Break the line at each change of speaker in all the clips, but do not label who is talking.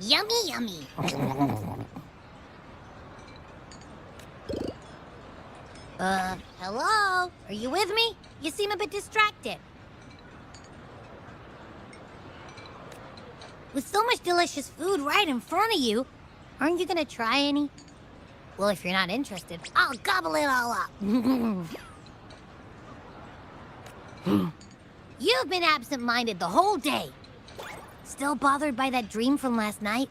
Yummy, yummy. Hello? Are you with me? You seem a bit distracted. With so much delicious food right in front of you, aren't you gonna try any? Well, if you're not interested, I'll gobble it all up. You've been absent-minded the whole day. Still bothered by that dream from last night?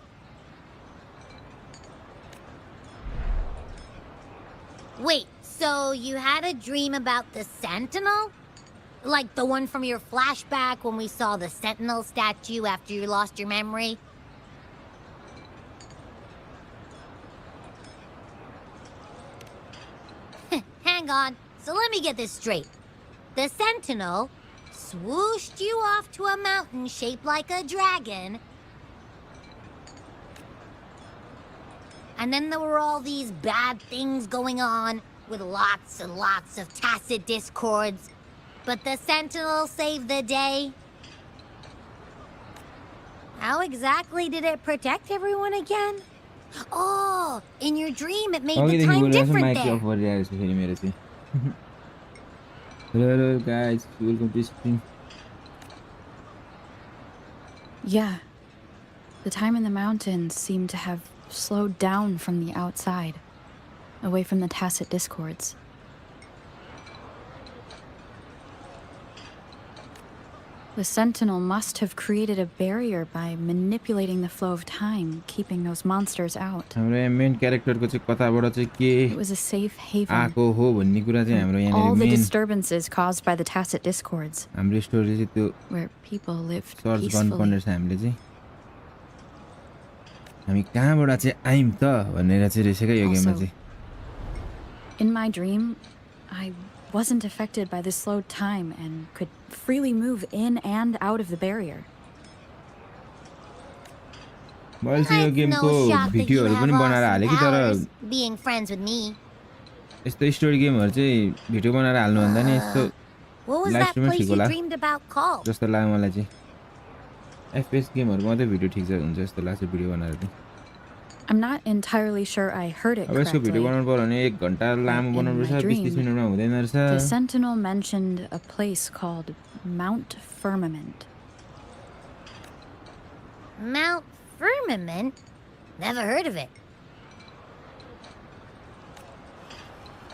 Wait, so you had a dream about the Sentinel? Like the one from your flashback when we saw the Sentinel statue after you lost your memory? Hang on, so let me get this straight. The Sentinel swooshed you off to a mountain shaped like a dragon. And then there were all these bad things going on, with lots and lots of tacit discords. But the Sentinel saved the day. How exactly did it protect everyone again? Oh, in your dream it made the time different there.
Hello guys, welcome to stream.
Yeah. The time in the mountains seemed to have slowed down from the outside, away from the tacit discords. The Sentinel must have created a barrier by manipulating the flow of time, keeping those monsters out.
Main character ko चाहिँ कताबाट चाहिँ के
It was a safe haven.
आको हो भन्ने कुरा चाहिँ हाम्रो यहाँ
All the disturbances caused by the tacit discords.
हाम्रो स्टोरी चाहिँ त्यो
where people lived
सर्च गर्नुपर्ने
peacefully.
छ हामीले चाहिँ हामी कहाँबाट चाहिँ आइम त भनेर चाहिँ रहेछ यो गेममा चाहिँ
In my dream, I wasn't affected by the slowed time and could freely move in and out of the barrier.
मैले चाहिँ यो गेमको भिडियोहरु पनि बनाएर हाले कि तर
being friends with me.
यस्तो स्टोरी गेमहरु चाहिँ भिडियो बनाएर हाल्नु भन्दा नि यस्तो
What was
live
that
स्ट्रिममा
place
ठिक
you
होला
dreamed about called?
जस्तो लाग्यो मलाई चाहिँ FPS गेमहरु मात्रै भिडियो ठिक हुन्छ जस्तो लाग्छ भिडियो बनाएर चाहिँ
I'm not entirely sure I heard it
अब यसको भिडियो
correctly.
बनाउनु पर्यो भने 1 घण्टा लामो बनाउनु पर्छ 20-30 मिनेटमा हुँदैन
The
रहेछ
Sentinel mentioned a place called Mount Firmament.
Mount Firmament? Never heard of it.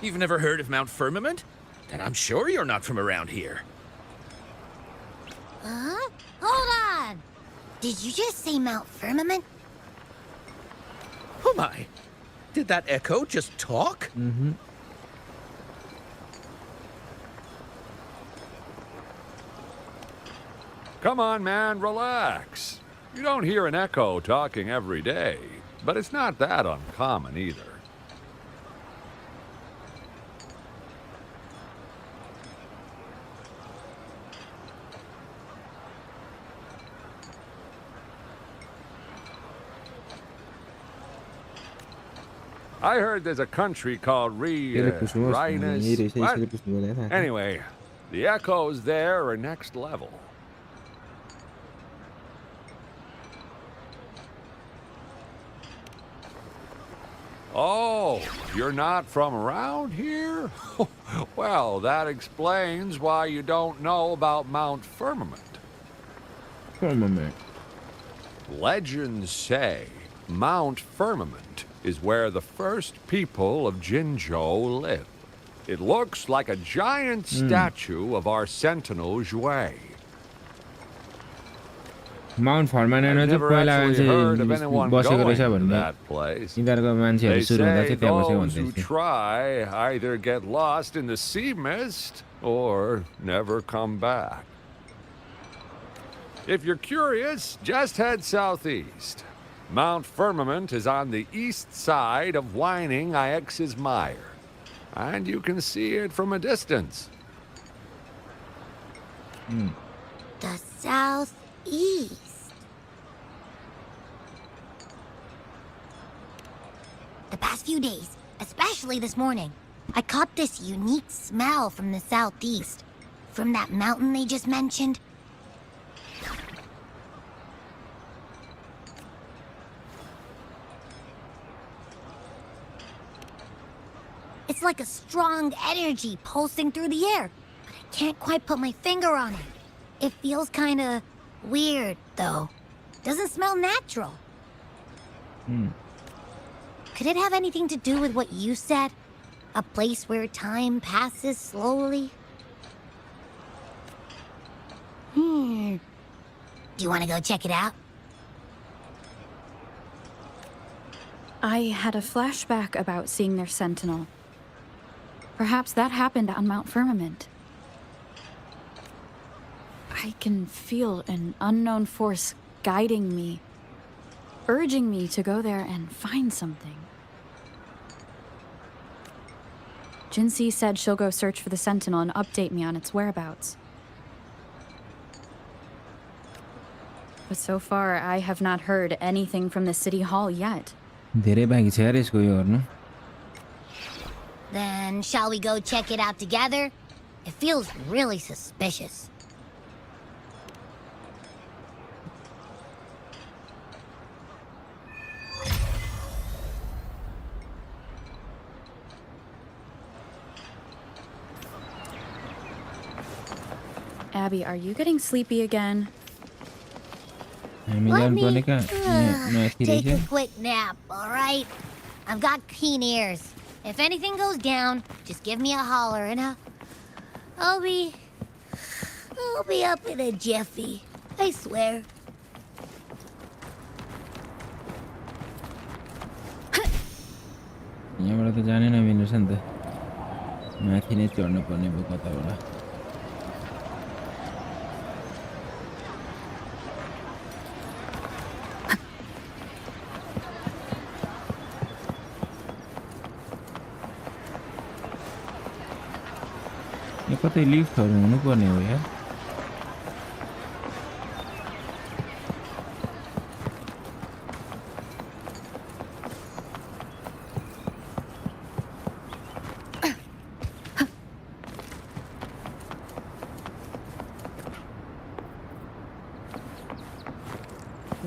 You've never heard of Mount Firmament? Then I'm sure you're not from around here.
Huh? Hold on! Did you just say Mount Firmament?
Oh my! Did that echo just talk?
Mm-hmm.
Come on, man, relax. You don't hear an echo talking every day, but it's not that uncommon either. I heard there's a country called Rhinus. What? Anyway, the echoes there are next level. Oh, you're not from around here? Well, that explains why you don't know about Mount Firmament.
Firmament.
Legends say Mount Firmament is where the first people of Jinzhou live. It looks like a giant statue of our sentinel Jue.
Mount Firmament
I've
चाहिँ
never
पहिला
actually heard of
मान्छे
anyone
बसेको
going
रहेछ
to
भन्ने
that place.
यिनीहरूको मान्छेहरू
They
सुरु हुँदा
say
चाहिँ त्यहाँ बसेको
those who
भन्दै थियो
try either get lost in the sea mist or never come back. If you're curious, just head southeast. Mount Firmament is on the east side of Whining Ix's Mire, and you can see it from a distance.
The southeast. The past few days, especially this morning, I caught this unique smell from the southeast. From that mountain they just mentioned. It's like a strong energy pulsing through the air, but I can't quite put my finger on it. It feels kinda weird, though. Doesn't smell natural. Could it have anything to do with what you said? A place where time passes slowly? Do you want to go check it out?
I had a flashback about seeing their sentinel. Perhaps that happened on Mount Firmament. I can feel an unknown force guiding me, urging me to go there and find something. Jinxie said she'll go search for the sentinel and update me on its whereabouts. But so far, I have not heard anything from the city hall yet.
धेरै बाँकी छ यार यसको यो गर्नु
Then shall we go check it out together? It feels really suspicious.
Abby, are you getting sleepy again?
हामी
Let
जानुपर्ने
me
कहाँ माथि
take a
रहेछ
quick nap, alright? I've got keen ears. If anything goes down, just give me a holler and I'll be up in a jiffy. I swear.
यहाँबाट त जानै नमिल्छ नि त माथि नै चढ्नु पर्ने भयो कताबाट यो कतै लिफ्टहरू हुनुपर्ने हो यार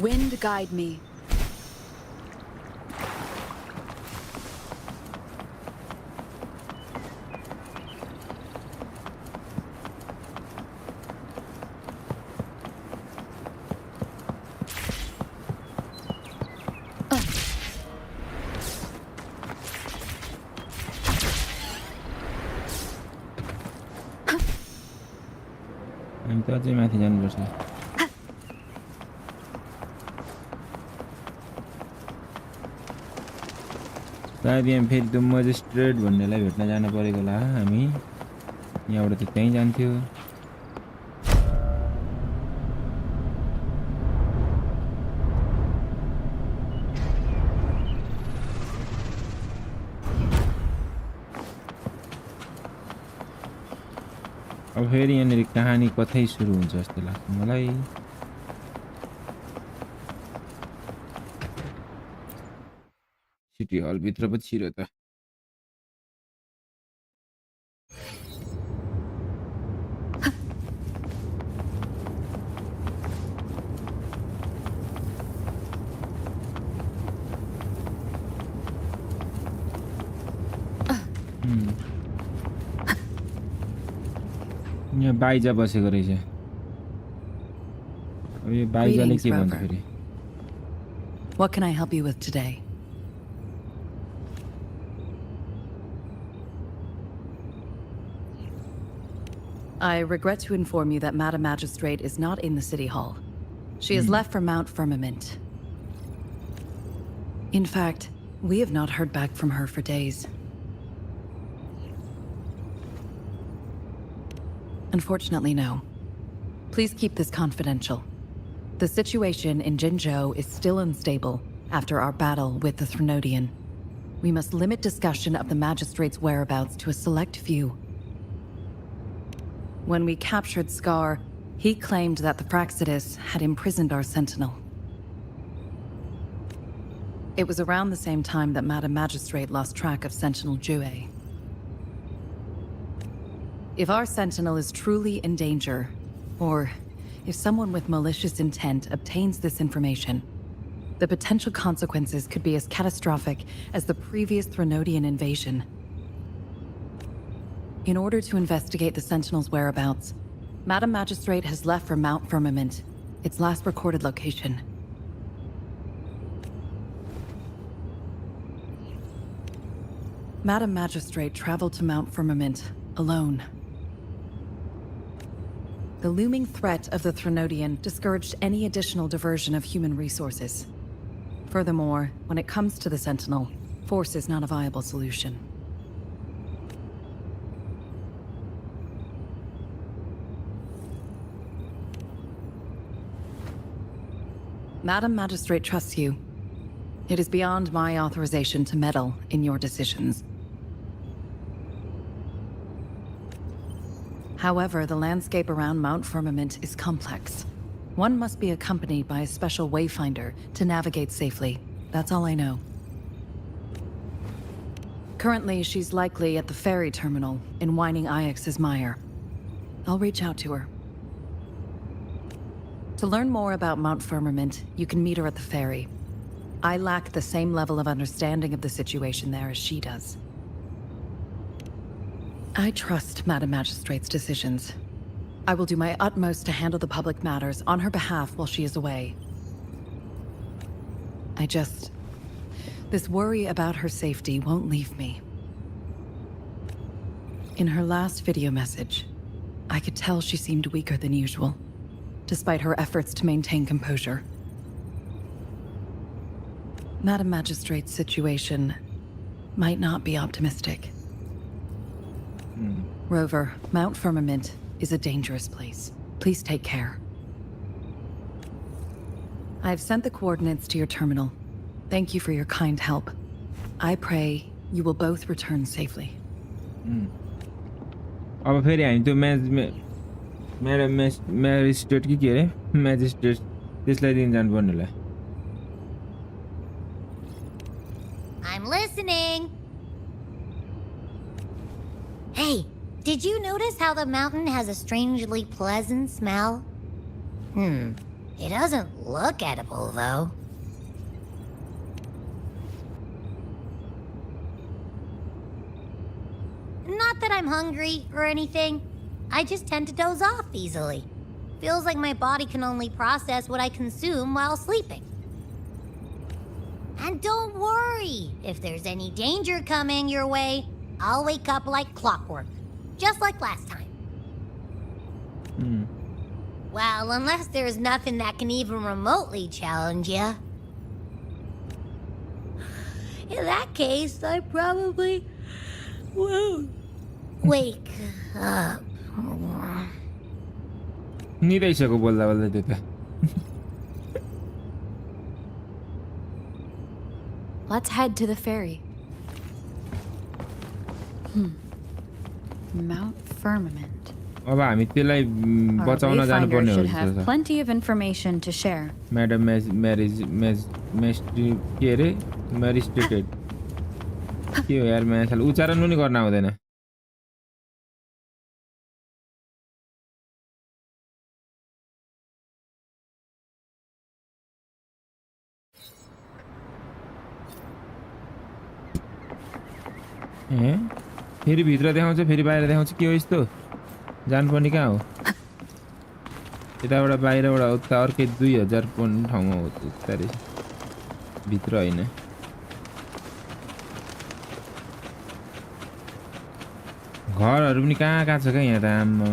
Wind guide me.
त्यो अझै माथि जानुपर्छ सायद यहाँ फेरि त्यो मजिस्ट्रेट भन्नेलाई भेट्न जान परेको होला हामी यहाँबाट त त्यहीँ जान्थ्यो अब फेरि यहाँनिर कहानी कतै सुरु हुन्छ जस्तो लाग्छ मलाई सिटी हल भित्र पो छिरो त यहाँ बाइजा बसेको रहेछ अब यो बाइजाले के भन्छ फेरि
What can I help you with today? I regret to inform you that Madam Magistrate is not in the City Hall. She has left for Mount Firmament. In fact, we have not heard back from her for days. Unfortunately, no. Please keep this confidential. The situation in Jinzhou is still unstable after our battle with the Threnodian. We must limit discussion of the Magistrate's whereabouts to a select few. When we captured Scar, he claimed that the Praxidus had imprisoned our Sentinel. It was around the same time that Madam Magistrate lost track of Sentinel Jue. If our Sentinel is truly in danger, or if someone with malicious intent obtains this information, the potential consequences could be as catastrophic as the previous Threnodian invasion. In order to investigate the Sentinel's whereabouts, Madam Magistrate has left for Mount Firmament, its last recorded location. Madam Magistrate traveled to Mount Firmament alone. The looming threat of the Threnodian discouraged any additional diversion of human resources. Furthermore, when it comes to the Sentinel, force is not a viable solution. Madam Magistrate trusts you. It is beyond my authorization to meddle in your decisions. However, the landscape around Mount Firmament is complex. One must be accompanied by a special wayfinder to navigate safely. That's all I know. Currently, she's likely at the ferry terminal in Whining Ix's Mire. I'll reach out to her. To learn more about Mount Firmament, you can meet her at the ferry. I lack the same level of understanding of the situation there as she does. I trust Madam Magistrate's decisions. I will do my utmost to handle the public matters on her behalf while she is away. This worry about her safety won't leave me. In her last video message, I could tell she seemed weaker than usual, despite her efforts to maintain composure. Madam Magistrate's situation might not be optimistic. Rover, Mount Firmament is a dangerous place. Please take care. I've sent the coordinates to your terminal. Thank you for your kind help. I pray you will both return safely.
अब फेरि हामी त्यो magistrate कि के अरे magistrate त्यसलाई दिन जानुपर्ने होला
I'm listening. Hey, did you notice how the mountain has a strangely pleasant smell? It doesn't look edible, though. Not that I'm hungry or anything. I just tend to doze off easily. Feels like my body can only process what I consume while sleeping. And don't worry, if there's any danger coming your way, I'll wake up like clockwork, just like last time. Well, unless there's nothing that can even remotely challenge you. In that case, I probably won't wake up.
निदाइसक्यो बोल्दा बोल्दै त्यो त
Let's head to the ferry. Mount Firmament.
अब हामी त्यसलाई
Our
बचाउन
wayfinder
जानुपर्ने हो
should
जस्तो
have
छ
plenty of information to share.
Madam के अरे म्याजिस्ट्रेटेड के हो यार म्यासल उच्चारण पनि गर्न आउँदैन ए फेरि भित्र देखाउँछ फेरि बाहिर देखाउँछ के हो यस्तो जानुपर्ने कहाँ हो यताबाट बाहिरबाट उता अर्कै 2000 पन्ने ठाउँमा हो उता रहेछ भित्र होइन घरहरू पनि कहाँ कहाँ छ क्या यहाँ त आम्मा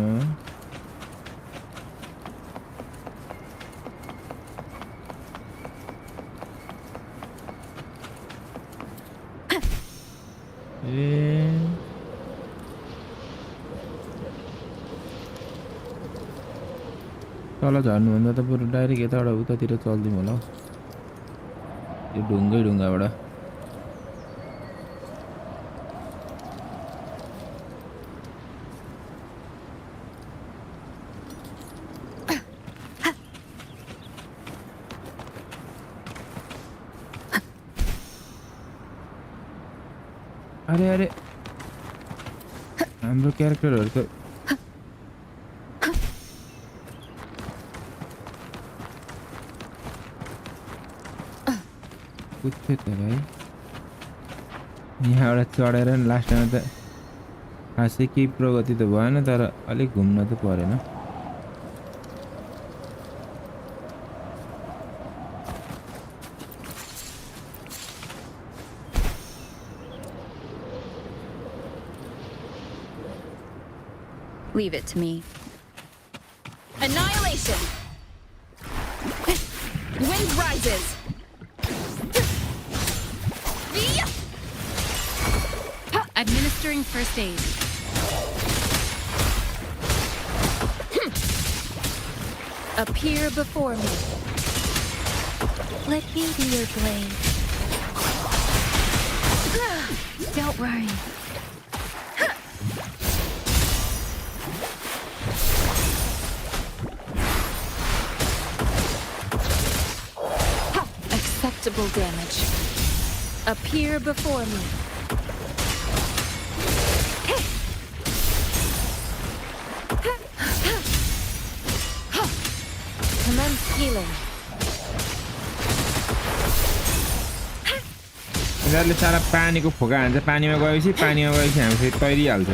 तल झर्नुभन्दा त बरु डाइरेक्ट यताबाट उतातिर चल्दिउँ होला हौ यो ढुङ्गाबाट अरे हाम्रो क्यारेक्टरहरू त कुद्थ्यो त भाइ यहाँबाट चढेर नि लास्टमा त खासै केही प्रगति त भएन तर अलिक घुम्न त परेन
Leave it to me.
Annihilation! Wind rises! Administering first aid. Appear before me.
Let me be your blade.
Don't worry.
Acceptable damage. Appear before me. Commence healing.
यिनीहरूले सारा पानीको फोका हान्छ पानीमा गएपछि हामी फेरि तैरिहाल्छ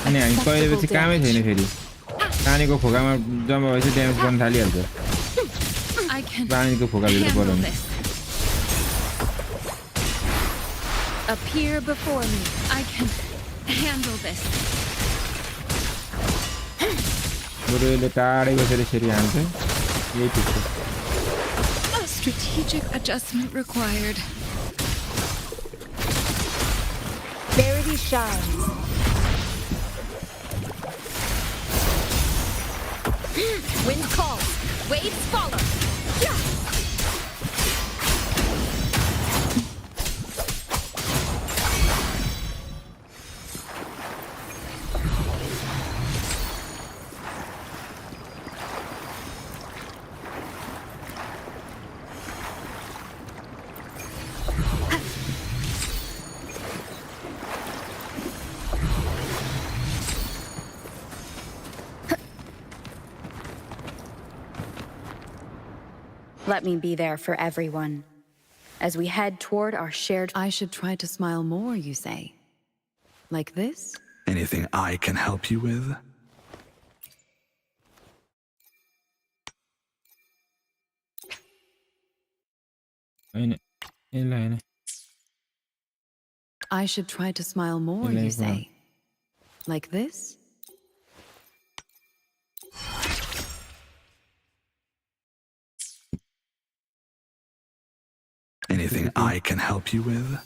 अनि हामी तैरेपछि कामै छैन फेरि पानीको फोकामा जम्मा भएपछि ड्यामेज गर्न थालिहाल्छ पानीको फोकाभित्र पऱ्यो
Appear before me. I can handle this.
बरु यसले टाढै बसेर यसरी हान्छ यही ठिक छ
A strategic adjustment required. Verity shines. Wind calls. Waves follow. Yeah.
Let me be there for everyone. As we head toward our shared...
I should try to smile more, you say? Like this?
Anything I can help you with?
I should try to smile more, you say? Like this?
Anything I can help you with?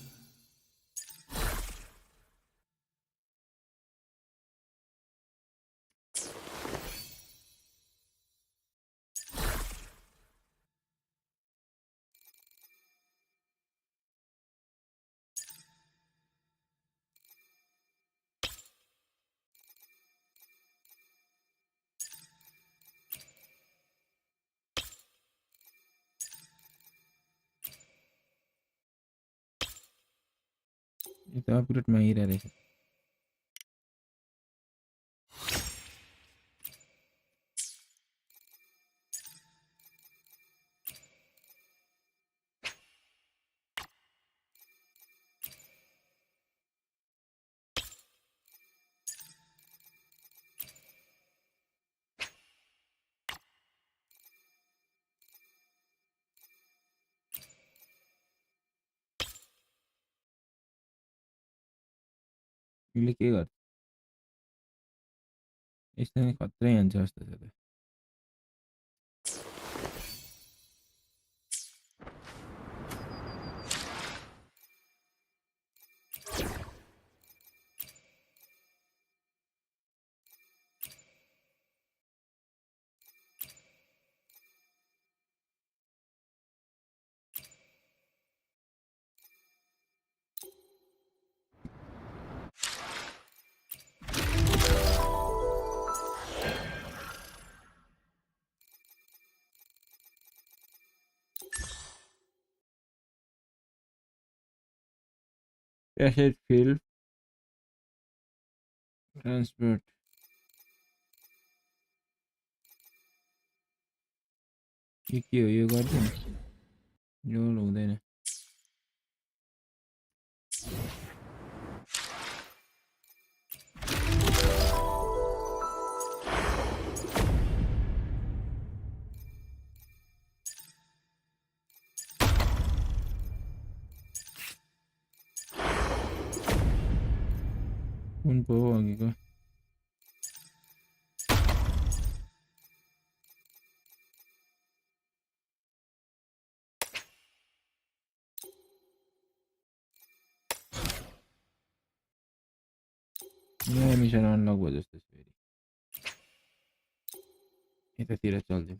यो त अपग्रेडमा आइरहेको रहेछ यसले के गर्छ यसले खत्रै हान्छ जस्तो छ त Asset field transport के हो यो गर्दैन यो हुँदैन कुन पो हो अघिको नयाँ मिसन अनलक भयो जस्तो छ फेरि यतातिर चल्दिउँ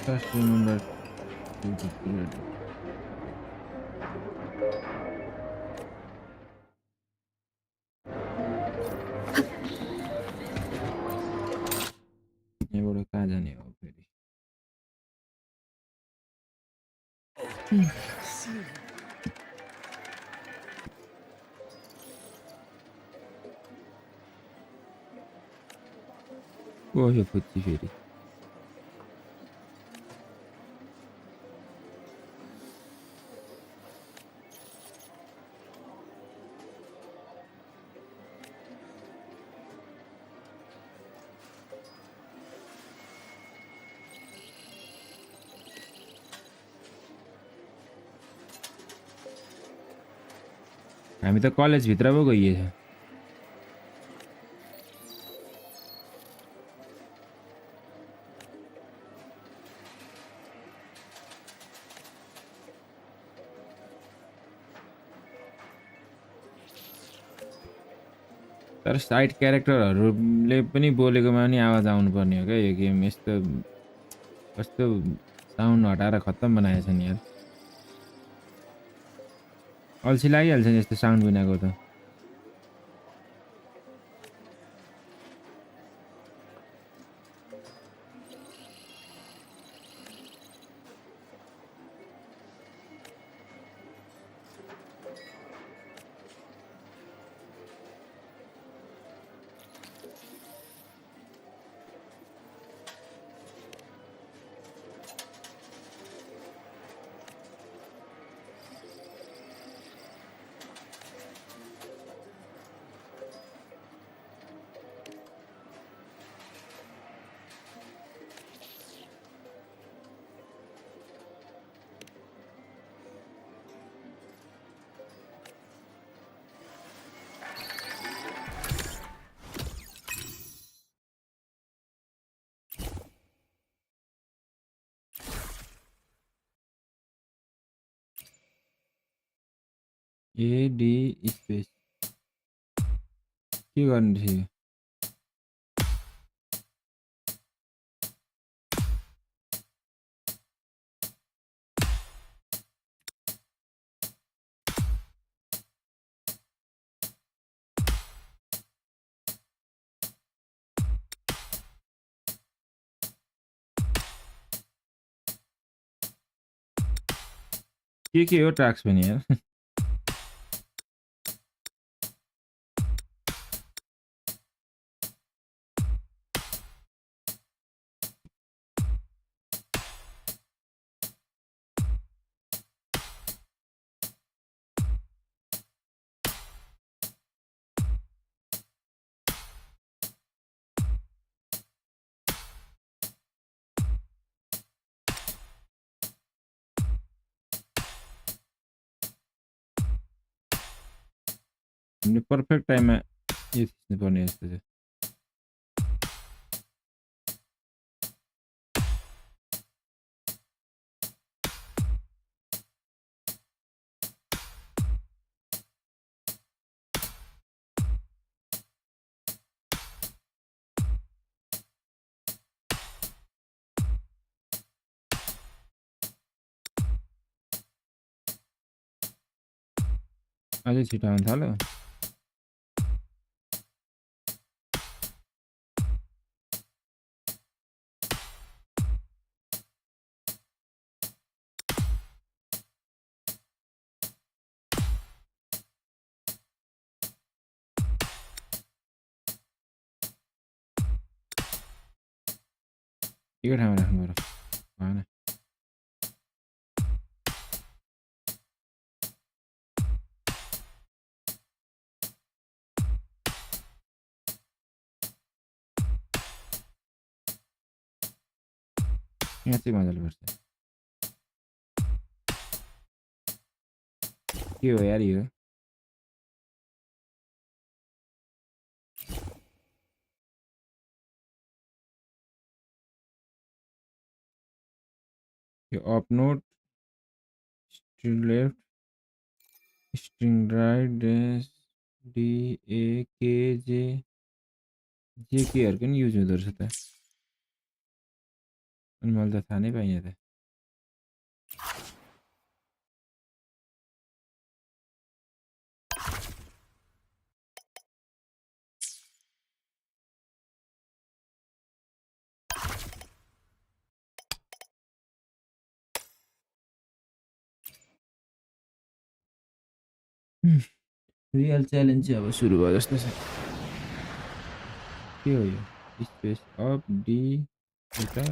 Just remember to do it. यहाँबाट कहाँ जाने हो फेरि ओ यो फुच्ची फेरि हामी त कलेज भित्र पो गइएछ तर साइड क्यारेक्टरहरूले पनि बोलेकोमा नि आवाज आउनु पर्ने हो क्या यो गेम यस्तो कस्तो साउन्ड हटाएर खत्तम बनाएछ नि यार अल्छी लागिहाल्छ नि यस्तो साउन्ड बिनाको त AD स्पेस के गर्नु थियो के हो टास्क पनि यार हामीले पर्फेक्ट टाइममा यो थिच्नु पर्ने जस्तो छ अझै छिटो आउनु थाल्यो एकै ठाउँमा राख्नु पर्यो भएन यहाँ चाहिँ मजाले पर्छ के हो यार यो अप नोट string left string right dash DAKJ जेकेहरूको नि युज हुँदो रहेछ त अनि मैले त थाहा नै पाइनँ त रियल च्यालेन्ज चाहिँ अब सुरु भयो जस्तो छ के हो यो स्पेस अप डी उता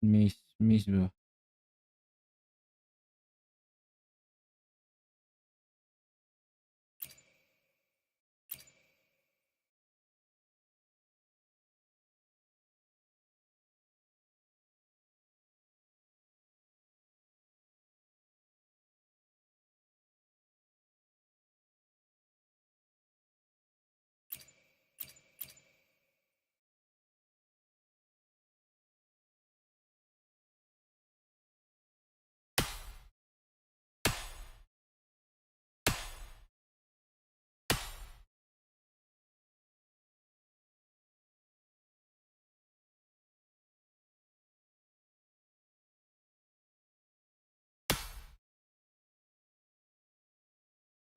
मिस भयो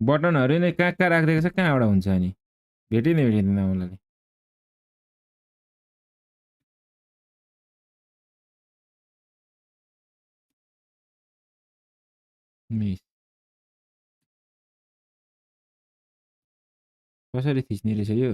बटनहरु नै कहाँ राखिदिएको छ कहाँबाट हुन्छ अनि भेटिँदैन मलाई मिस कसरी थिच्ने रहेछ यो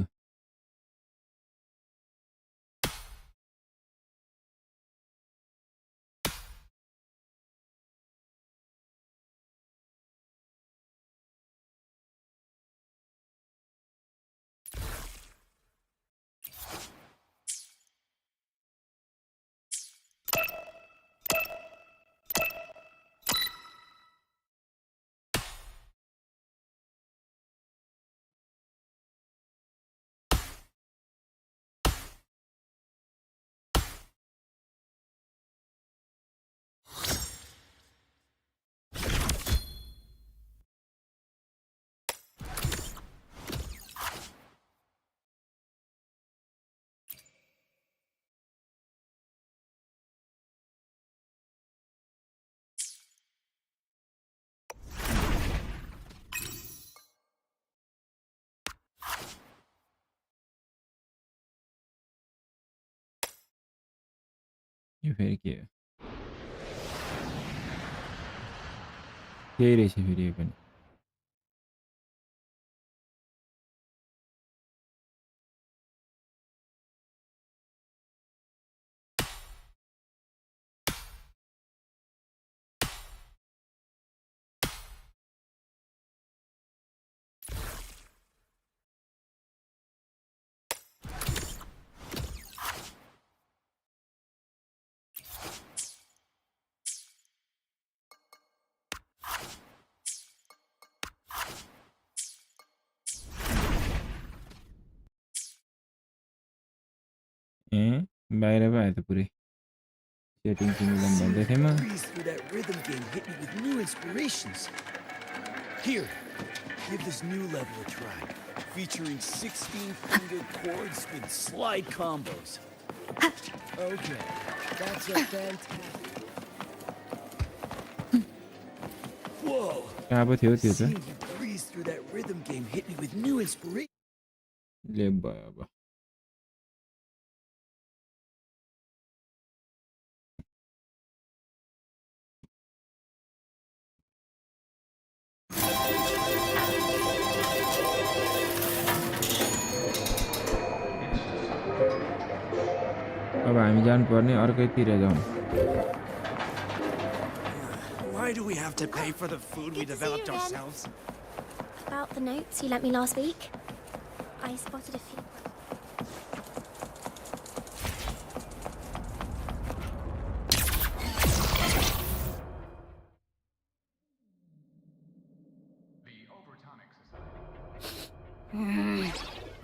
यो फेरि के हो केही रहेछ फेरि यो पनि बाहिर पो आयो त पुरै सेटिङ मिलाउनु भन्दै थिएँ म
Breeze through that rhythm game hit me with new inspirations. Here, give this new level a try. Featuring 16-finger chords with slide combos. Okay, that's a fantastic... Whoa!
कहाँ पो थियो त्यो त
Seeing you breeze through that rhythm game hit me with new inspiration.
ले भयो अब अब हामी जानुपर्ने अर्कैतिर जाउँ
Why do we have to pay for the food we
Good to see
developed
you again.
ourselves?
About the notes you lent me last week, I spotted a few.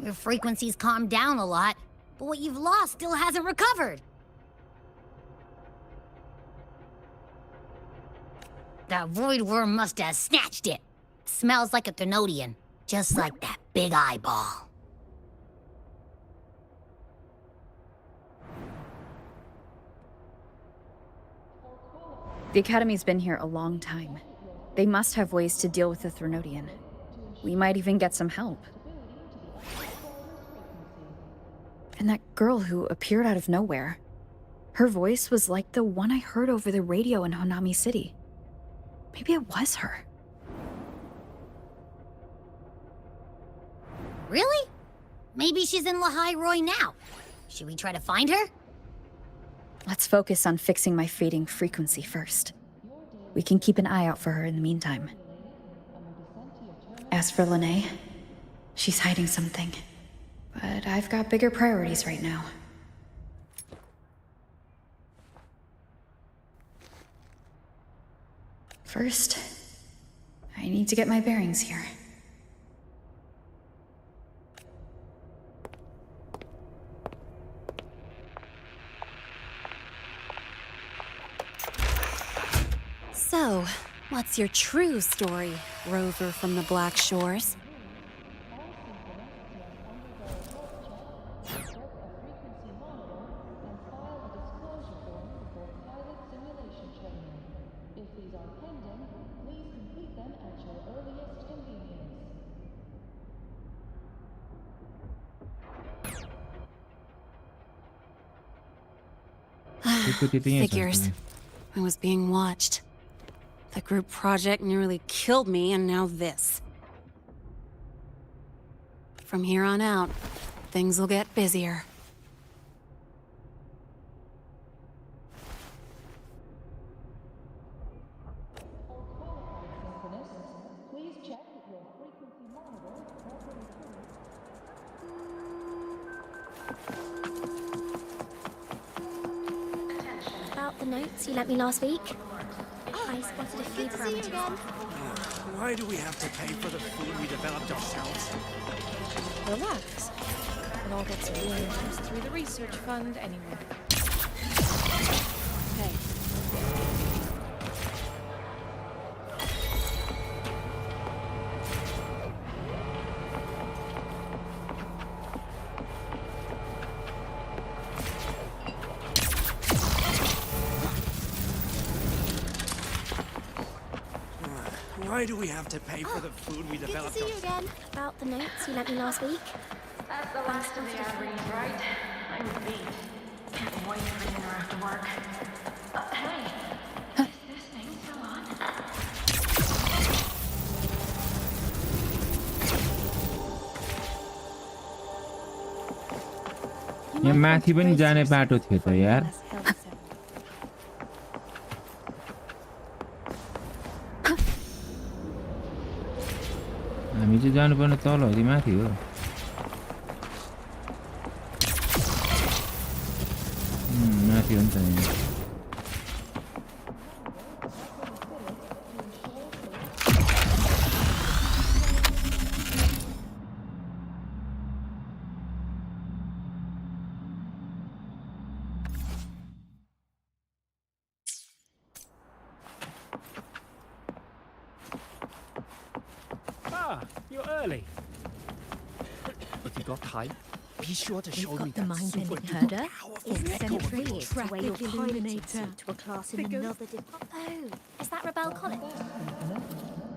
Your frequency's calmed down a lot, but what you've lost still hasn't recovered. That void worm must have snatched it. Smells like a Thenodian, just like that big eyeball.
The Academy's been here a long time. They must have ways to deal with the Thenodian. We might even get some help. And that girl who appeared out of nowhere. Her voice was like the one I heard over the radio in Honami City. Maybe it was her.
Really? Maybe she's in Lahai Roy now. Should we try to find her?
Let's focus on fixing my fading frequency first. We can keep an eye out for her in the meantime. As for Lene, she's hiding something. But I've got bigger priorities right now. First, I need to get my bearings here.
So, what's your true story, Rover from the Black Shores? Figures. I was being watched. The group project nearly killed me, and now this. From here on out, things will get busier.
About the notes you lent me last week. I spotted a few parameters.
Why do we have to pay for the food we developed ourselves?
Relax. It all gets reimbursed through the research fund anyway. Hey.
Why do we have to pay for the food we
Good to
developed
see you again. About the notes you lent me last week.
That's the last of the average, right? I'm beat. Can't wait for dinner after work. Hey, is this thing still on?
यहाँ माथि पनि जाने बाटो थियो त यार हामी चाहिँ जानुपर्ने तल हो कि माथि हो माथि हो नि त यहाँ
You're early. If you got time, be sure to show me
the
that
mind-bending
super
herder.
powerful
Isn't
metal
Cemetery
wheel.
it's the way you're
Illuminator.
piloted to a class in another
Oh, is that Rebel College?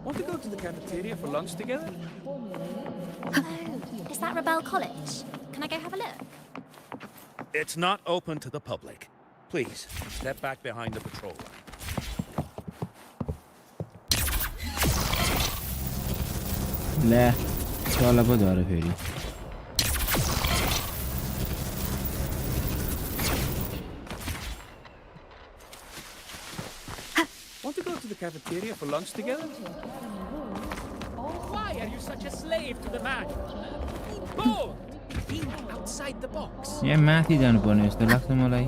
Want to go to the cafeteria for lunch together?
Oh, is that Rebel College? Can I go have a look?
It's not open to the public. Please, step back behind the patrol line.
ला तल पो झऱ्यो फेरि
Want to go to the cafeteria for lunch together? Why are you such a slave to the man? Go! Think outside the box.
यहाँ माथि जानुपर्ने जस्तो लाग्छ मलाई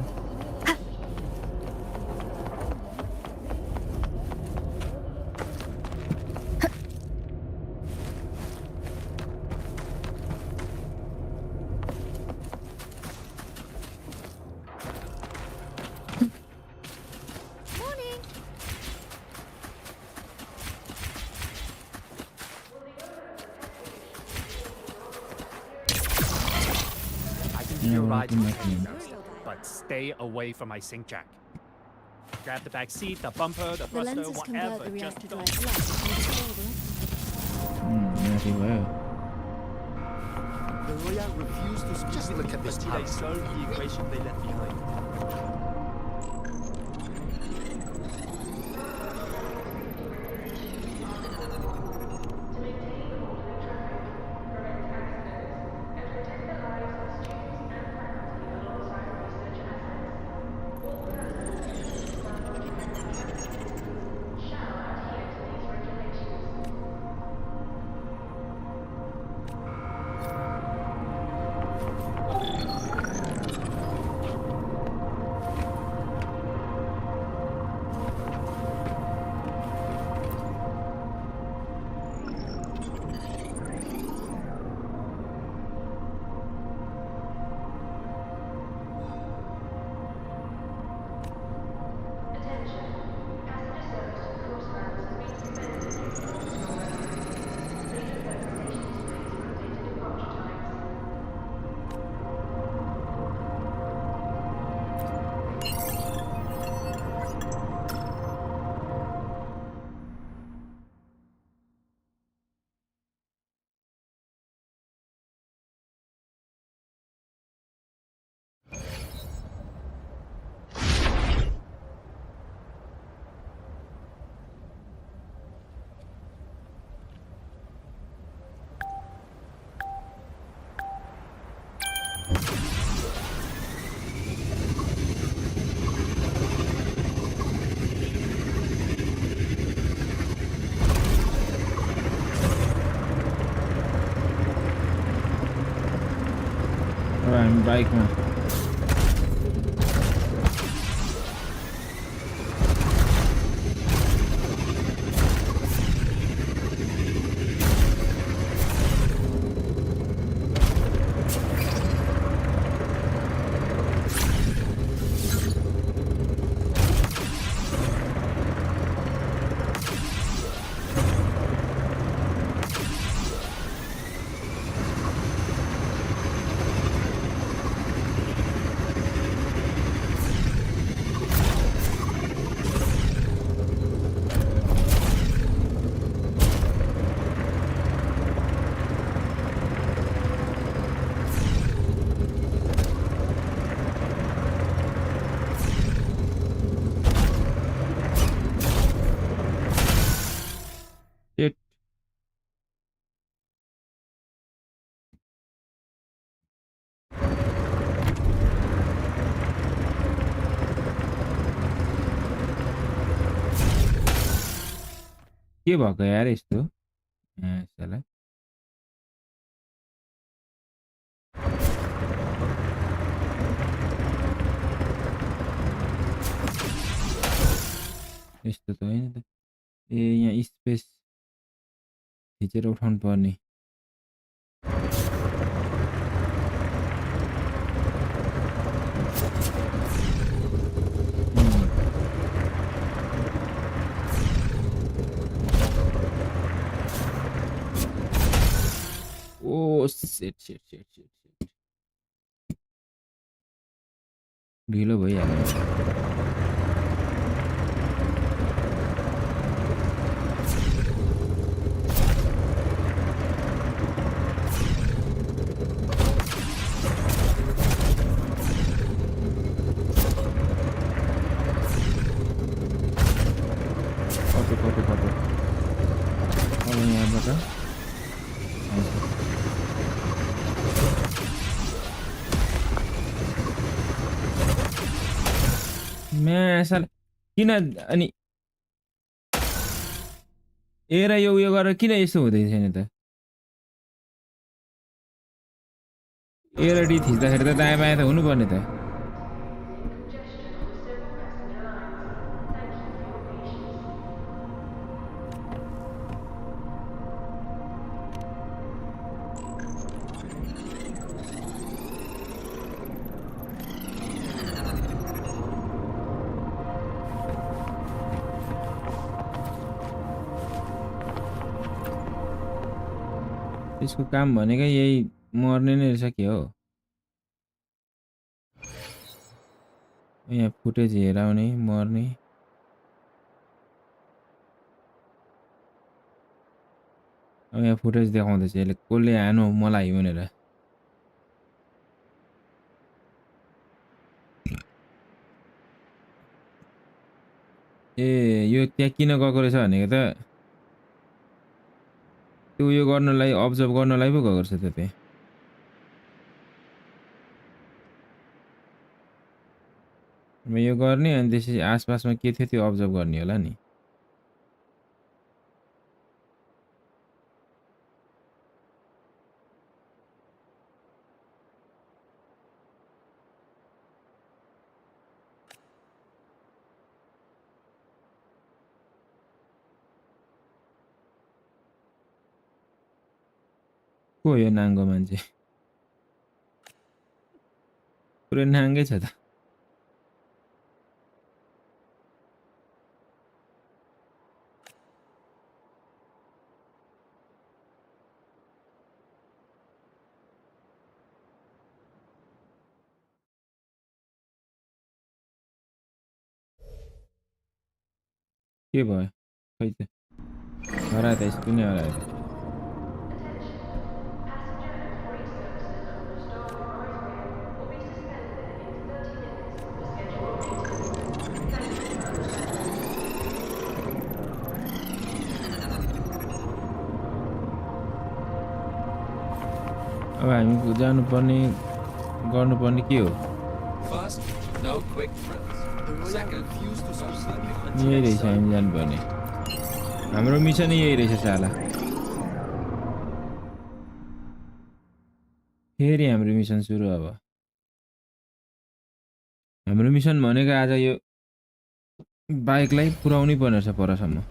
But stay away from my sink jack. Grab the back seat, the bumper, the thruster,
lenses convert
whatever.
the
Just
reactor
don't.
drive to
माथि भयो
The Roya refused to speak with the
They
captain.
solved the equation they left behind.
हामी बाइकमा के भएको यार यस्तो साला यस्तो त हैन त ए यहाँ स्पेस थिचेर उठाउनु पर्ने Oh shit. ढिलो भइहाल्यो कटो अब यहाँबाट साला किन अनि र यो उयो गरेर किन यस्तो हुँदै छैन त ए र डी थिच्दाखेरि त दायाँ बायाँ त हुनुपर्ने त यसको काम भनेकै यही मर्ने नै रहेछ के हो यहाँ फुटेज हेराउने मर्ने अब यहाँ फुटेज देखाउँदैछ यसले कसले हानु मलाई भनेर ए यो त्यहाँ किन गएको रहेछ भनेको त यो गर्नलाई अब्जर्भ गर्नलाई पो गएको रहेछ त त्यहाँ यो गर्ने अनि त्यसपछि आसपासमा के थियो त्यो अब्जर्भ गर्ने होला नि को यो नाङ्गो मान्छे पुरै नाङ्गै छ त के भयो खै त हरायो त यस्तो नै हरायो त अब हामी जानुपर्ने गर्नुपर्ने के हो यही रहेछ हामी जानुपर्ने हाम्रो मिसनै यही रहेछ साला फेरि हाम्रो मिसन सुरु अब हाम्रो मिसन भनेको आज यो बाइकलाई पुर्याउनै पर्ने छ परसम्म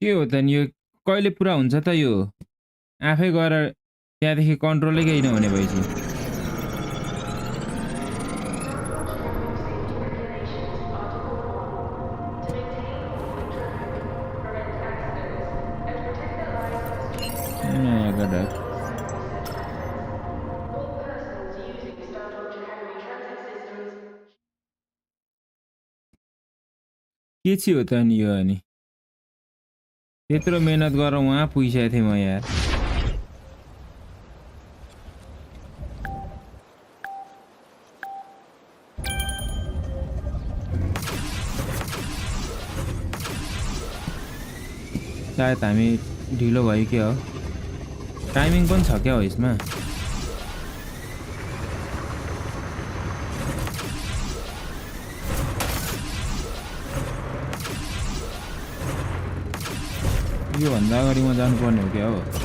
के हो त नि यो कहिले पुरा हुन्छ त यो आफै गएर त्यहाँदेखि कन्ट्रोलै केही नहुने भएपछि के चाहिँ हो त नि यो अनि त्यत्रो मेहनत गरेर वहाँ पुगिसकेको थिएँ म यार सायद हामी ढिलो भयो के हो टाइमिङ पनि छ क्या हो यसमा यो भन्दा अगाडि म जानुपर्ने हो क्या हो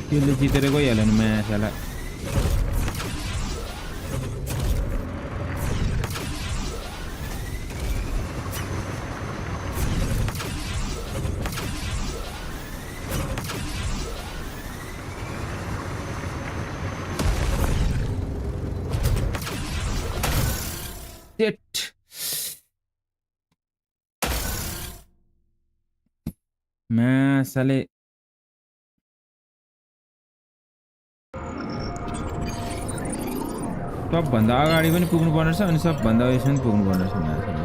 त्यसले जितेर गइहाल्यो नि माछालाई माछाले सबभन्दा अगाडि पनि पुग्नु पर्ने छ अनि सबभन्दा यसमा पनि पुग्नु पर्ने छ माछाले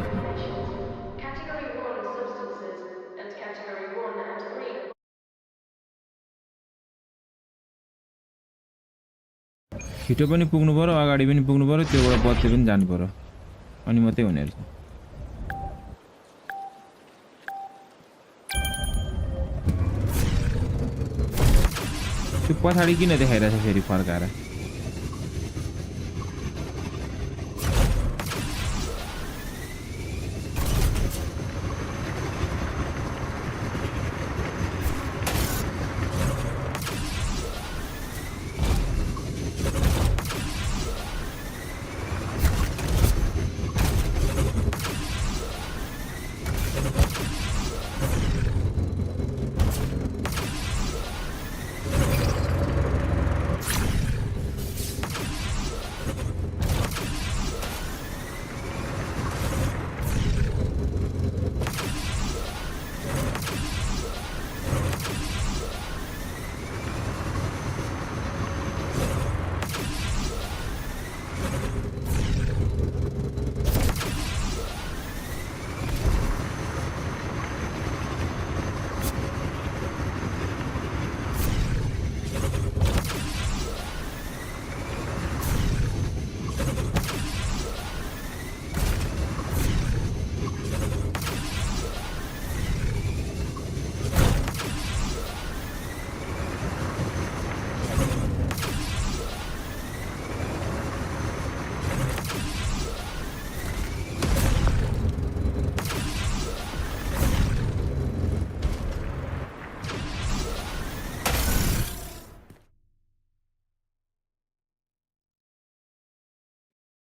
छिटो पनि पुग्नु पर्यो अगाडि पनि पुग्नु पर्यो त्योबाट बत्ती पनि जानु पर्यो अनि मात्रै हुने रहेछ त्यो पछाडि किन देखाइरहेछ फेरि फर्काएर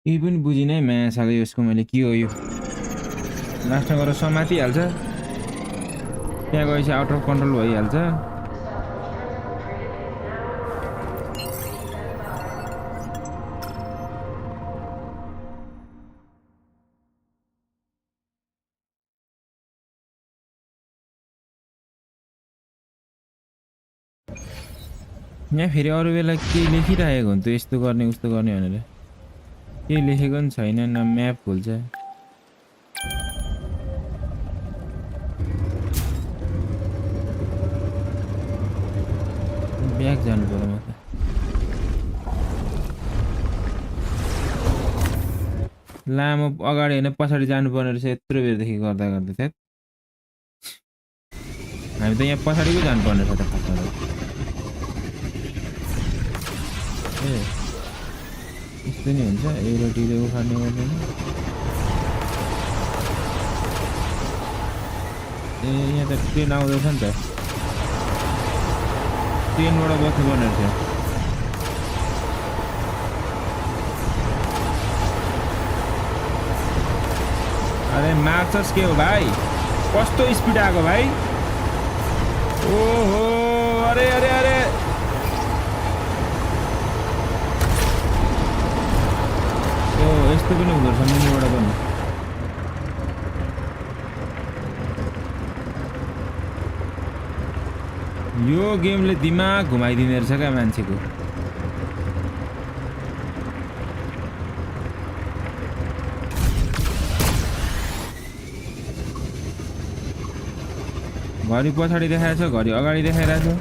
केही पनि बुझिनै माया छ यसको मैले के हो यो लास्टमा गएर समातिहाल्छ त्यहाँ गएपछि आउट अफ कन्ट्रोल भइहाल्छ यहाँ फेरि अरू बेला के लेखिरहेको हुन्छ यस्तो गर्ने उस्तो गर्ने भनेर केही लेखेको पनि छैन न म्याप खोल्छ ब्याक जानु पर्यो म त लामो अगाडि होइन पछाडि जानुपर्ने रहेछ यत्रो बेरदेखि गर्दा गर्दा त्यहाँ हामी त यहाँ पछाडिको जानुपर्ने रहेछ त खासमा ए यस्तो नि हुन्छ एउटाटिले उखाल्ने गर्दैन ए यहाँ त ट्रेन आउँदैछ नि त ट्रेनबाट बस्नुपर्ने रहेछ अरे मार्छस् के हो भाइ कस्तो स्पिड आएको भाइ ओहो अरे अरे अरे ओ यस्तो पनि हुँदो रहेछ मुनिबाट पनि यो गेमले दिमाग घुमाइदिने रहेछ क्या मान्छेको घरि पछाडि देखाएको छ घरि अगाडि देखाइरहेको छ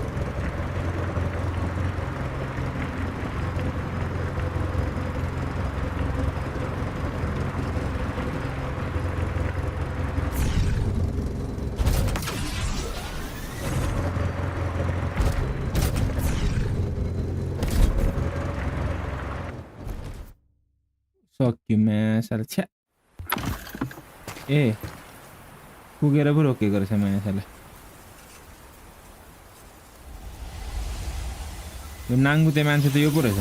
सक्यो माछा छ्या ए पुगेर पो रोकेको रहेछ माछालाई यो नाङ्गुते मान्छे त यो पो रहेछ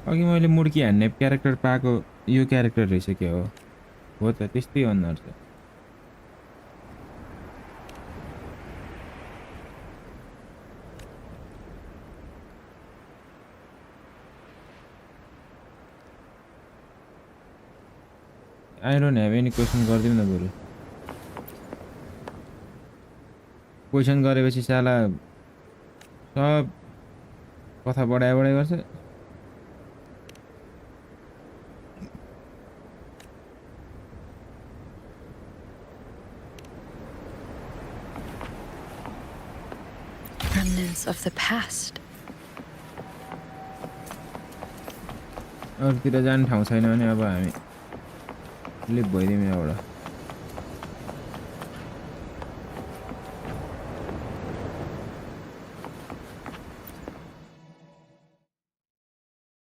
अघि मैले मुड्की हान्ने क्यारेक्टर पाएको यो क्यारेक्टर रहेछ के हो त त्यस्तै अनुहार छ I don't have any question गर्दिम न बरु क्वेसन गरेपछि साला सब कथा बढाइ गर्छ
Remnants of the past.
अरूतिर जाने ठाउँ छैन भने अब हामी लिप भइदिउँ यहाँबाट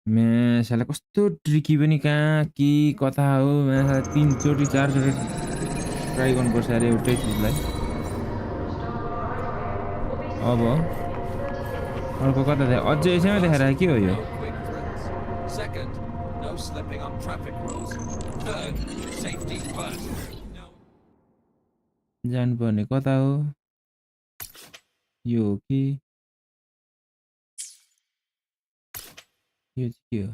म्यासाला कस्तो ट्रिकी पनि कहाँ के कता हो म्यासा 3 चोटि 4 चोटि ट्राई गर्नुपर्छ अरे एउटै चिजलाई अब अर्को कता थियो अझै यसैमा देखाएर के हो यो जानुपर्ने कता हो यो हो कि यो के हो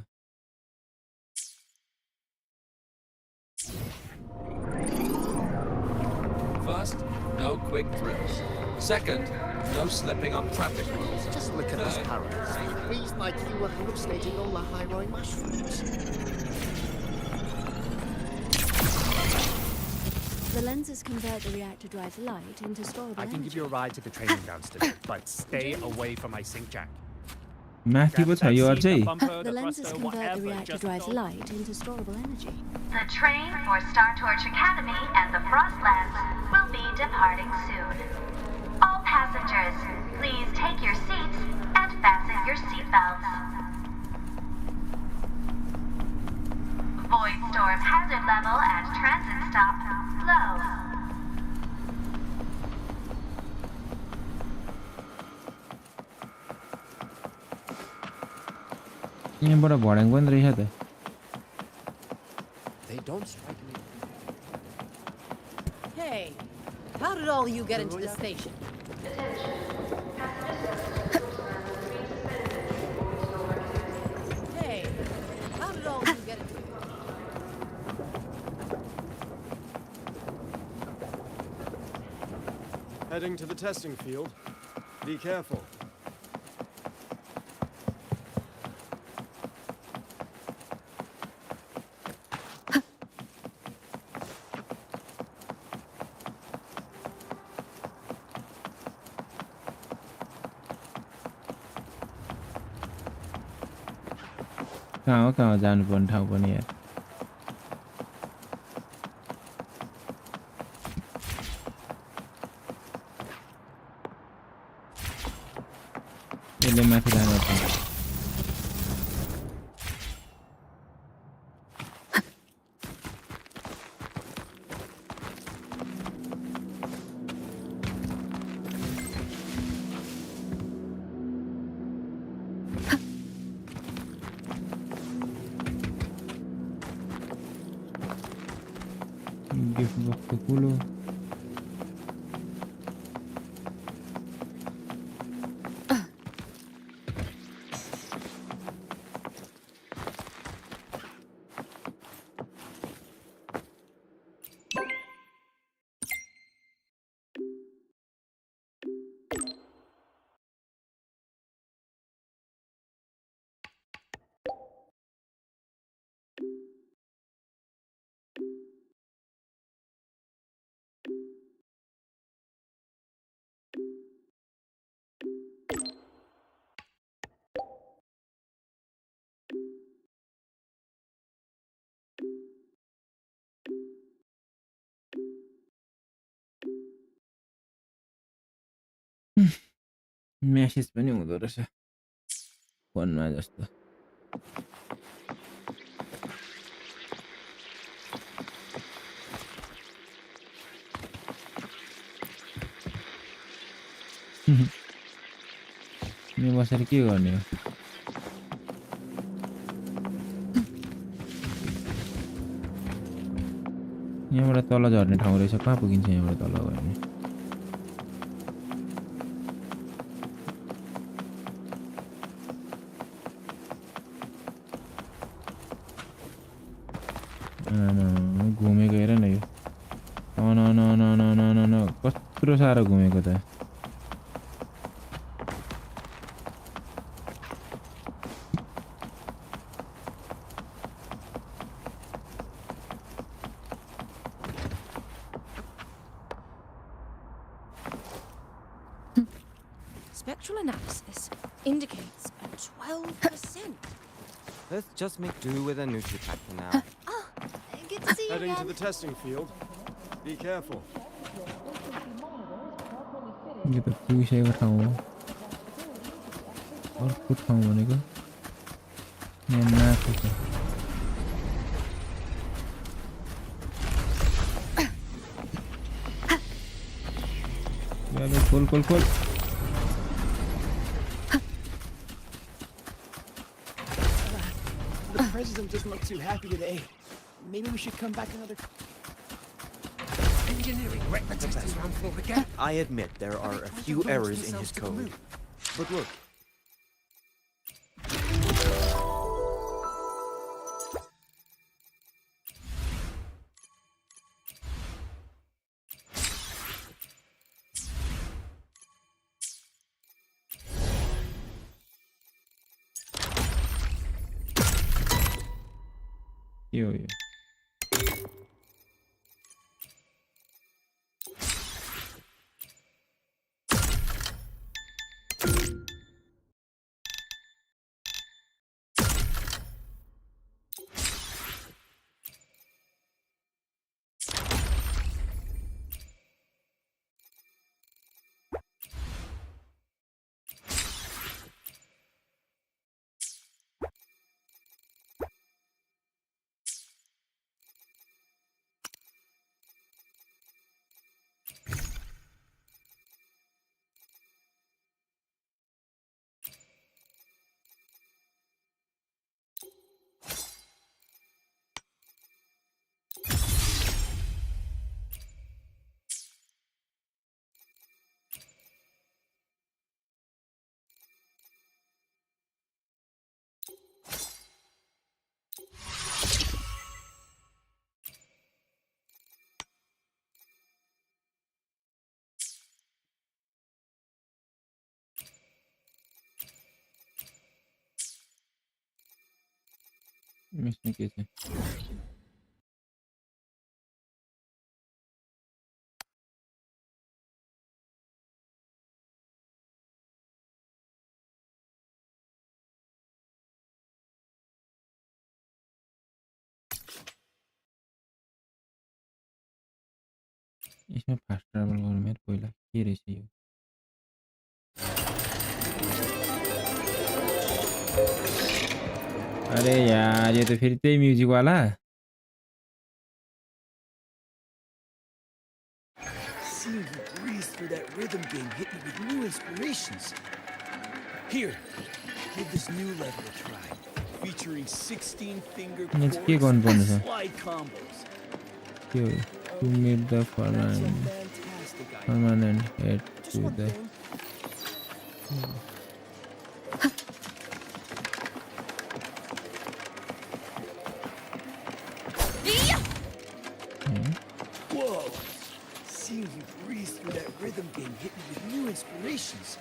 First, no quick thrills. Second, no slipping on traffic rules.
Just look at this parrot. He's like you were hallucinating all the high-roy mushrooms.
The lenses convert the reactor drive light into storable
I can give you a ride to the training grounds today, but stay away from my sync jack.
माथि पो छ यो अझै
The lenses convert the reactor drive's light into storable energy.
The train for Star Torch Academy and the Frostlands will be departing soon. All passengers, please take your seats and fasten your seatbelts. Void storm hazard level at transit stop low.
यहाँबाट भड्याङ पनि रहेछ त
They don't strike me.
Hey, how did all you get into the station? Hey, how did all you get into
Heading to the testing field. Be careful.
कहाँ जानुपर्ने ठाउँ पनि यार यसले माथि लानुपर्छ गिफ्ट बक्स त कुलो म्यासेज पनि हुँदो रहेछ फोनमा जस्तो यहाँ बसेर के गर्ने हो यहाँबाट तल झर्ने ठाउँ रहेछ कहाँ पुगिन्छ यहाँबाट तल गयो भने घुमेको हेर न यो कत्रो साह्रो घुमेको त
Spectral analysis indicates a 12%.
Let's just make do with a Nutri-Pack for now.
Good to see you
Heading to
again.
the testing field. Be careful.
यो त पुगिसकेको ठाउँ हो अर्को ठाउँ भनेको यहाँ माथि छ खोल
The president doesn't look too happy today. Maybe we should come back another.
Engineering wrecked the testing ground floor again.
I admit there are a few errors in his code. But look.
Yo. यसमा के छ यसमा fast travel गर्नु मेरो पहिला के रहेछ यो अरे यार ये तो फिर त्यही म्युजिक वाला
Seeing you breeze through that rhythm game hit me with new inspirations. Here, give this new level a try. Featuring 16 finger
Let's
chords
keep on
and
bonus.
slide combos.
Yo, to meet the permanent head to the
Whoa! Seeing you breeze through that rhythm game hit me with new inspirations.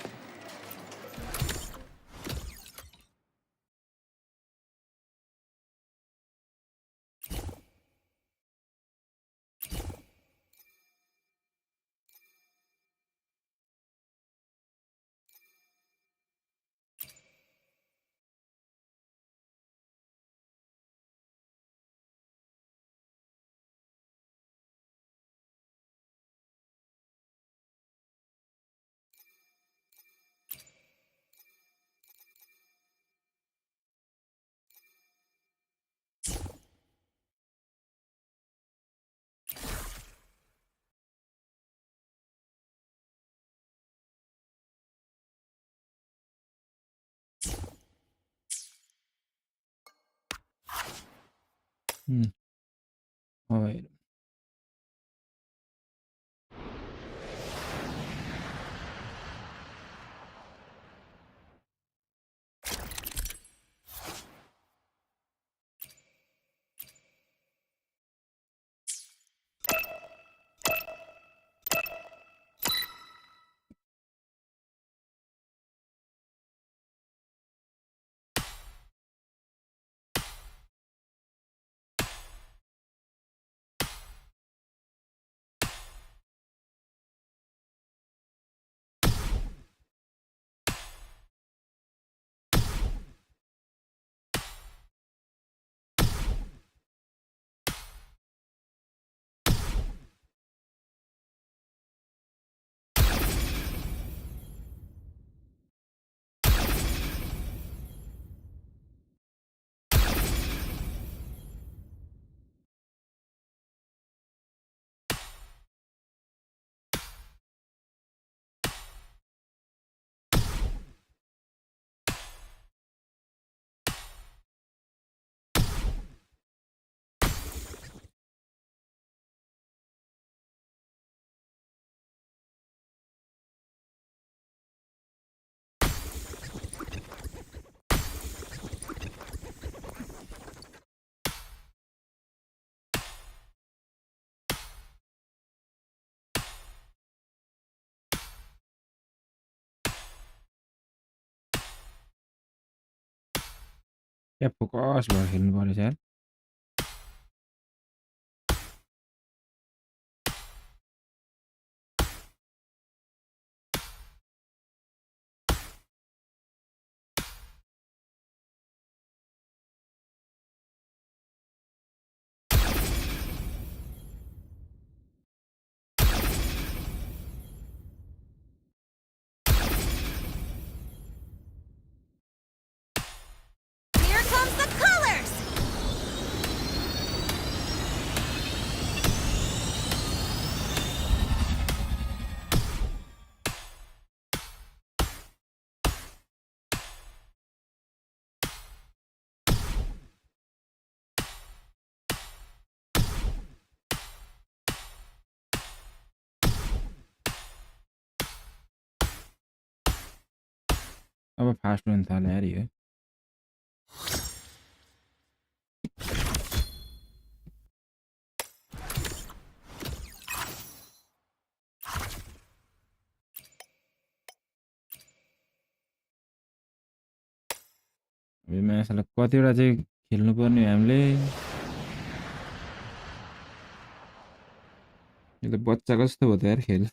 All right. क्या focus भएर खेल्नु पर्यो यार
Here comes the colors!
अब fast हुन थाल्यो यार यो अब यो म्याचलाई कतिवटा चाहिँ खेल्नु पर्ने हामीले यो त बच्चा कस्तो हो त यार खेल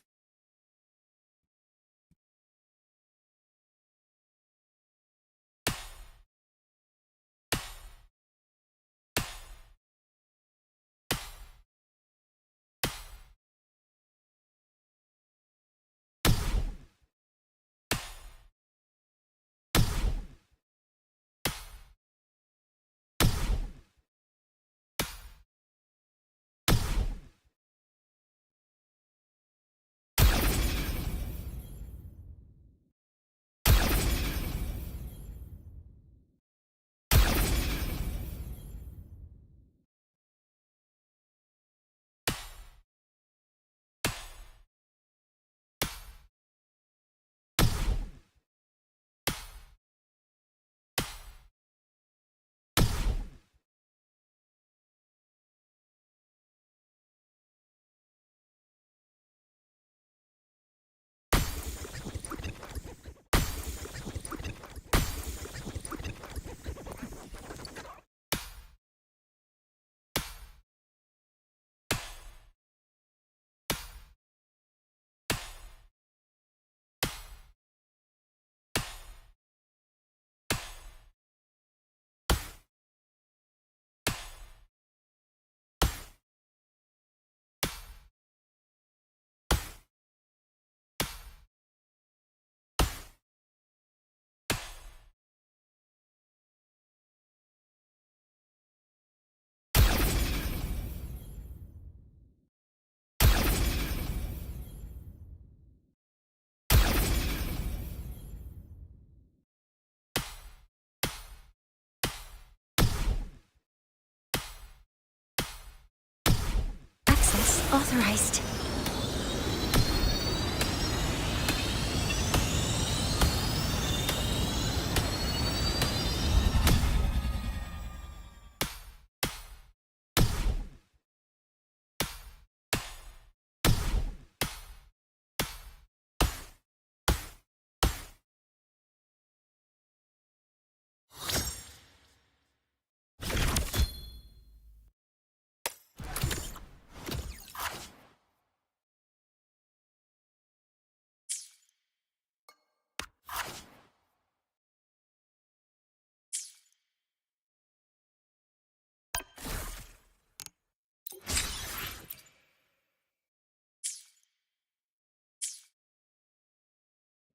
Authorized.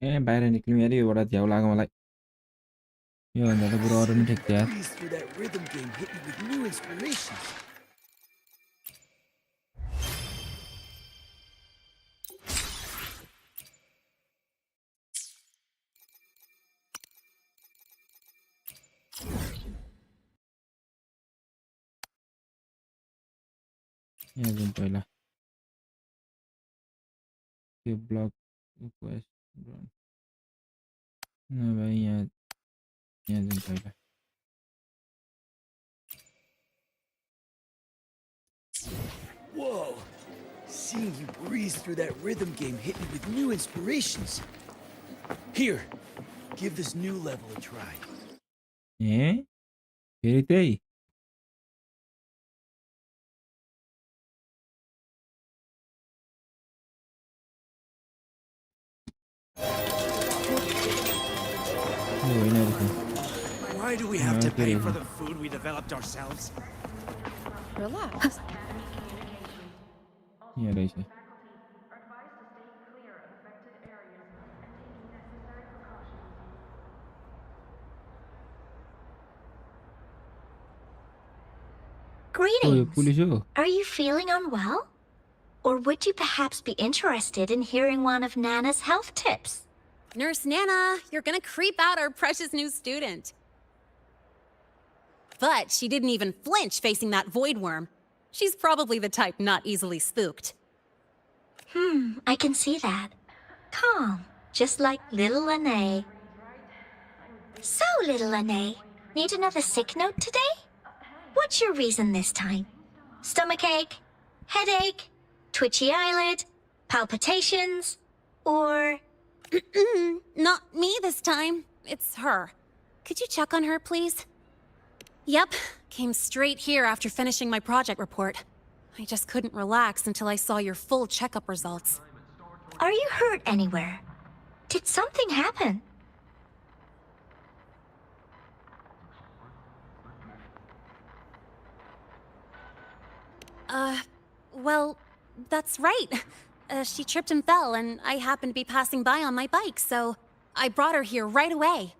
ए बाहिर निक्ल्यौँ यार योबाट झ्याउ लाग्यो मलाई योभन्दा त बरु अरू नि ठिक छ यार
Breeze through that rhythm game hit me with new inspirations.
यहाँ जाउँ पहिला त्यो ब्लक रिक्वेस्ट नभए यहाँ जाउँ पहिला
Whoa! Seeing you breeze through that rhythm game hit me with new inspirations. Here, give this new level a try.
ए फेरि त्यही होइन रहेछ
Why do we have to pay for the food we developed ourselves?
Relax.
यहाँ रहेछ
Greetings.
Police हो
Are you feeling unwell? Or would you perhaps be interested in hearing one of Nana's health tips?
Nurse Nana, you're gonna creep out our precious new student. But she didn't even flinch facing that void worm. She's probably the type not easily spooked.
I can see that. Calm, just like little Lene. So, little Lene, need another sick note today? What's your reason this time? Stomachache? Headache? Twitchy eyelid? Palpitations? Or...
Not me this time. It's her. Could you check on her, please? Yep, came straight here after finishing my project report. I just couldn't relax until I saw your full checkup results.
Are you hurt anywhere? Did something happen?
Well, that's right. She tripped and fell, and I happened to be passing by on my bike, so I brought her here right away.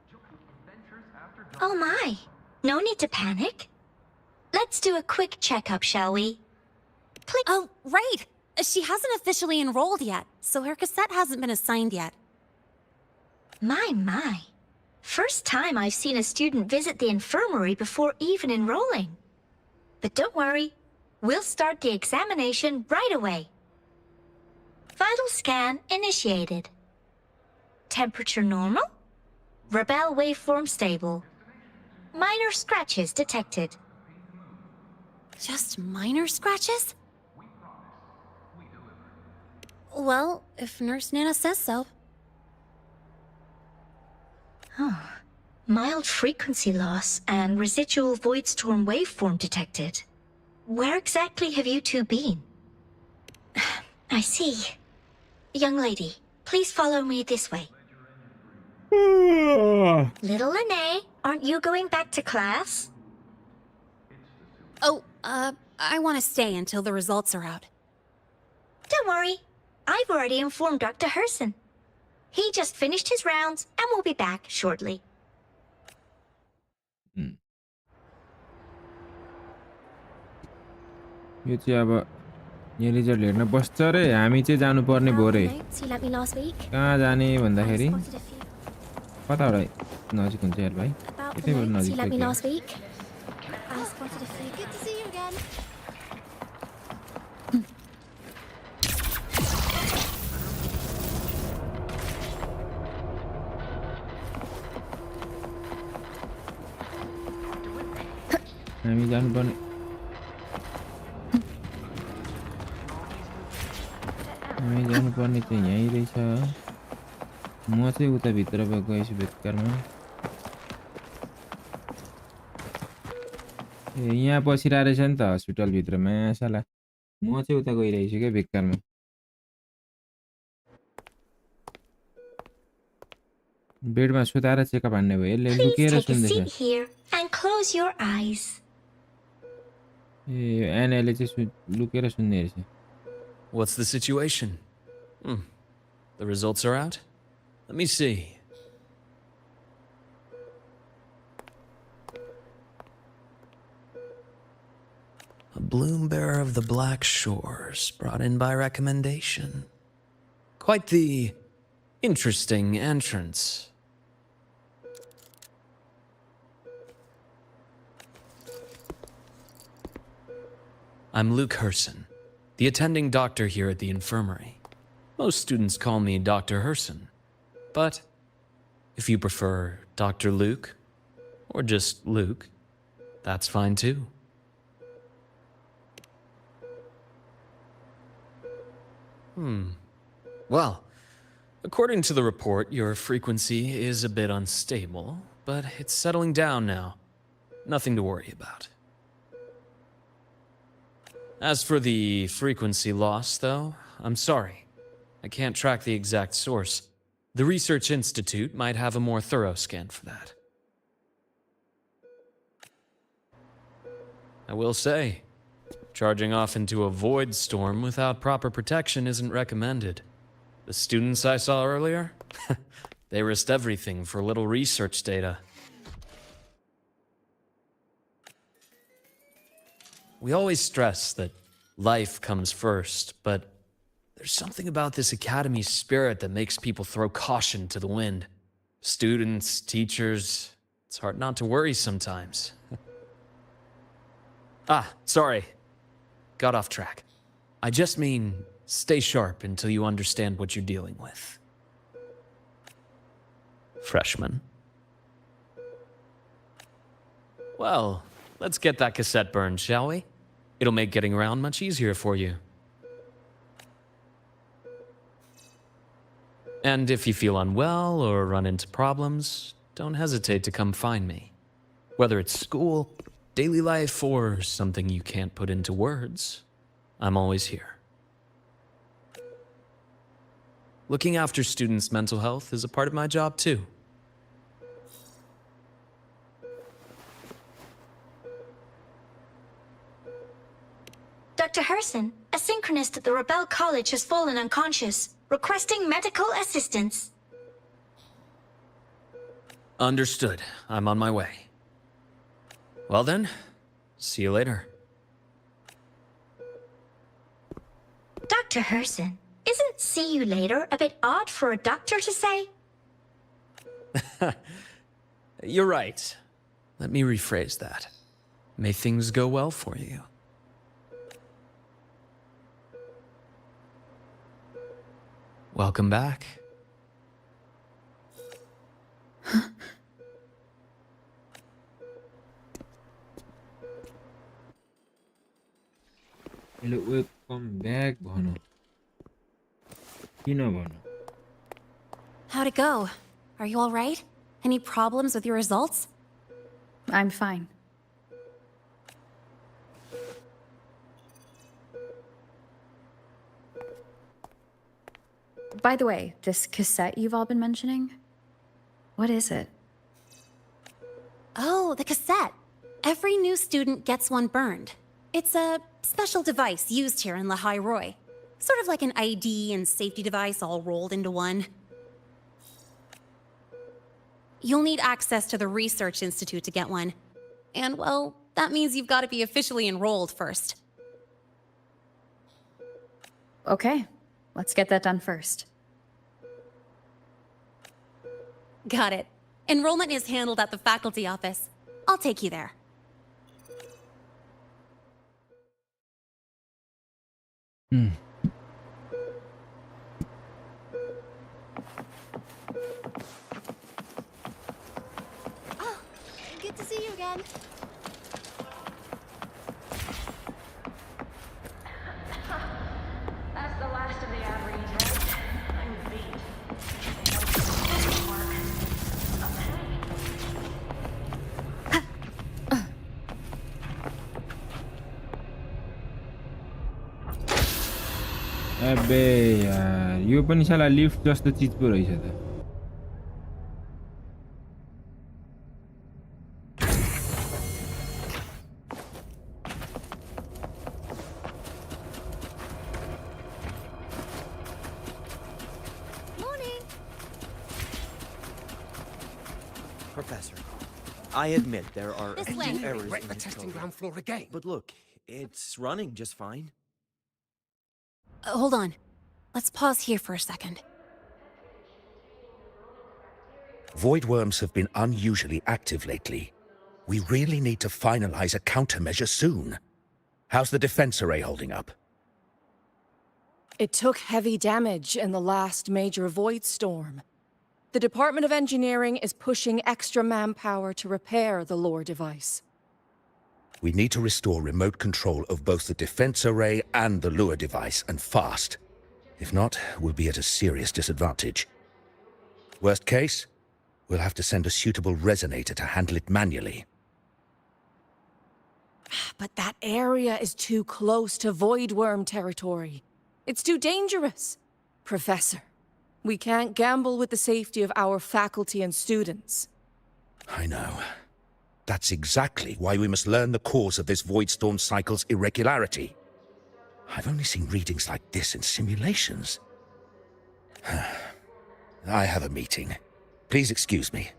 Oh my. No need to panic. Let's do a quick checkup, shall we? Please.
Oh, right. She hasn't officially enrolled yet, so her cassette hasn't been assigned yet.
My. First time I've seen a student visit the infirmary before even enrolling. But don't worry, we'll start the examination right away. Vital scan initiated. Temperature normal. Rebel waveform stable. Minor scratches detected.
Just minor scratches? Well, if Nurse Nana says so.
Mild frequency loss and residual void storm waveform detected. Where exactly have you two been? I see. Young lady, please follow me this way. Little Lene, aren't you going back to class?
Oh, I want to stay until the results are out.
Don't worry. I've already informed Dr. Herson. He just finished his rounds and will be back shortly.
यो चाहिँ अब यो result हेर्न बस्छ रे हामी चाहिँ जानुपर्ने भयो रे कहाँ जाने भन्दाखेरि कता हो नजिक हुन्छ यार भाइ यतैबाट नजिक हामी जानुपर्ने चाहिँ यहीँ रहेछ म चाहिँ उता भित्र गएछु बेकारमा ए यहाँ बसिरहेको रहेछ नि त हस्पिटल भित्रमा साला म चाहिँ उता गइरहेछु क्या बेकारमा बेडमा सुताएर चेकअप हान्ने भयो यसले लुकेर सुन्दैछ ए एनाले चाहिँ लुकेर सुन्ने रहेछ
What's the situation? The results are out? Let me see. A bloom bearer of the Black Shores, brought in by recommendation. Quite the interesting entrance. I'm Luke Herson, the attending doctor here at the infirmary. Most students call me Dr. Herson, but if you prefer Dr. Luke, or just Luke, that's fine too. Well, according to the report, your frequency is a bit unstable, but it's settling down now. Nothing to worry about. As for the frequency loss, though, I'm sorry. I can't track the exact source. The Research Institute might have a more thorough scan for that. I will say, charging off into a void storm without proper protection isn't recommended. The students I saw earlier, they risked everything for a little research data. We always stress that life comes first, but there's something about this academy's spirit that makes people throw caution to the wind. Students, teachers, it's hard not to worry sometimes. Sorry. Got off track. I just mean, stay sharp until you understand what you're dealing with. Freshman. Well, let's get that cassette burned, shall we? It'll make getting around much easier for you. And if you feel unwell or run into problems, don't hesitate to come find me. Whether it's school, Daily life or something you can't put into words, I'm always here. Looking after students' mental health is a part of my job too.
Dr. Herson, a synchronist at the Rebel College has fallen unconscious, requesting medical assistance.
Understood. I'm on my way. Well then, see you later.
Dr. Herson, isn't see you later a bit odd for a doctor to say?
You're right. Let me rephrase that. May things go well for you. Welcome back.
Hello, welcome back, Bono. You know, Bono.
How'd it go? Are you all right? Any problems with your results?
I'm fine. By the way, this cassette you've all been mentioning, what is it?
Oh, the cassette. Every new student gets one burned. It's a special device used here in Lahai Roi. Sort of like an ID and safety device all rolled into one. You'll need access to the Research Institute to get one. And, well, that means you've got to be officially enrolled first.
Okay, let's get that done first.
Got it. Enrollment is handled at the faculty office. I'll take you there.
Oh, good to see you again.
That's the last of the average, right? I'm beat.
अबे यार यो पनि साला lift जस्तो चीज पो रहेछ त
Professor, I admit there are
This
a
way.
few errors
Wreck
in
the
his
testing
code.
ground floor again.
But look, it's running just fine.
Hold on. Let's pause here for a second.
Void worms have been unusually active lately. We really need to finalize a countermeasure soon. How's the defense array holding up?
It took heavy damage in the last major void storm. The Department of Engineering is pushing extra manpower to repair the lore device.
We need to restore remote control of both the defense array and the lure device, and fast. If not, we'll be at a serious disadvantage. Worst case, we'll have to send a suitable resonator to handle it manually.
But that area is too close to void worm territory. It's too dangerous. Professor, we can't gamble with the safety of our faculty and students.
I know. That's exactly why we must learn the cause of this void storm cycle's irregularity. I've only seen readings like this in simulations. I have a meeting. Please excuse me.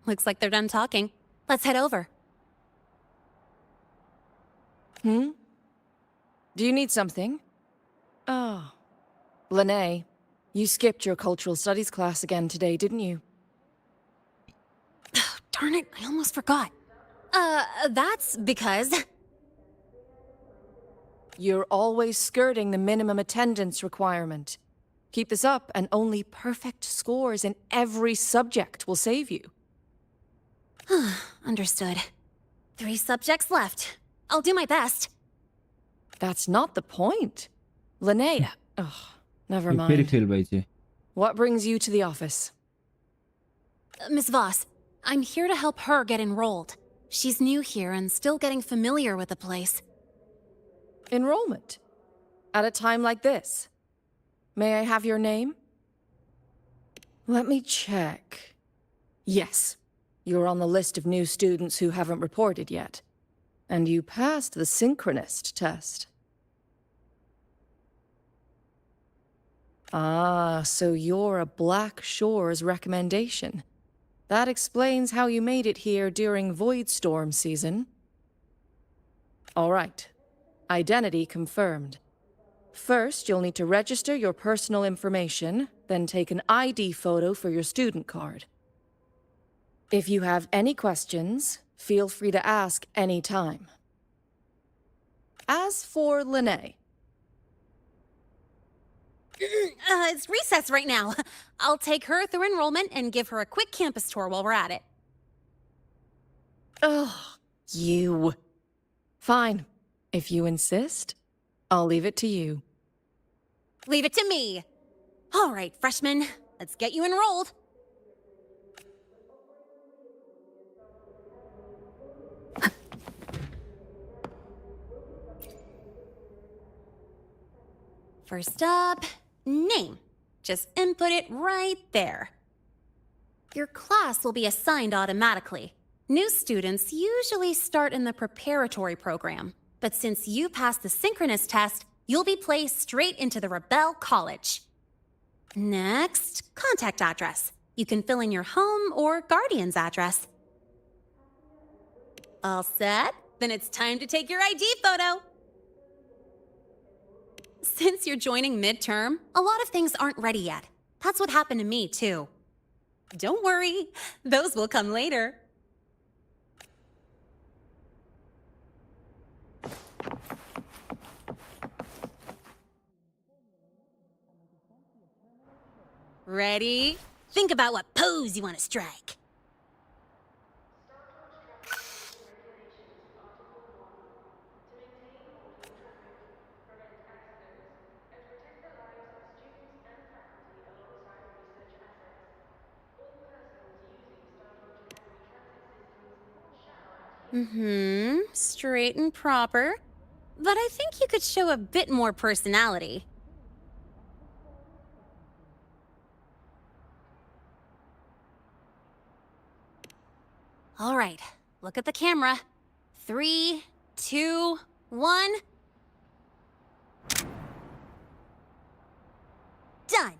Looks like they're done talking. Let's head over.
Do you need something? Oh. Lene, you skipped your cultural studies class again today, didn't you?
Darn it, I almost forgot. That's because...
You're always skirting the minimum attendance requirement. Keep this up, and only perfect scores in every subject will save you.
Understood. 3 subjects left. I'll do my best.
That's not the point. Linnea, Never
फेरि
mind.
Fail भइछ
What brings you to the office?
Miss Voss, I'm here to help her get enrolled. She's new here and still getting familiar with the place.
Enrollment? At a time like this? May I have your name? Let me check. Yes, you're on the list of new students who haven't reported yet. And you passed the synchronist test. Ah, so you're a Black Shores recommendation. That explains how you made it here during Void Storm season. All right. Identity confirmed. First, you'll need to register your personal information, then take an ID photo for your student card. If you have any questions, feel free to ask any time. As for Lene...
It's recess right now. I'll take her through enrollment and give her a quick campus tour while we're at it.
Oh, you. Fine. If you insist, I'll leave it to you.
Leave it to me. All right, freshmen, let's get you enrolled. First up, name. Just input it right there. Your class will be assigned automatically. New students usually start in the preparatory program, but since you passed the synchronous test, you'll be placed straight into the Rebel College. Next, contact address. You can fill in your home or guardian's address. All set? Then it's time to take your ID photo. Since you're joining midterm, a lot of things aren't ready yet. That's what happened to me, too. Don't worry, those will come later. Ready? Think about what pose you want to strike. Straight and proper. But I think you could show a bit more personality. All right, look at the camera. 3, 2, 1. Done.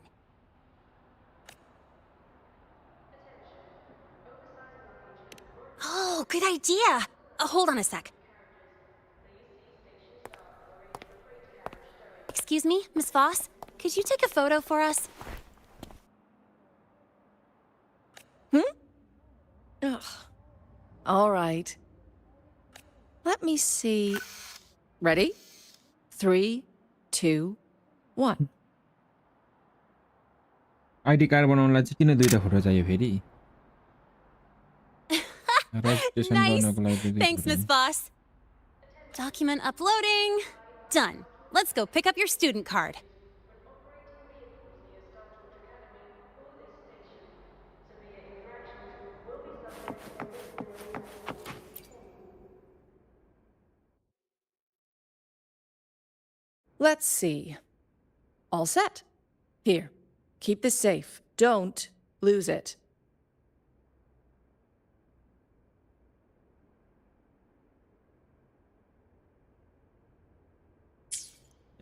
Oh, good idea. Hold on a sec. Excuse me, Miss Voss? Could you take a photo for us?
Ugh. All right. Let me see. Ready? 3, 2, 1.
ID card बनाउनलाई चाहिँ किन दुईटा photo चाहियो फेरि registration गर्नको लागि दुईटा
Thanks, Miss Voss. Document uploading. Done. Let's go pick up your student card.
Let's see. All set. Here, keep this safe. Don't lose it.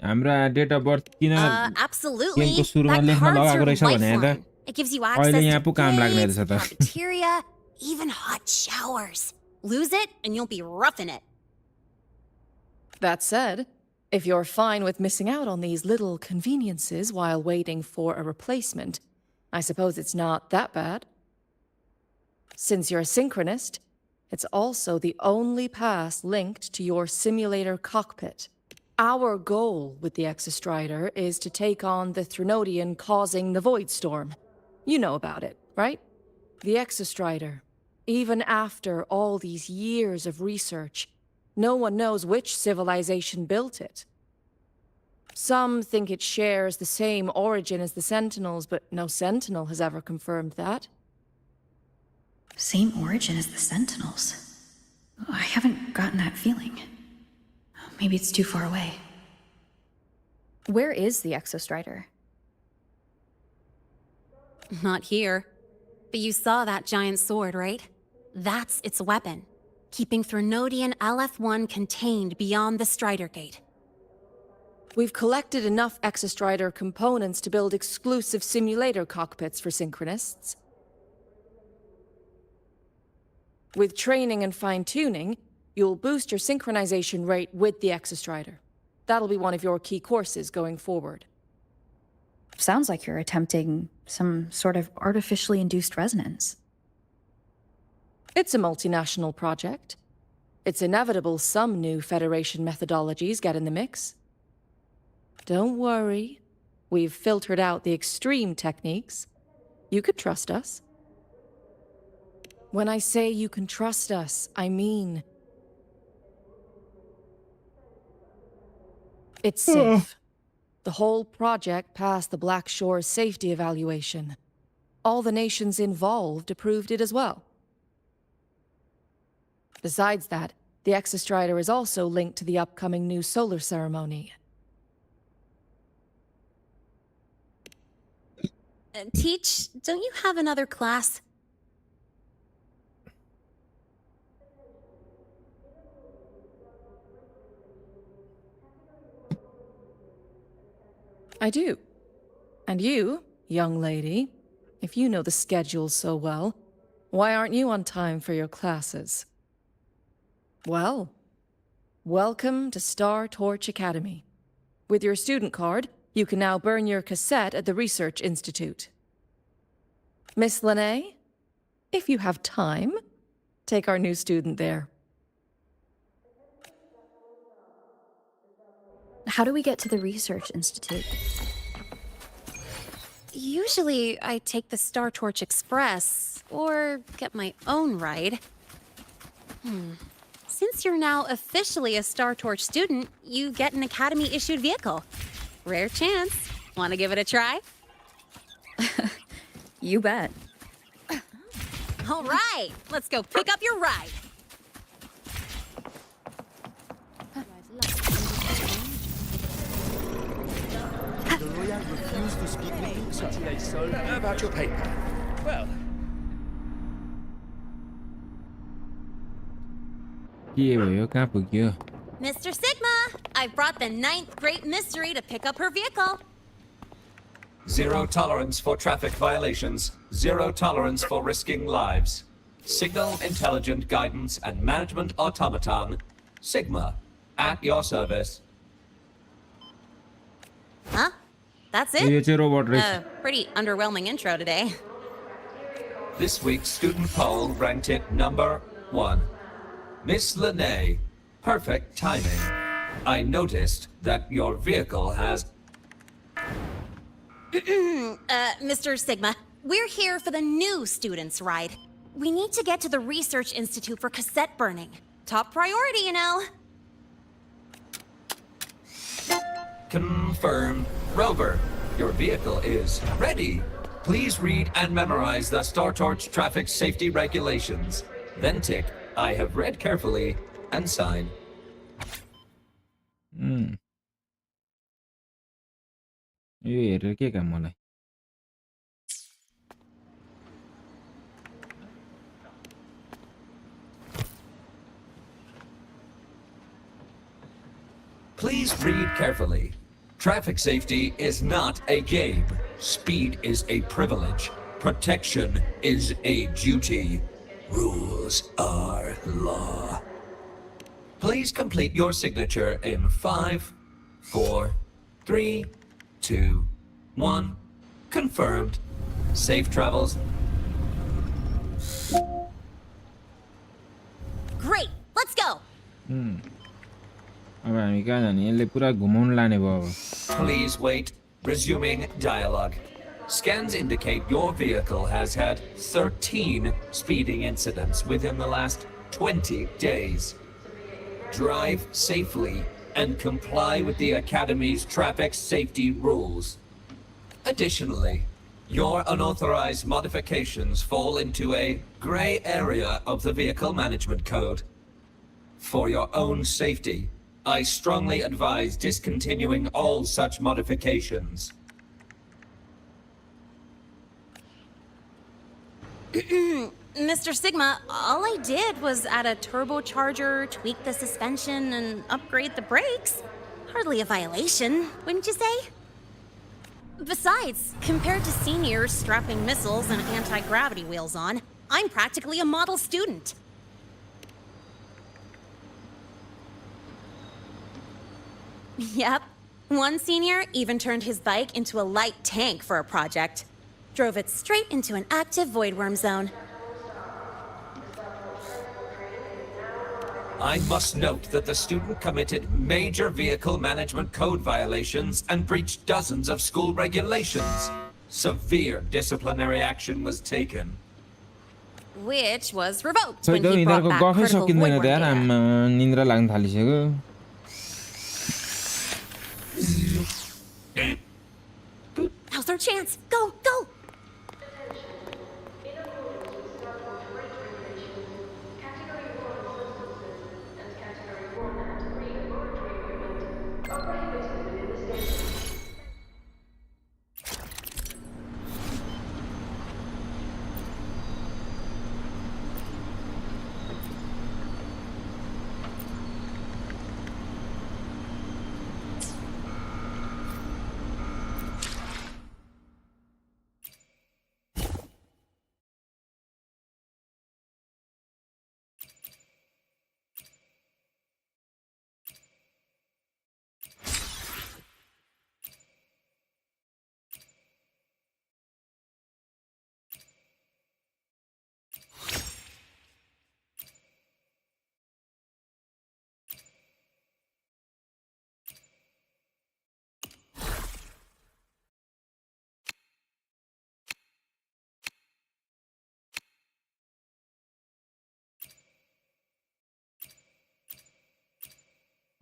हाम्रो date of birth किन
Absolutely.
गेमको सुरुमा
That
लेख्न
card's
लगाएको
your
रहेछ भने त
lifeline. It gives you access
अहिले
to
यहाँ पो काम लाग्ने
PLAYZ,
रहेछ त
cafeteria, even hot showers. Lose it and you'll be roughing it.
That said, if you're fine with missing out on these little conveniences while waiting for a replacement, I suppose it's not that bad. Since you're a synchronist, it's also the only pass linked to your simulator cockpit. Our goal with the Exostrider is to take on the Threnodian causing the Void Storm. You know about it, right? The Exostrider. Even after all these years of research, no one knows which civilization built it. Some think it shares the same origin as the Sentinels, but no Sentinel has ever confirmed that.
Same origin as the Sentinels? I haven't gotten that feeling. Maybe it's too far away. Where is the Exostrider?
Not here. But you saw that giant sword, right? That's its weapon, keeping Threnodian LF-1 contained beyond the Strider Gate.
We've collected enough Exostrider components to build exclusive simulator cockpits for Synchronists. With training and fine-tuning, you'll boost your synchronization rate with the Exostrider. That'll be one of your key courses going forward.
Sounds like you're attempting some sort of artificially induced resonance.
It's a multinational project. It's inevitable some new Federation methodologies get in the mix. Don't worry. We've filtered out the extreme techniques. You could trust us. When I say you can trust us, I mean... it's safe. The whole project passed the Black Shore's safety evaluation. All the nations involved approved it as well. Besides that, the Exostrider is also linked to the upcoming new solar ceremony.
Teach, don't you have another class?
I do. And you, young lady, if you know the schedule so well, why aren't you on time for your classes? Well, welcome to Star Torch Academy. With your student card, you can now burn your cassette at the Research Institute. Miss Lene, if you have time, take our new student there.
How do we get to the Research Institute?
Usually, I take the Star Torch Express, or get my own ride. Since you're now officially a Star Torch student, you get an Academy-issued vehicle. Rare chance. Want to give it a try?
You bet.
All right, let's go pick up your ride.
The lawyer refused to speak with you, so I sold...
About your paper.
Well...
Mr. Sigma, I've brought the 9th Great Mystery to pick up her vehicle.
Zero tolerance for traffic violations. Zero tolerance for risking lives. Signal Intelligent Guidance and Management Automaton. Sigma, at your service.
Huh? That's it? Pretty underwhelming intro today.
This week's student poll ranked it number 1. Miss Lene, perfect timing. I noticed that your vehicle has...
Mr. Sigma, we're here for the new students' ride. We need to get to the Research Institute for cassette burning. Top priority, you know.
Confirmed. Rover, your vehicle is ready. Please read and memorize the Star Torch traffic safety regulations. Then tick, I have read carefully, and sign.
यो हेरेर के काम मलाई
Please read carefully. Traffic safety is not a game. Speed is a privilege. Protection is a duty. Rules are law. Please complete your signature in 5, 4, 3, 2, 1. Confirmed. Safe travels.
Great, let's go.
अब हामी कहाँ जाने यसले पुरा घुमाउन लाने भयो अब
Please wait. Resuming dialogue. Scans indicate your vehicle has had 13 speeding incidents within the last 20 days. Drive safely and comply with the Academy's traffic safety rules. Additionally, your unauthorized modifications fall into a gray area of the Vehicle Management Code. For your own safety, I strongly advise discontinuing all such modifications.
Mr. Sigma, all I did was add a turbocharger, tweak the suspension, and upgrade the brakes. Hardly a violation, wouldn't you say? Besides, compared to seniors strapping missiles and anti-gravity wheels on, I'm practically a model student. Yep. One senior even turned his bike into a light tank for a project. Drove it straight into an active voidworm zone.
I must note that the student committed major Vehicle Management Code violations and breached dozens of school regulations. Severe disciplinary action was taken.
Which was revoked
So
when
go
he brought
यिनीहरुको
back
गफै
critical
सकिँदैन
voidworm
यार
data.
निन्द्रा लाग्न थालिसक्यो
Now's our chance. Go, go!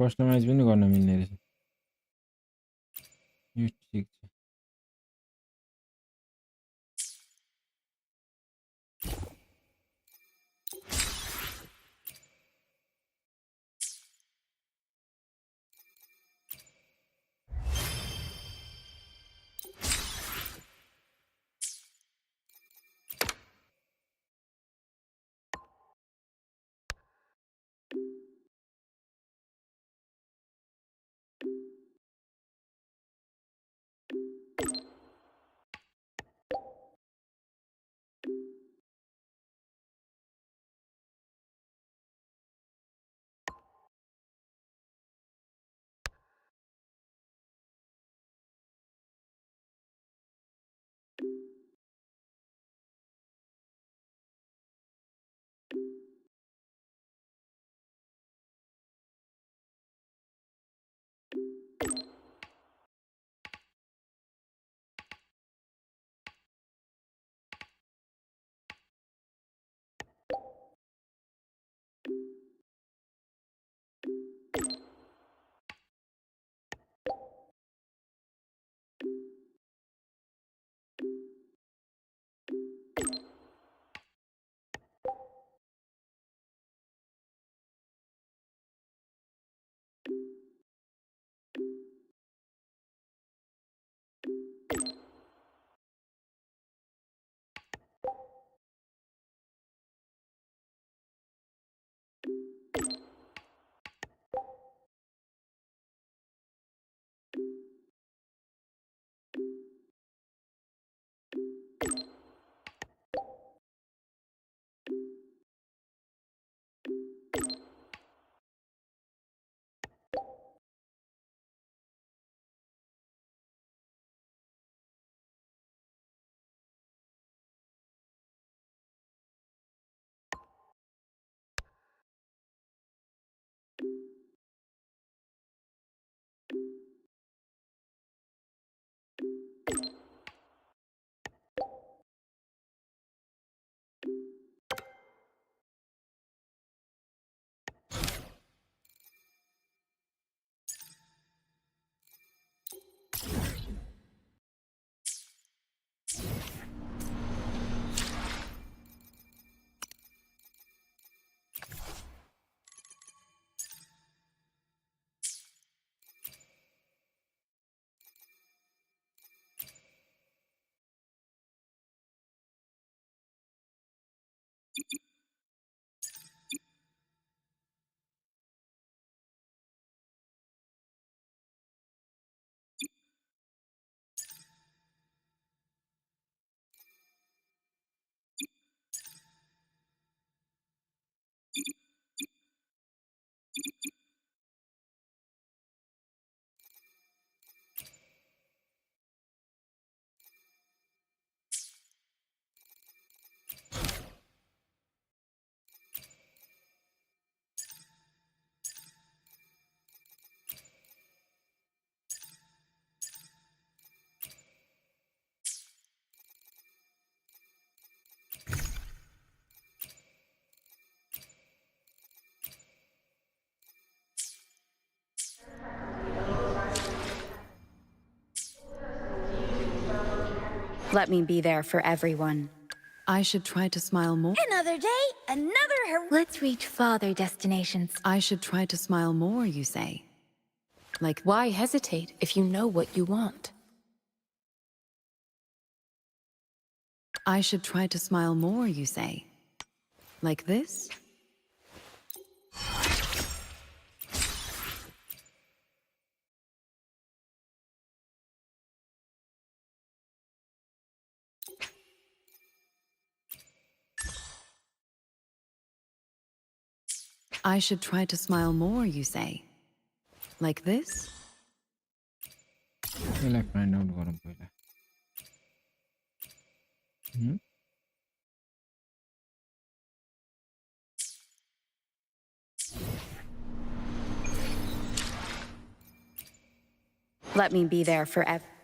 Customise पनि गर्न मिल्ने रहेछ यो ठीक छ
Let me be there for everyone.
I should try to smile more.
Another day, another
Let's reach farther destinations.
I should try to smile more, you say? Like,
Why hesitate if you know what you want?
I should try to smile more, you say? Like this? I should try to smile more, you say? Like this?
यसलाई find out गरौँ पहिला
Let me be there for everyone.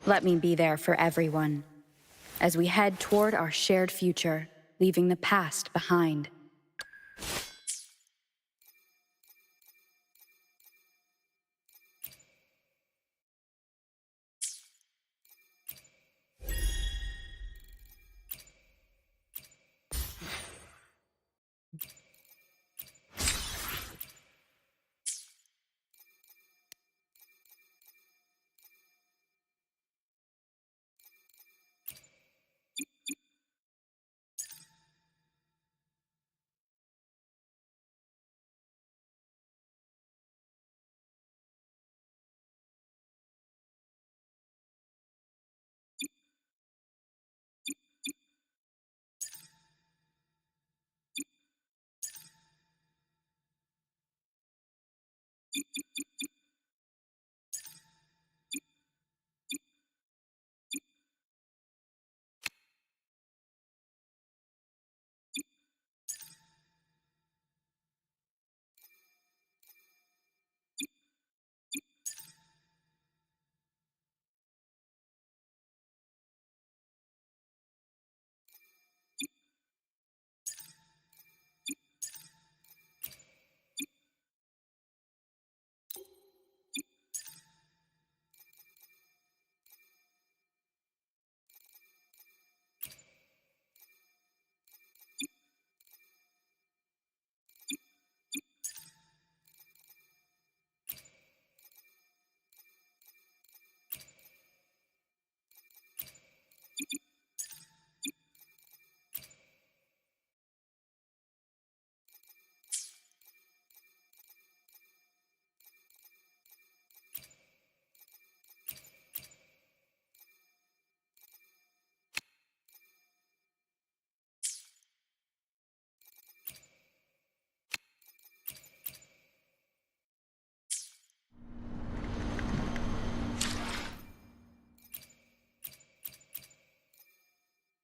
Let me be there for everyone as we head toward our shared future, leaving the past behind.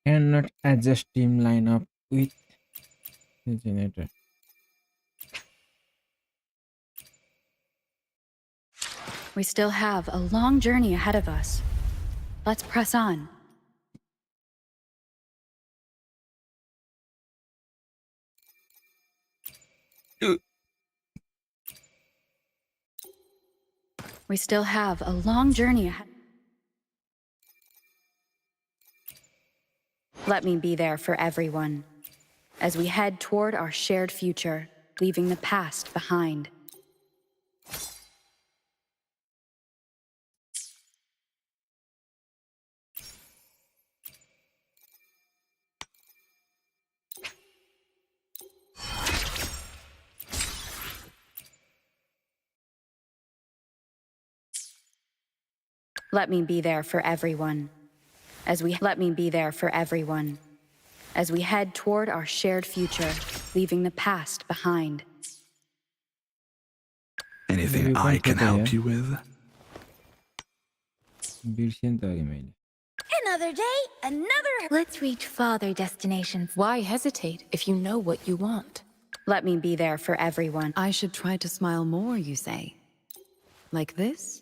Cannot adjust team lineup with the generator.
We still have a long journey ahead of us. Let's press on. We still have a long journey ahead. Let me be there for everyone as we head toward our shared future, leaving the past behind.
Let me be there for everyone. Let me be there for everyone. As we head toward our shared future, leaving the past behind.
Anything I can help you with?
Another day, another...
Let's reach farther destinations.
Why hesitate if you know what you want?
Let me be there for everyone.
I should try to smile more, you say? Like this?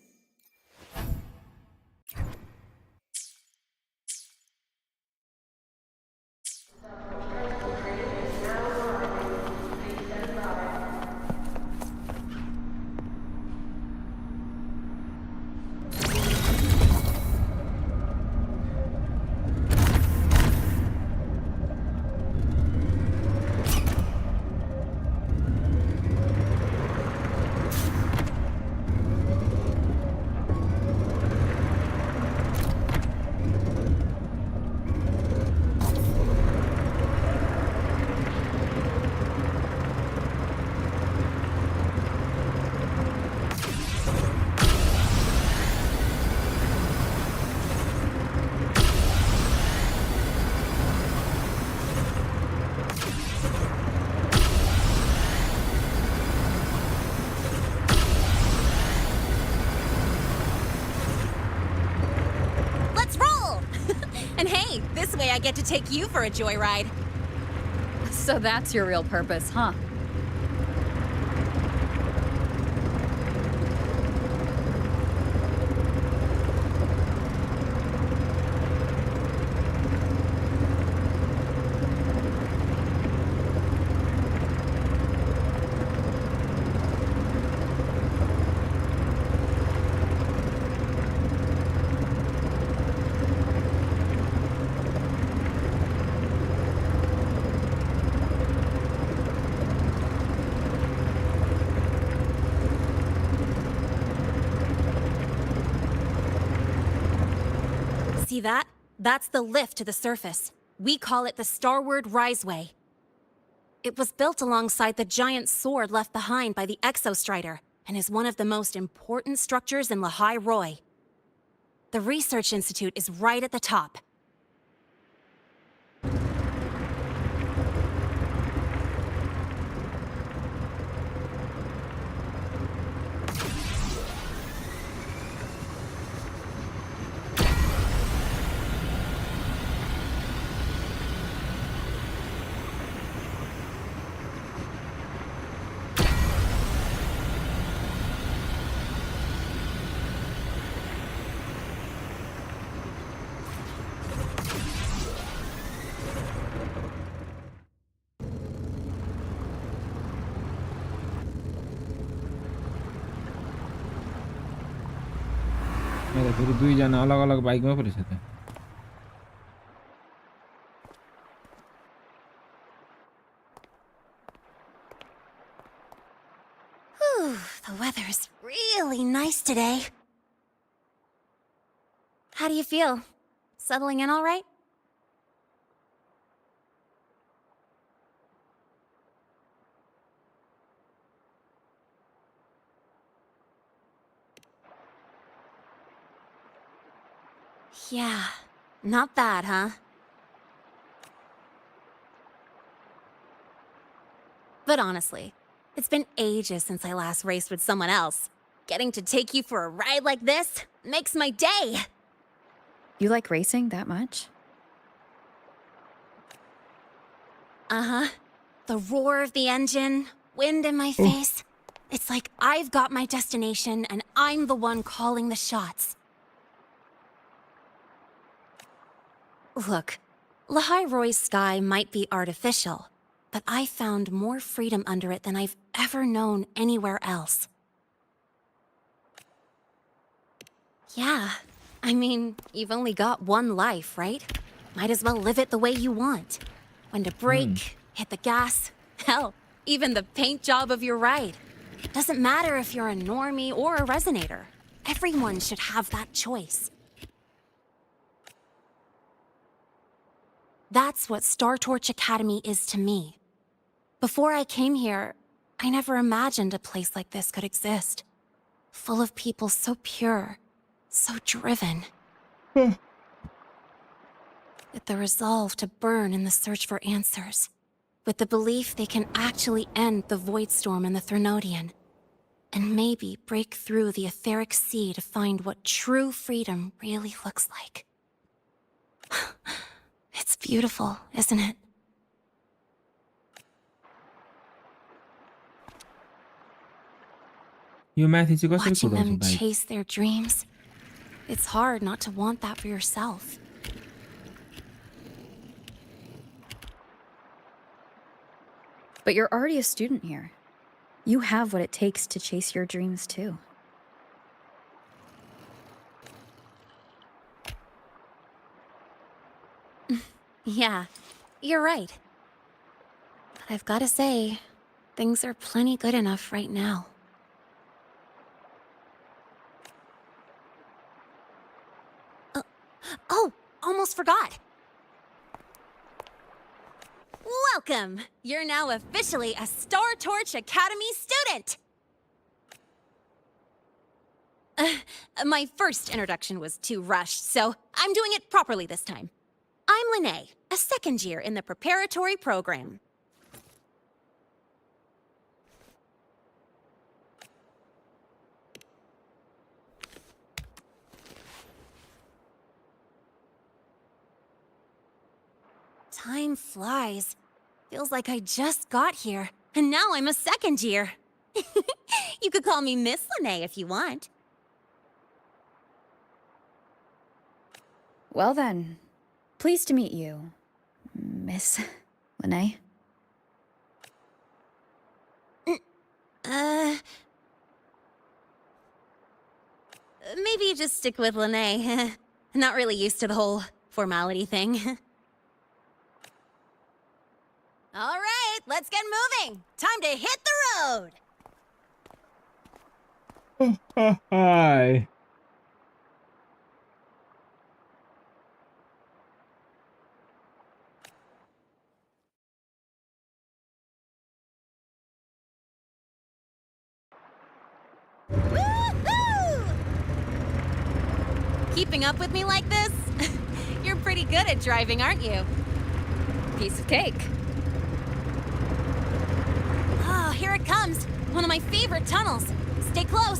This way I get to take you for a joyride.
So that's your real purpose, huh?
See that? That's the lift to the surface. We call it the Starward Riseway. It was built alongside the giant sword left behind by the Exostrider, and is one of the most important structures in Lahai Roi. The Research Institute is right at the top.
मेरो फेरि दुईजना अलग अलग बाइकमा पो रहेछ त
Whew, the weather's really nice today. How do you feel? Settling in all right? Yeah, not bad, huh? But honestly, it's been ages since I last raced with someone else. Getting to take you for a ride like this makes my day!
You like racing that much?
Uh-huh. The roar of the engine, wind in my face. It's like I've got my destination and I'm the one calling the shots. Look, Lahai Roi's sky might be artificial, but I found more freedom under it than I've ever known anywhere else. Yeah, I mean, you've only got one life, right? Might as well live it the way you want. When to brake, hit the gas, hell, even the paint job of your ride. Doesn't matter if you're a normie or a resonator. Everyone should have that choice. That's what Star Torch Academy is to me. Before I came here, I never imagined a place like this could exist. Full of people so pure, so driven. With the resolve to burn in the search for answers. With the belief they can actually end the Void Storm and the Threnodian. And maybe break through the etheric sea to find what true freedom really looks like. It's beautiful, isn't it?
यो माथि चाहिँ कसरी
Watching them
कुदाउँछ bike
chase their dreams. It's hard not to want that for yourself.
But you're already a student here. You have what it takes to chase your dreams too.
Yeah, you're right. But I've gotta say, things are plenty good enough right now. Oh, almost forgot. Welcome! You're now officially a Star Torch Academy student! My first introduction was too rushed, so I'm doing it properly this time. I'm Lene, a second year in the preparatory program. Time flies. Feels like I just got here, and now I'm a second year. You could call me Miss Lene if you want.
Well then, pleased to meet you, Miss Lene.
Maybe just stick with Lene. Not really used to the whole formality thing. All right, let's get moving. Time to hit the road.
Hi.
Woohoo! Keeping up with me like this? You're pretty good at driving, aren't you?
Piece of cake.
Oh, here it comes. One of my favorite tunnels. Stay close.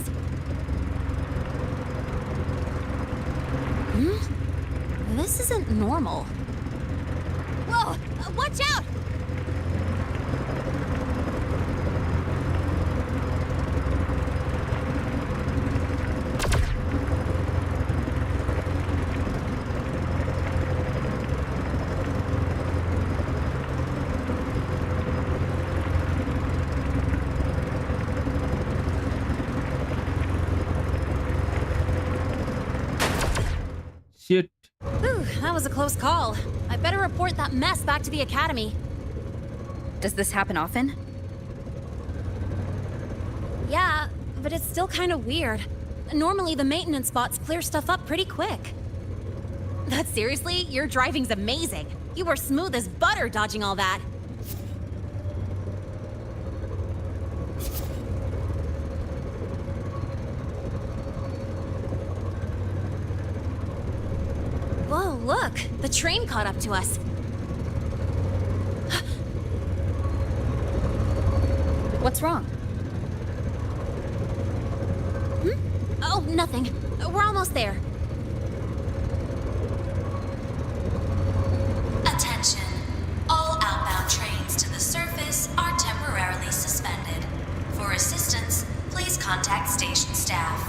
This isn't normal. Whoa! Watch out!
Shit.
Whew, that was a close call. I better report that mess back to the academy.
Does this happen often?
Yeah, but it's still kind of weird. Normally the maintenance bots clear stuff up pretty quick. But seriously, your driving's amazing. You were smooth as butter dodging all that. Whoa, look! The train caught up to us.
What's wrong?
Oh, nothing. We're almost there.
Attention. All outbound trains to the surface are temporarily suspended. For assistance, please contact station staff.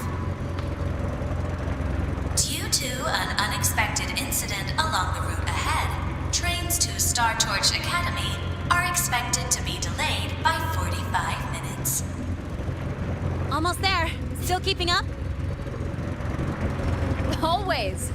Due to an unexpected incident along the route ahead, trains to Star Torch Academy are expected to be delayed by 45 minutes.
Almost there. Still keeping up?
Always.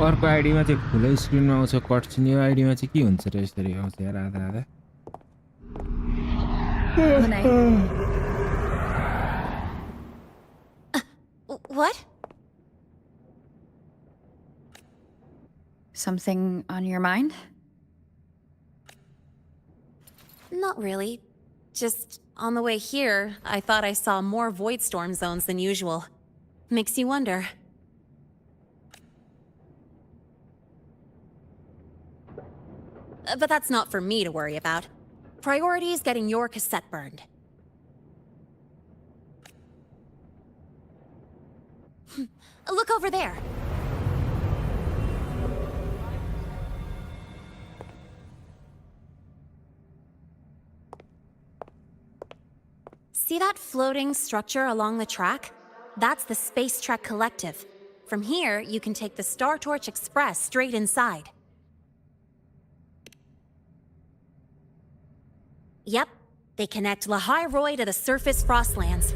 अर्को आइडीमा चाहिँ full स्क्रिनमा आउँछ कट्सिन यो आइडीमा चाहिँ के हुन्छ र यसरी आउँछ यार आधा आधा
What?
Something on your mind?
Not really. Just on the way here, I thought I saw more void storm zones than usual. Makes you wonder. But that's not for me to worry about. Priority is getting your cassette burned. Look over there. See that floating structure along the track? That's the Space Trek Collective. From here, you can take the Star Torch Express straight inside. Yep, they connect Lahai Roy to the surface Frostlands.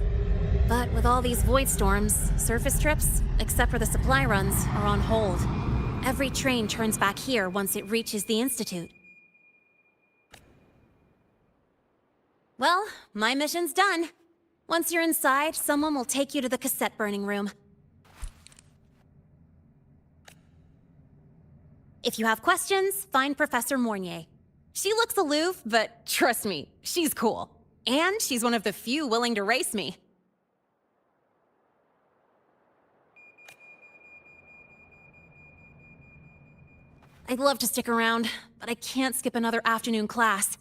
But with all these void storms, surface trips, except for the supply runs, are on hold. Every train turns back here once it reaches the Institute. Well, my mission's done. Once you're inside, someone will take you to the cassette burning room. If you have questions, find Professor Mornier. She looks aloof, but trust me, she's cool. And she's one of the few willing to race me. I'd love to stick around, but I can't skip another afternoon class.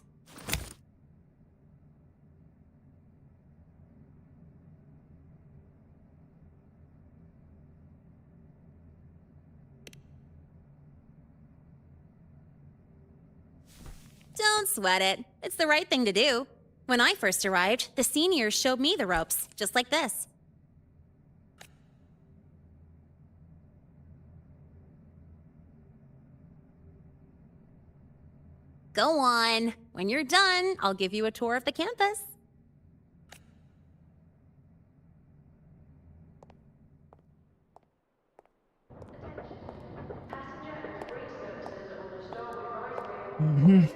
Don't sweat it. It's the right thing to do. When I first arrived, the seniors showed me the ropes, just like this. Go on. When you're done, I'll give you a tour of the campus.
Really?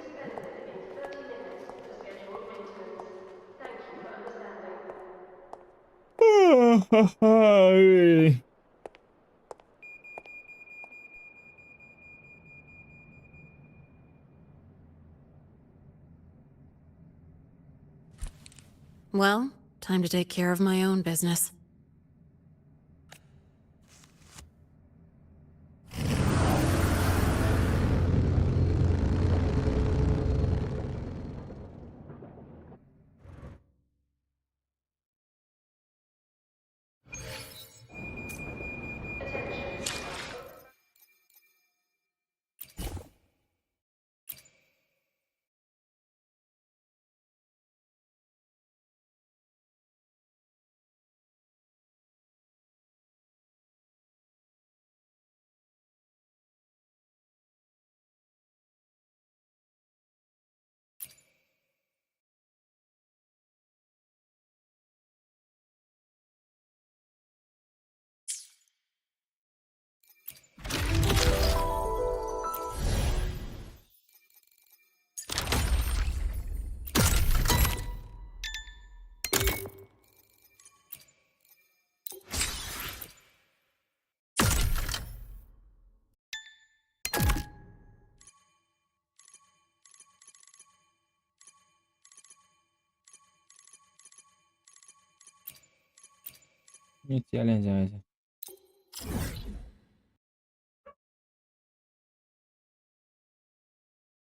Well, time to take care of my own business.
Yo challenge आएछ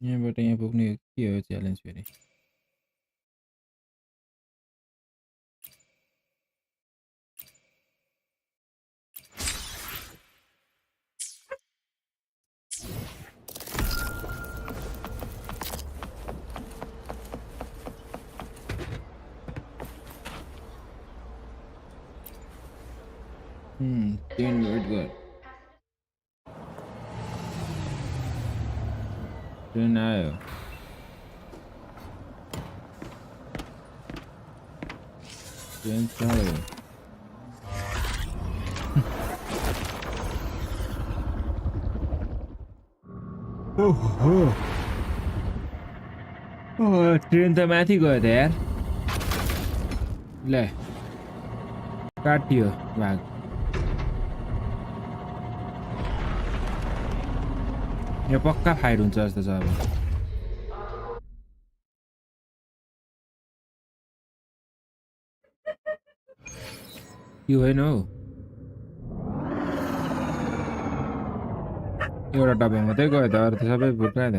यहाँबाट यहाँ पुग्ने के हो challenge फेरि Doing very good. Denial. Denial. Train त माथि गयो त यार ले काटियो भाग यो पक्का फाइट हुन्छ जस्तो छ अब यो होइन हौ एउटा डब्बा मात्रै गयो त अरू त सबै भुट्कायो त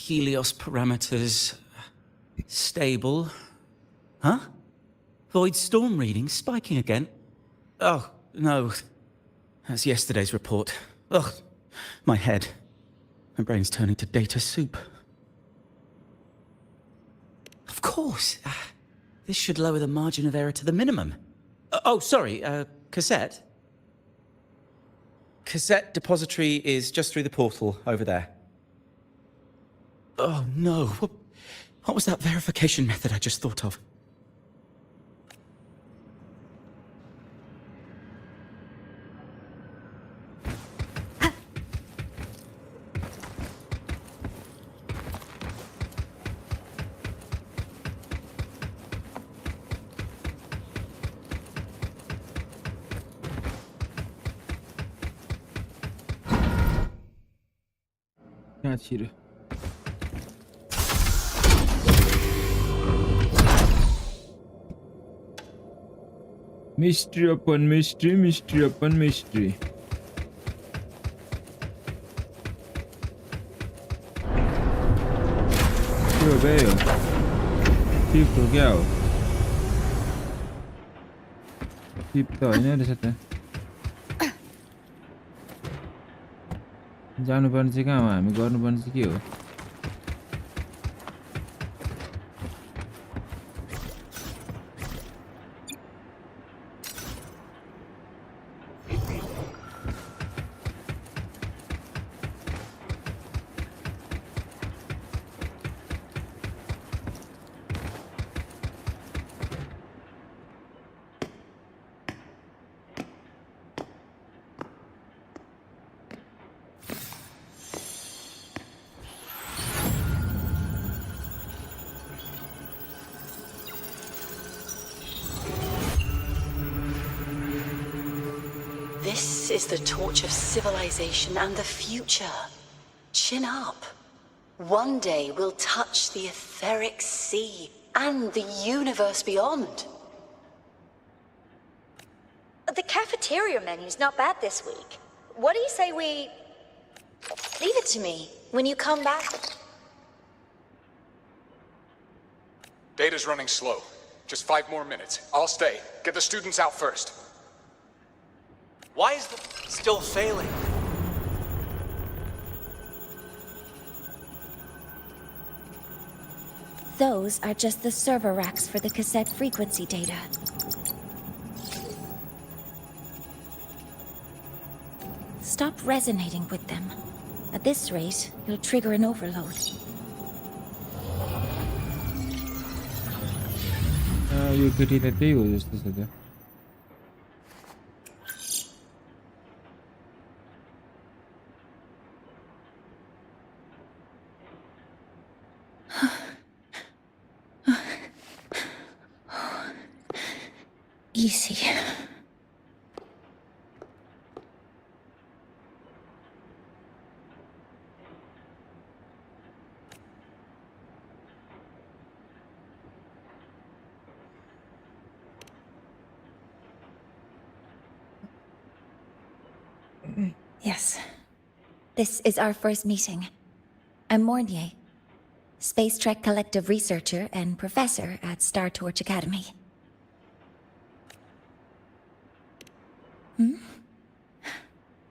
Helios parameters stable. Huh? Void storm readings spiking again? Oh, no. That's yesterday's report. Ugh, my head. My brain's turning to data soup. Of course. This should lower the margin of error to the minimum. Oh, sorry, cassette? Cassette depository is just through the portal over there. Oh no, what was that verification method I just thought of?
Tira. Mystery upon mystery, mystery upon mystery. Yo veo. Tipo क्या हो? Tipo तो होइन रहेछ त. जानुपर्ने चाहिँ कहाँ हो हामी गर्नुपर्ने चाहिँ के हो?
This is the torch of civilization and the future. Chin up. One day we'll touch the etheric sea and the universe beyond.
The cafeteria menu's not bad this week. What do you say we... Leave it to me. When you come back...
Data's running slow. Just 5 more minutes. I'll stay. Get the students out first.
Why is the still failing?
Those are just the server racks for the cassette frequency data. Stop resonating with them. At this rate, you'll trigger an overload.
यो केटी त त्यही हो जस्तो छ त.
Easy. Yes. This is our first meeting. I'm Mornier, Space Trek Collective researcher and professor at Star Torch Academy. Hmm?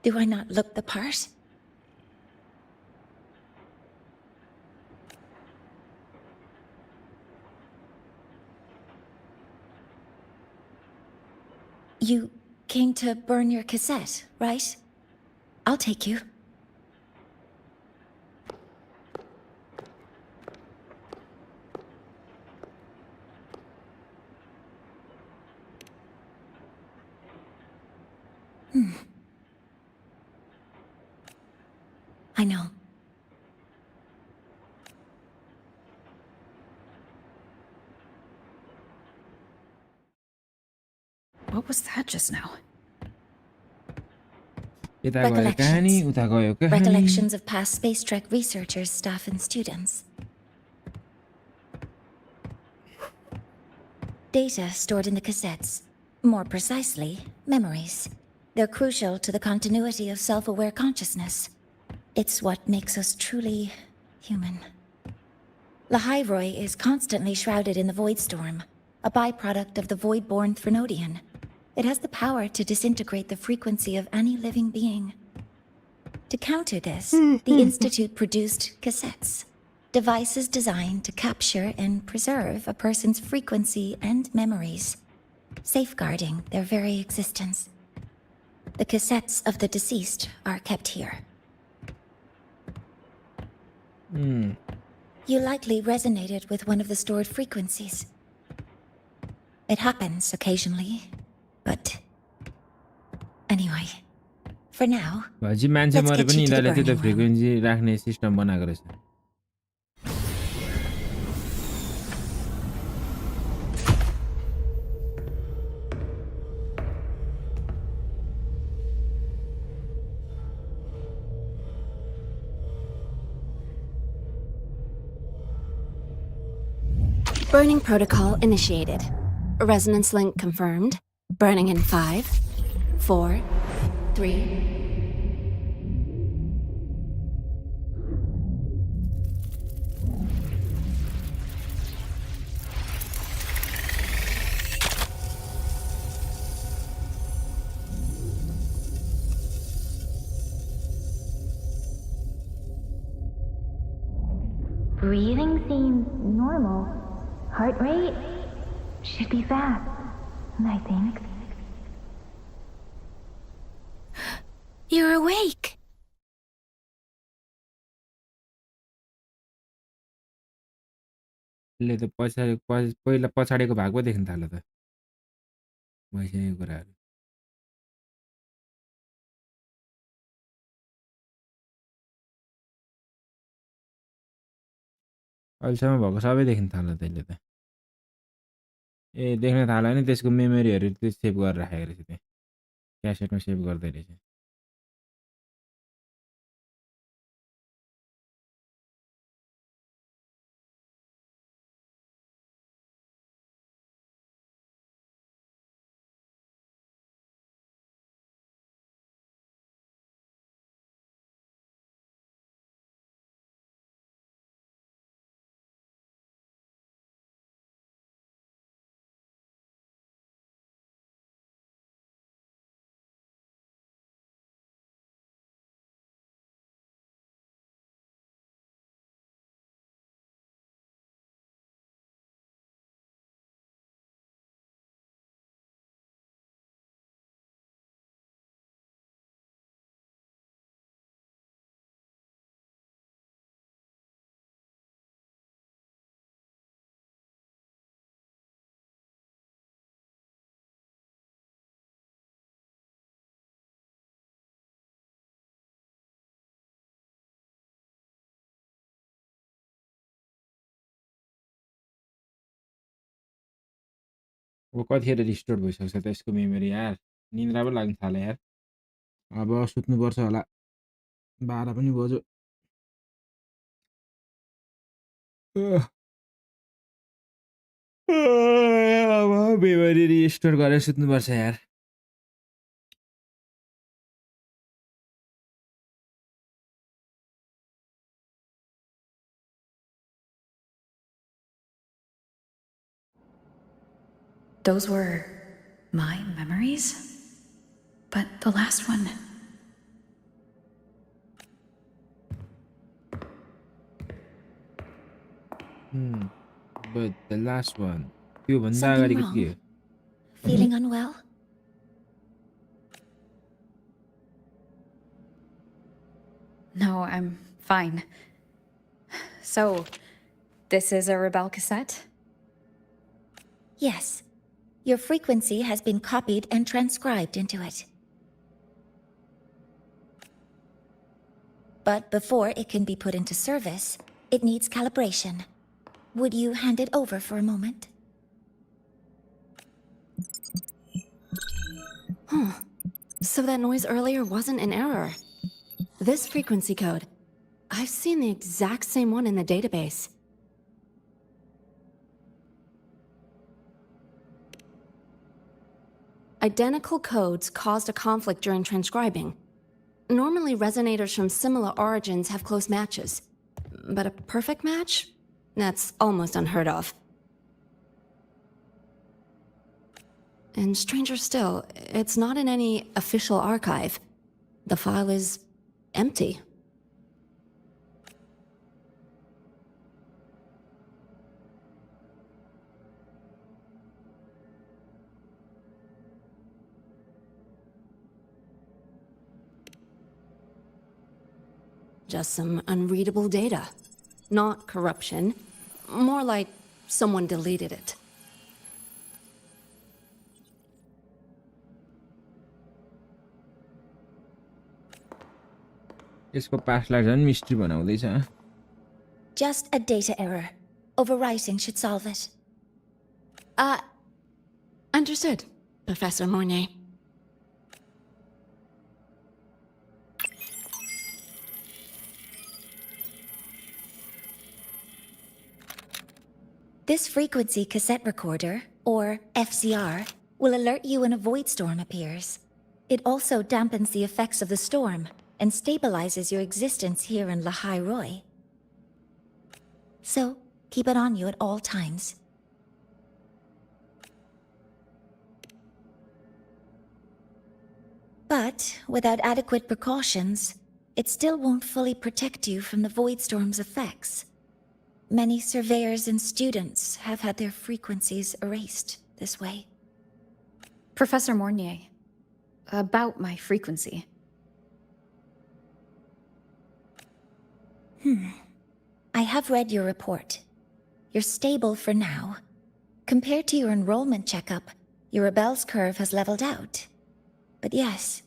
Do I not look the part? You came to burn your cassette, right? I'll take you. I know.
What was that just now?
Recollections of past Space Trek researchers, staff, and students. Data stored in the cassettes. More precisely, memories. They're crucial to the continuity of self-aware consciousness. It's what makes us truly human. Lahairoi is constantly shrouded in the Void Storm, a byproduct of the Void-born Threnodian. It has the power to disintegrate the frequency of any living being. To counter this, the Institute produced cassettes, devices designed to capture and preserve a person's frequency and memories, safeguarding their very existence. The cassettes of the deceased are kept here. You likely resonated with one of the stored frequencies. It happens occasionally, but anyway, for now,
bhaji मान्छे
let's
मरे
get
पनि
you to the
यिनीहरूले चाहिँ त्यो
burning room.
Frequency राख्ने system बनाएको रहेछ
Burning protocol initiated. Resonance link confirmed. Burning in 5, 4, 3.
Breathing seems normal. Heart rate should be fast, I think.
You're awake.
यसले त पहिला पछाडिको भाग पो देख्न थाल्यो त भइसकेको कुराहरू अहिलेसम्म भएको सबै देख्न थाल्यो त्यसले त ए देख्न थाल्यो भने त्यसको मेमोरीहरू त्यो सेभ गरेर राखेको रहेछ त्यहाँ क्यासेटमा सेभ गर्दै रहेछ अब कतिखेर रिस्टोर भइसक्छ त यसको मेमोरी यार निन्द्रा पो लाग्न थाल्यो यार अब सुत्नुपर्छ होला 12 पनि बज्यो अब मेमोरी रिस्टोर गरेर सुत्नुपर्छ यार
Those were my memories? But the last one...
But the last one. त्यो भन्दा
Something
अगाडिको
wrong?
के हो?
Feeling unwell?
No, I'm fine. So, this is a Rebel cassette?
Yes. Your frequency has been copied and transcribed into it. But before it can be put into service, it needs calibration. Would you hand it over for a moment?
So that noise earlier wasn't an error. This frequency code, I've seen the exact same one in the database. Identical codes caused a conflict during transcribing. Normally, resonators from similar origins have close matches. But a perfect match? That's almost unheard of. And stranger still, it's not in any official archive. The file is empty. Just some unreadable data. Not corruption. More like someone deleted it.
यसको पासलाई झन् mystery बनाउँदैछ
Just a data error. Overwriting should solve it.
Understood, Professor Mornay.
This frequency cassette recorder, or FCR, will alert you when a void storm appears. It also dampens the effects of the storm and stabilizes your existence here in Lahai Roi. So, keep it on you at all times. But, without adequate precautions, it still won't fully protect you from the void storm's effects. Many surveyors and students have had their frequencies erased this way.
Professor Mornier, about my frequency.
I have read your report. You're stable for now. Compared to your enrollment checkup, your rebel's curve has leveled out. But yes,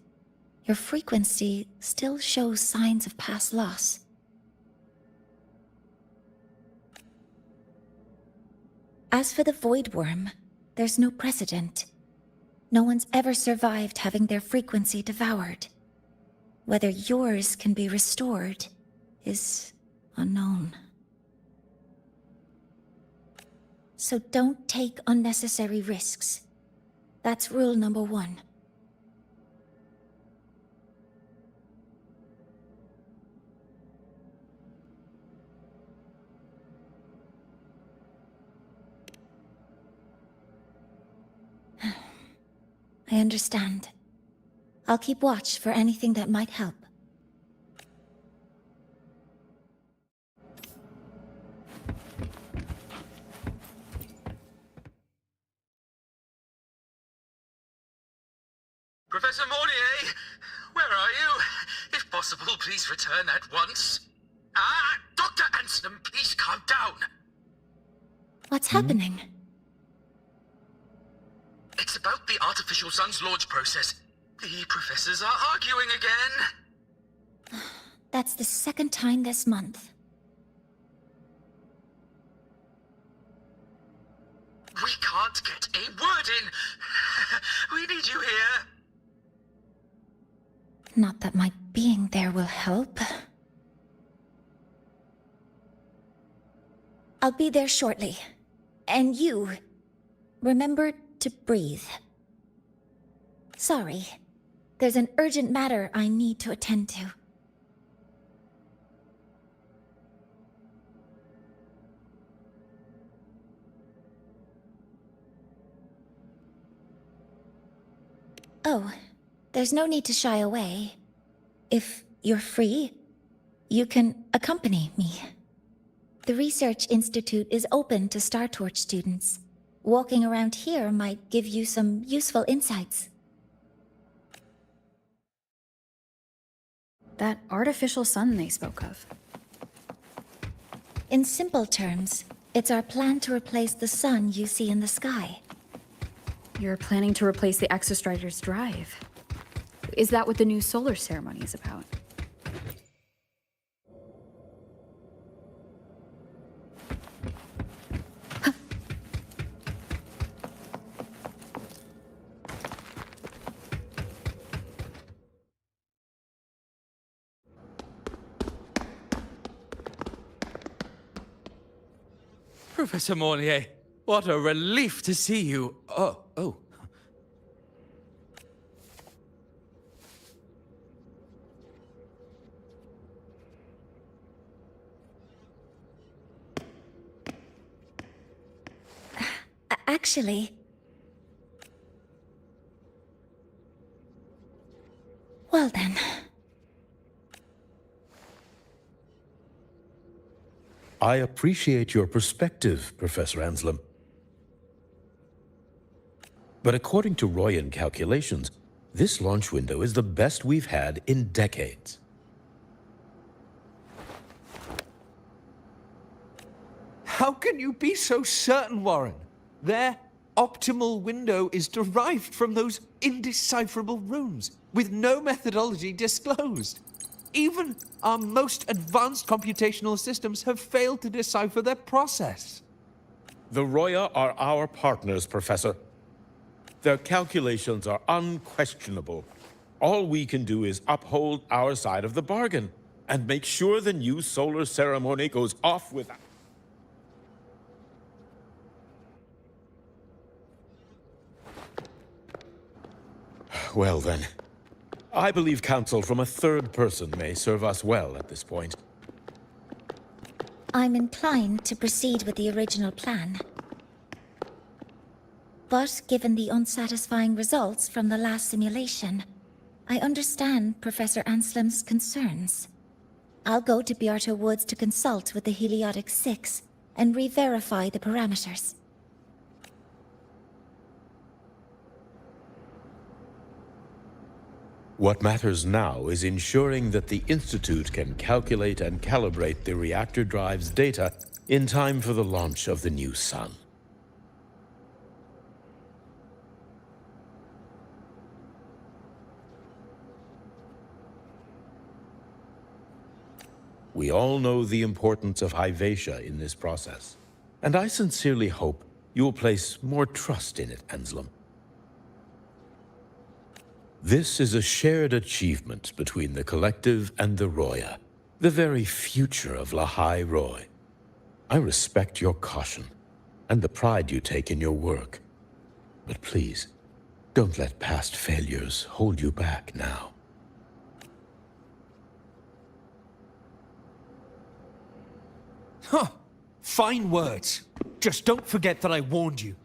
your frequency still shows signs of past loss. As for the Void Worm, there's no precedent. No one's ever survived having their frequency devoured. Whether yours can be restored is unknown. So don't take unnecessary risks. That's rule number 1. I understand. I'll keep watch for anything that might help.
Professor Mornier, where are you? If possible, please return at once. Dr. Anstrom, please calm down.
What's happening?
It's about the artificial sun's launch process. The professors are arguing again.
That's the second time this month.
We can't get a word in. We need you here.
Not that my being there will help. I'll be there shortly. And you, remember to breathe. Sorry. There's an urgent matter I need to attend to. Oh, there's no need to shy away. If you're free, you can accompany me. The Research Institute is open to Star Torch students. Walking around here might give you some useful insights.
That artificial sun they spoke of.
In simple terms, it's our plan to replace the sun you see in the sky.
You're planning to replace the Exostrider's drive. Is that what the new solar ceremony is about?
Professor Mornier, what a relief to see you. Oh.
Actually... Well then...
I appreciate your perspective, Professor Anslem. But according to Royan calculations, this launch window is the best we've had in decades.
How can you be so certain, Warren? Their optimal window is derived from those indecipherable runes, with no methodology disclosed. Even our most advanced computational systems have failed to decipher their process.
The Roya are our partners, Professor. Their calculations are unquestionable. All we can do is uphold our side of the bargain and make sure the new solar ceremony goes off without... Well then, I believe counsel from a third person may serve us well at this point.
I'm inclined to proceed with the original plan. But given the unsatisfying results from the last simulation, I understand Professor Anslem's concerns. I'll go to V-YODDHA Woods to consult with the Heliotic 6 and re-verify the parameters.
What matters now is ensuring that the Institute can calculate and calibrate the reactor drive's data in time for the launch of the new sun. We all know the importance of Hyvatia in this process, and I sincerely hope you will place more trust in it, Anslem. This is a shared achievement between the Collective and the Roya, the very future of Lahai Roy. I respect your caution and the pride you take in your work. But please, don't let past failures hold you back now.
Huh. Fine words. Just don't forget that I warned you.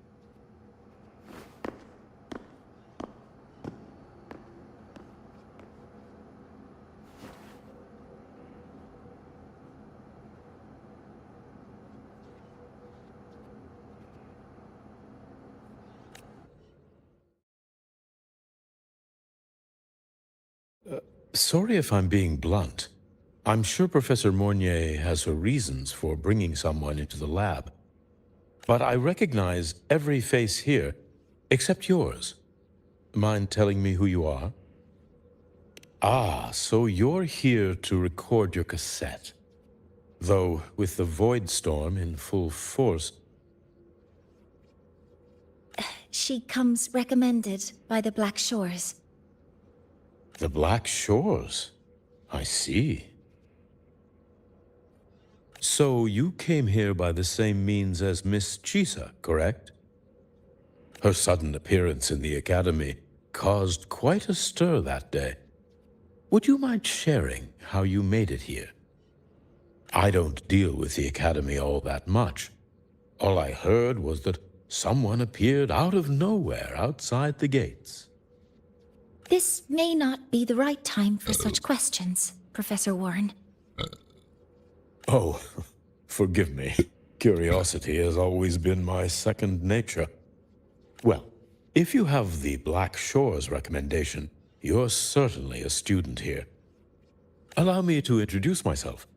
Sorry if I'm being blunt. I'm sure Professor Mornier has her reasons for bringing someone into the lab. But I recognize every face here, except yours. Mind telling me who you are? Ah, so you're here to record your cassette. Though, with the Void Storm in full force...
She comes recommended by the Black Shores.
The Black Shores? I see. So you came here by the same means as Miss Chisa, correct? Her sudden appearance in the Academy caused quite a stir that day. Would you mind sharing how you made it here? I don't deal with the Academy all that much. All I heard was that someone appeared out of nowhere outside the gates.
This may not be the right time for such questions, Professor Warren.
Oh, forgive me. Curiosity has always been my second nature. Well, if you have the Black Shores recommendation, you're certainly a student here. Allow me to introduce myself.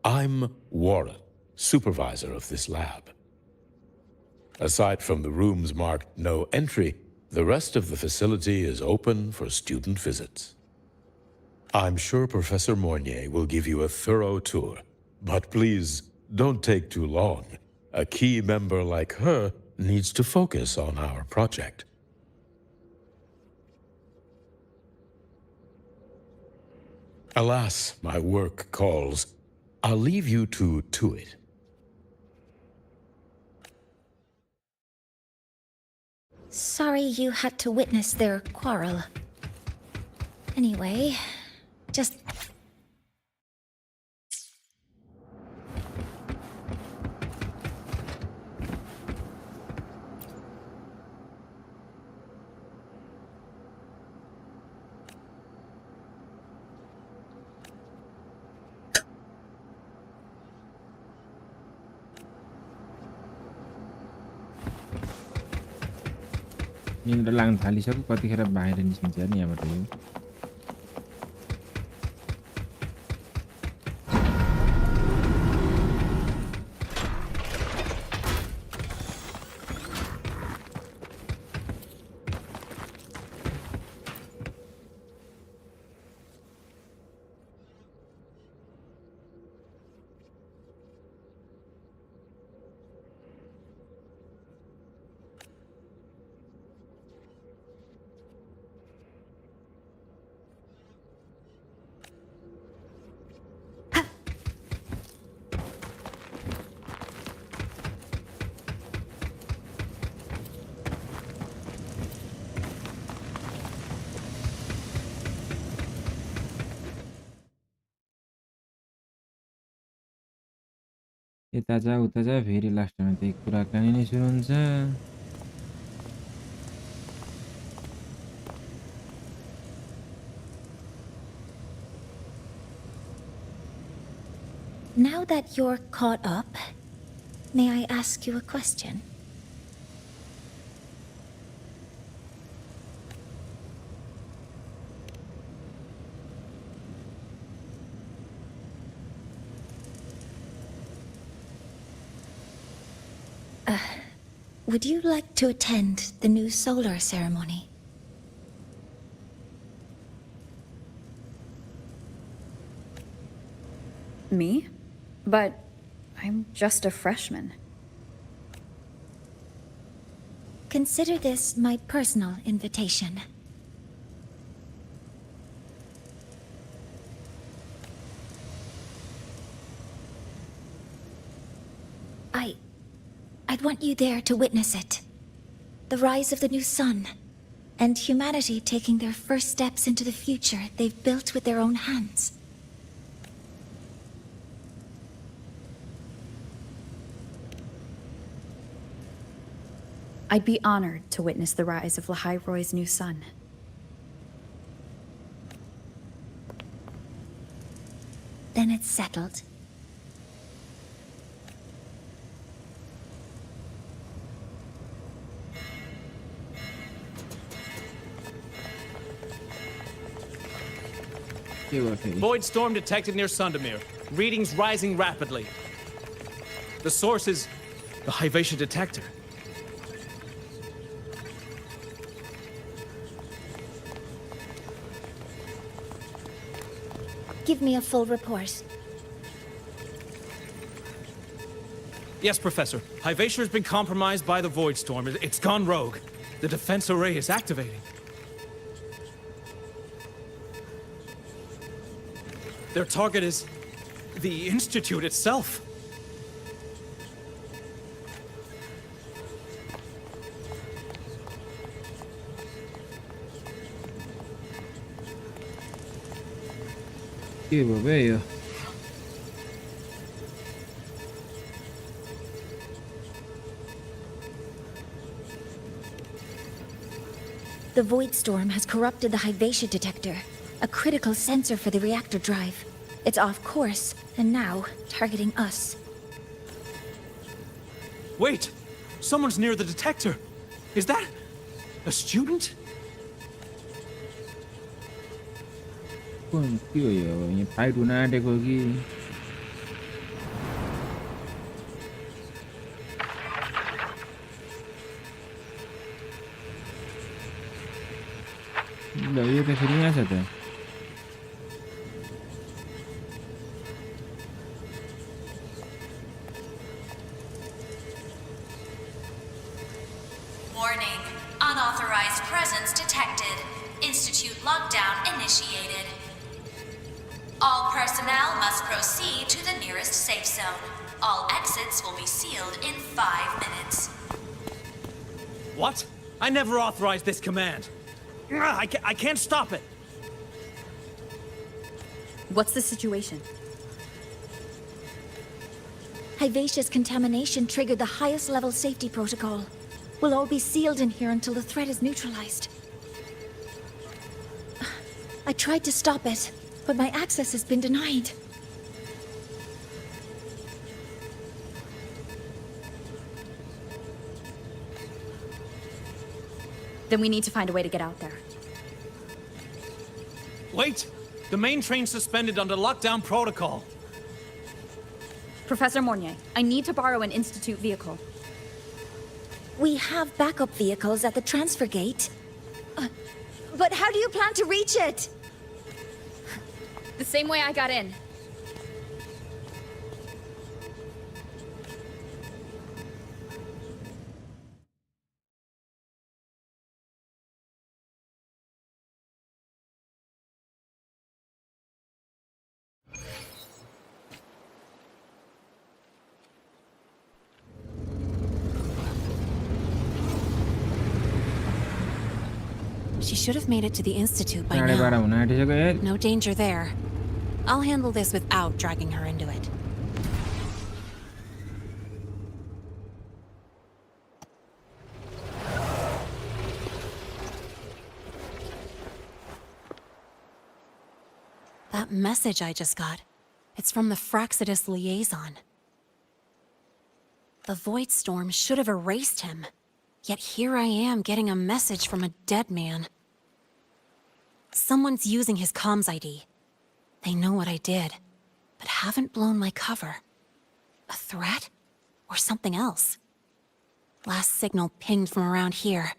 I'm Warren, supervisor of this lab. Aside from the rooms marked no entry, the rest of the facility is open for student visits. I'm sure Professor Mornier will give you a thorough tour, but please don't take too long. A key member like her needs to focus on our project. Alas, my work calls. I'll leave you to it.
Sorry you had to witness their quarrel. Anyway, just...
निन्द्रा लाग्न थालिसक्यो कतिखेर बाहिर निस्किन्छ नि यहाँबाट यो यता जा उता जा फेरि लास्टमा त्यही कुराकानी नै सुरु हुन्छ
Now that you're caught up, may I ask you a question? Would you like to attend the new solar ceremony?
Me? But I'm just a freshman.
Consider this my personal invitation. I'd want you there to witness it. The rise of the new sun, and humanity taking their first steps into the future they've built with their own hands.
I'd be honored to witness the rise of Lahai-Roy's new sun.
Then it's settled.
Void storm detected near Sundamir. Readings rising rapidly. The source is the Hivation detector.
Give me a full report.
Yes, Professor. Hivation has been compromised by the Void storm. It's gone rogue. The defense array is activating. Their target is the Institute itself.
के भयो बे यो
The void storm has corrupted the HYVATIA detector, a critical sensor for the reactor drive. It's off course, and now targeting us.
Wait! Someone's near the detector! Is that a student?
के हो यो यहाँ fight हुन आँटेको कि ल यो त फेरि यहाँ छ त
Warning. Unauthorized presence detected. Institute lockdown initiated. All personnel must proceed to the nearest safe zone. All exits will be sealed in 5 minutes.
What? I never authorized this command. I can't stop it.
What's the situation?
HYVATIA's contamination triggered the highest level safety protocol. We'll all be sealed in here until the threat is neutralized. I tried to stop it, but my access has been denied.
Then we need to find a way to get out there.
Wait! The main train's suspended under lockdown protocol.
Professor Mornier, I need to borrow an Institute vehicle.
We have backup vehicles at the transfer gate. But how do you plan to reach it?
The same way I got in.
She should have made it to the Institute by now. No danger there. I'll handle this without dragging her into it. That message I just got, it's from the Fraxidus liaison. The Void Storm should have erased him. Yet here I am getting a message from a dead man. Someone's using his comms ID. They know what I did, but haven't blown my cover. A threat? Or something else? Last signal pinged from around here.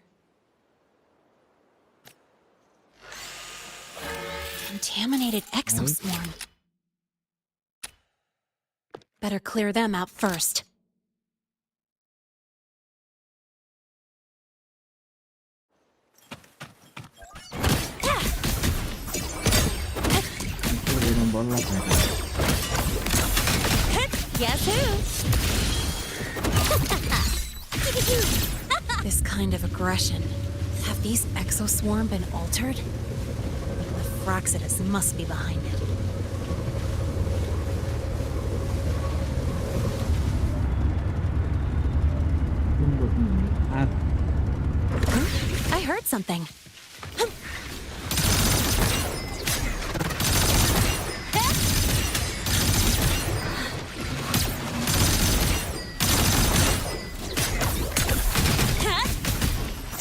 Contaminated exoswarm. Better clear them out first. Guess who? This kind of aggression. Have these exoswarm been altered? The Fraxidus must be behind it. I heard something.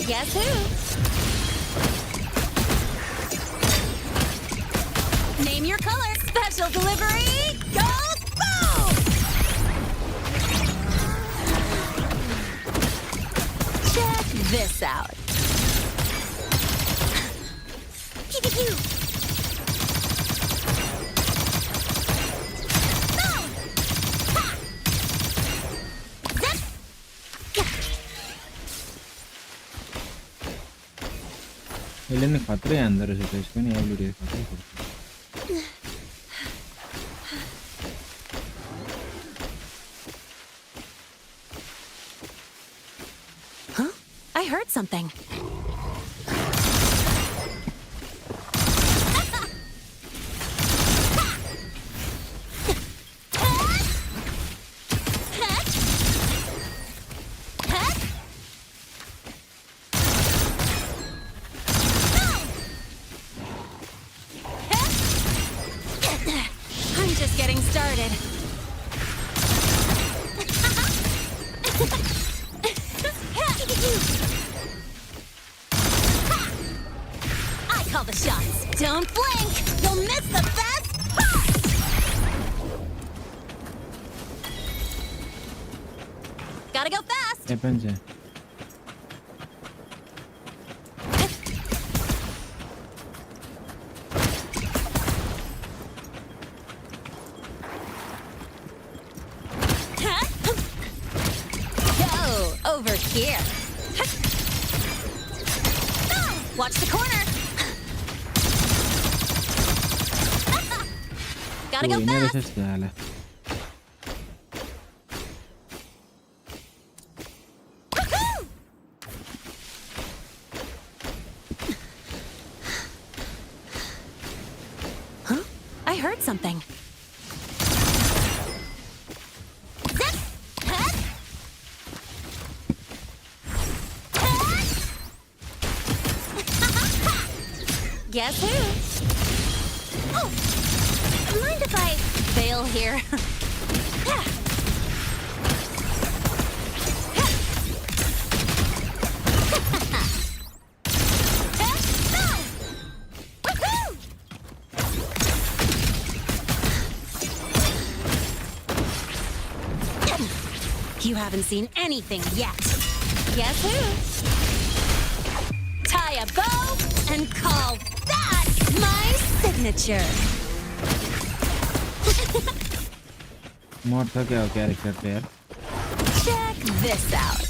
Guess who? Name your color. Special delivery. Go boom! Check this out. Pew pew pew.
यसले खत्रै हान्दो रहेछ त यसको नि ability खत्रै पर्छ
Huh? I heard something. Don't blink! You'll miss the best part! Gotta go fast!
Yapınca.
Go over here. Watch the corner. Gotta go
Uy, ne
fast.
ses geldi.
Huh? I heard something. Guess who? Oh, mind if I bail here? You haven't seen anything yet. Guess who? Tie a bow and call that my signature.
Mode था क्या character पे यार?
Check this out.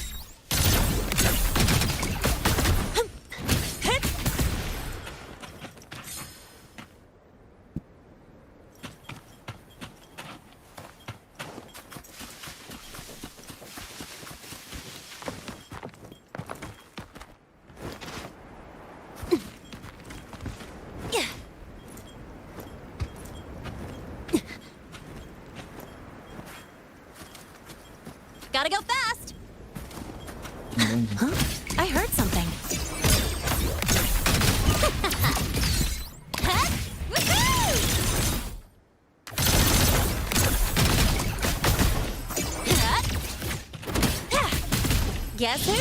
Gotta go fast. Huh? I heard something. Guess who?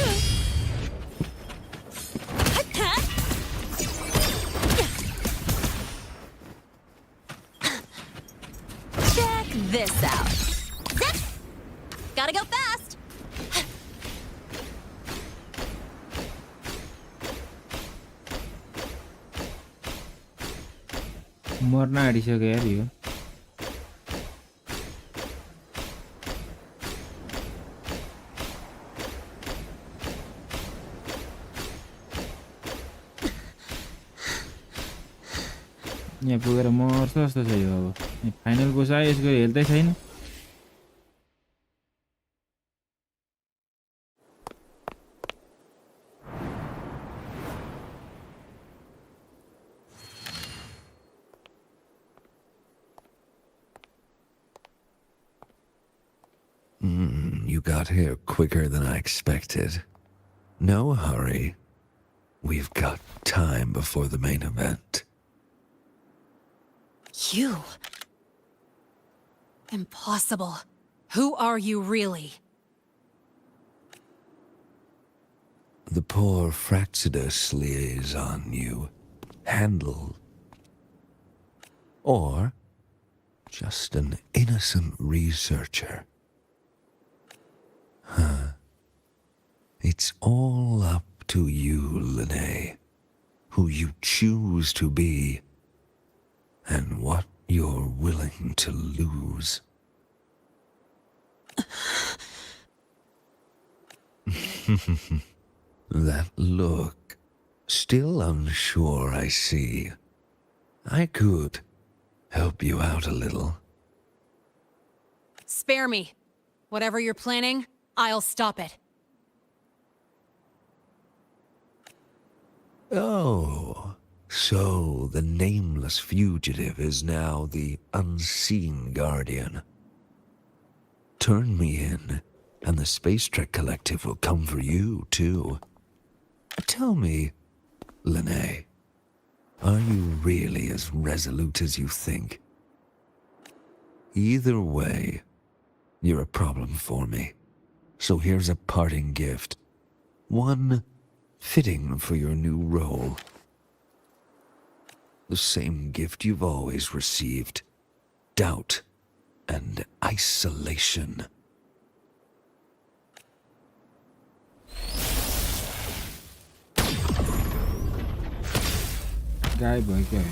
Check this out. Gotta go fast.
मर्न आँटिसक्यो यार यो यहाँ पुगेर मर्छ जस्तो छ यो अब फाइनल को छ यसको हेल्थै छैन
You got here quicker than I expected. No hurry. We've got time before the main event.
You? Impossible. Who are you really?
The poor Fraxidus liaison you handled. Or just an innocent researcher. Huh. It's all up to you, Lene. Who you choose to be. And what you're willing to lose. That look. Still unsure, I see. I could help you out a little.
Spare me. Whatever you're planning, I'll stop it.
Oh, so the nameless fugitive is now the unseen guardian. Turn me in, and the Space Trek Collective will come for you, too. Tell me, Lene, are you really as resolute as you think? Either way, you're a problem for me. So here's a parting gift. One fitting for your new role. The same gift you've always received. Doubt and isolation.
गायब भयो क्या हो?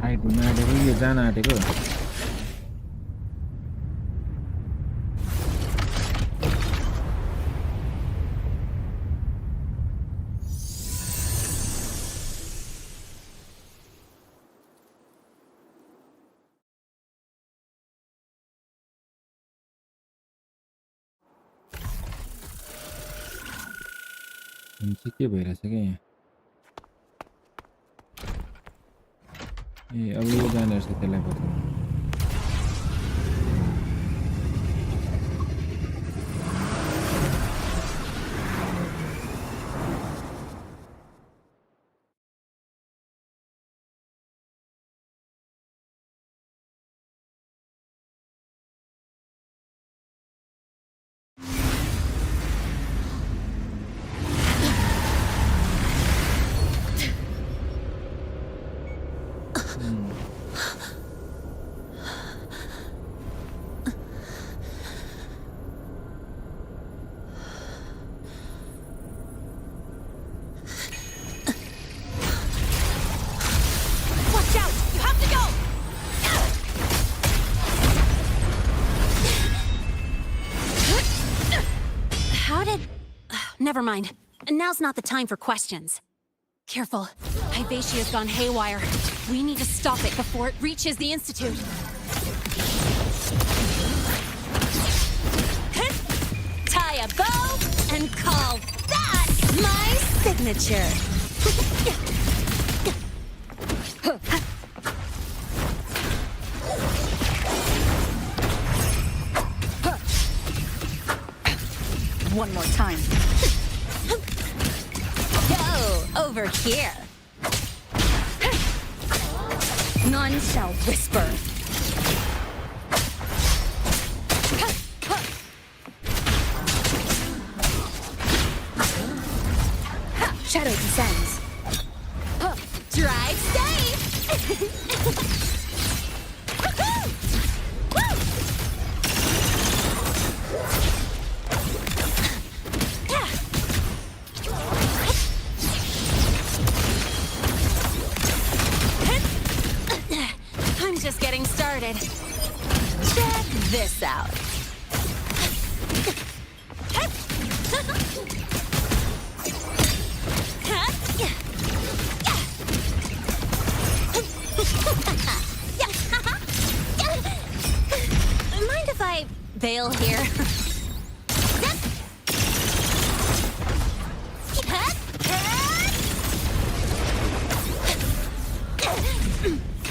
आइपुग्न आँटेको यो जान आँटेको हुन्छ के भइरहेछ क्या यहाँ ए अब यो जाने रहेछ त्यसलाई पत्ता
Never mind. Now's not the time for questions. Careful. Hyvatia gone haywire. We need to stop it before it reaches the Institute. Tie a bow and call that my signature.
One more time.
Go over here.
None shall whisper. Shadow descends.
Drive safe. Just getting started. Check this out. Mind if I bail here?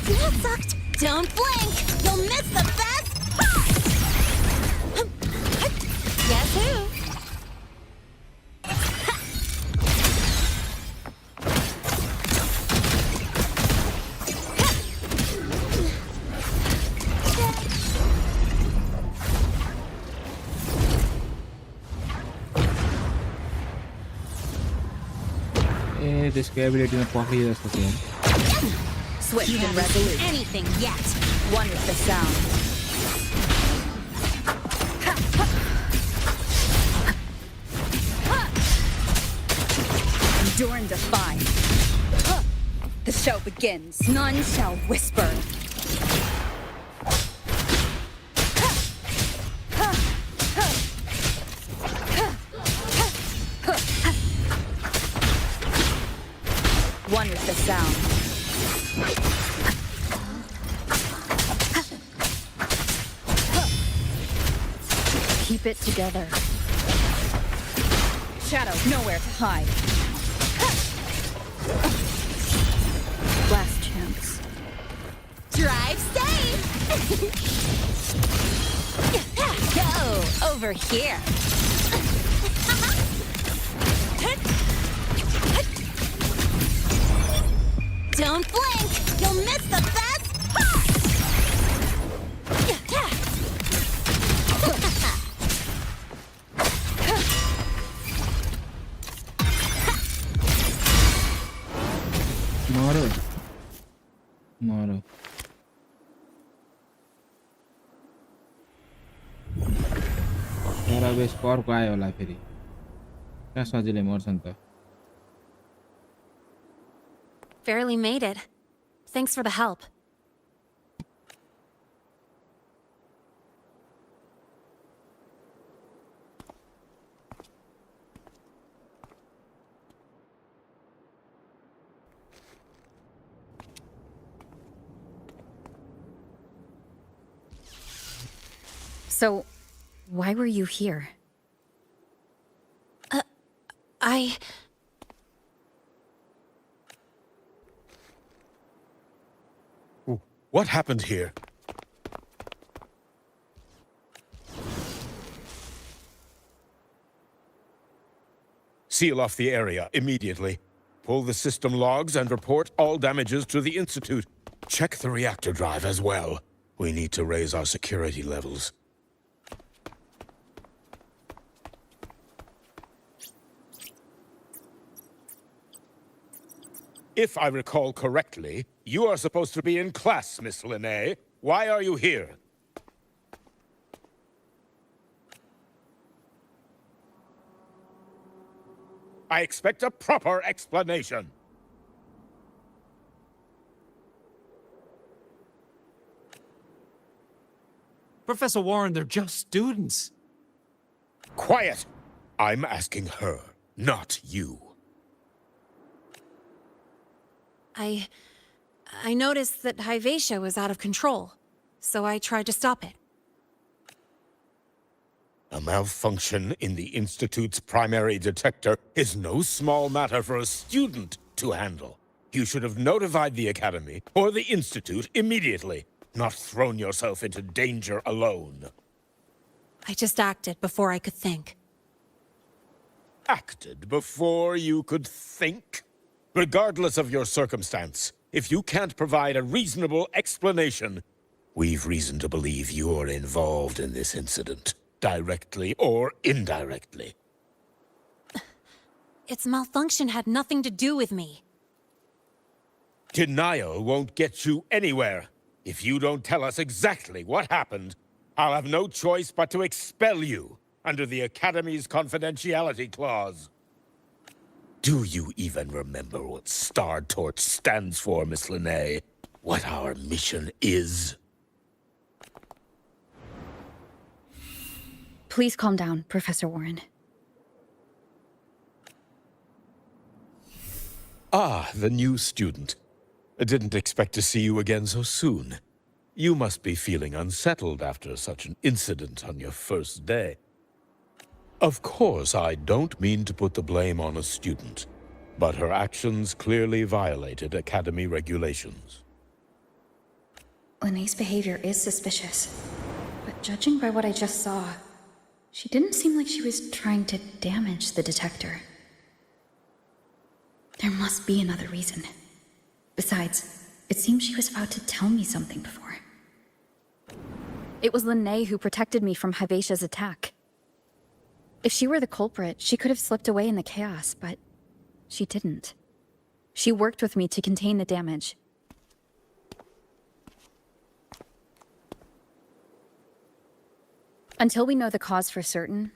That sucked. Don't blink! You'll miss the best part! Guess who?
ए त्यसको एबिलिटीमा पक्रियो जस्तो थियो
Swift
you
and resolute.
Anything yet?
One with the sound. Endure and defy. The show begins. None shall whisper. One with the sound. Keep it together. Shadow, nowhere to hide. Last chance.
Drive safe!
Go over here. Don't blink! You'll miss the best part!
मारो मारो मेरा base पर को आयो होला फेरि क्या सजिलै मर्छन् त
Barely made it. Thanks for the help.
So, why were you here?
What happened here? Seal off the area immediately. Pull the system logs and report all damages to the Institute. Check the reactor drive as well. We need to raise our security levels. If I recall correctly, you are supposed to be in class, Miss Linnae. Why are you here? I expect a proper explanation.
Professor Warren, they're just students.
Quiet! I'm asking her, not you.
I noticed that V-YODDHA was out of control, so I tried to stop it.
A malfunction in the Institute's primary detector is no small matter for a student to handle. You should have notified the Academy or the Institute immediately, not thrown yourself into danger alone.
I just acted before I could think.
Acted before you could think? Regardless of your circumstance, if you can't provide a reasonable explanation, we've reason to believe you're involved in this incident, directly or indirectly.
Its malfunction had nothing to do with me.
Denial won't get you anywhere. If you don't tell us exactly what happened, I'll have no choice but to expel you under the Academy's confidentiality clause. Do you even remember what Star Torch stands for, Miss Linnae? What our mission is?
Please calm down, Professor Warren.
Ah, the new student. I didn't expect to see you again so soon. You must be feeling unsettled after such an incident on your first day. Of course, I don't mean to put the blame on a student, but her actions clearly violated Academy regulations.
Linnae's behavior is suspicious, but judging by what I just saw, she didn't seem like she was trying to damage the detector. There must be another reason. Besides, it seems she was about to tell me something before. It was Linnae who protected me from V-YODDHA's attack. If she were the culprit, she could have slipped away in the chaos, but she didn't. She worked with me to contain the damage. Until we know the cause for certain,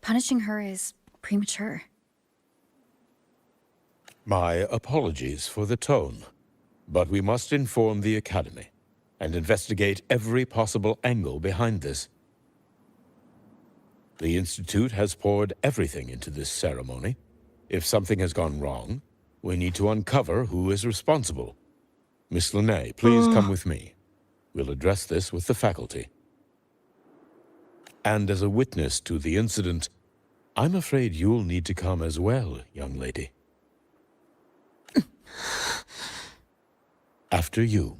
punishing her is premature.
My apologies for the tone, but we must inform the Academy and investigate every possible angle behind this. The Institute has poured everything into this ceremony. If something has gone wrong, we need to uncover who is responsible. Miss Linnae, please come with me. We'll address this with the faculty. And as a witness to the incident, I'm afraid you'll need to come as well, young lady. After you.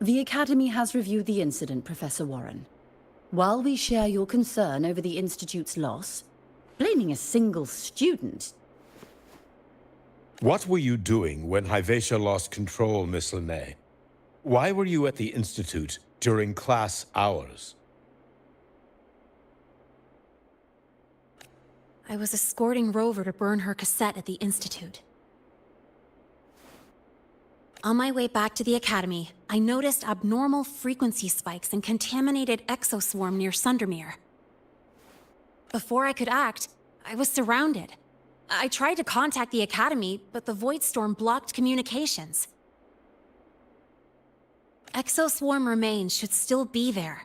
The Academy has reviewed the incident, Professor Warren. While we share your concern over the Institute's loss, blaming a single student...
What were you doing when Hyvatia lost control, Miss Linnae? Why were you at the Institute during class hours?
I was escorting Rover to burn her cassette at the Institute. On my way back to the Academy, I noticed abnormal frequency spikes and contaminated exoswarm near Sundermere. Before I could act, I was surrounded. I tried to contact the Academy, but the Void Storm blocked communications. Exoswarm remains should still be there.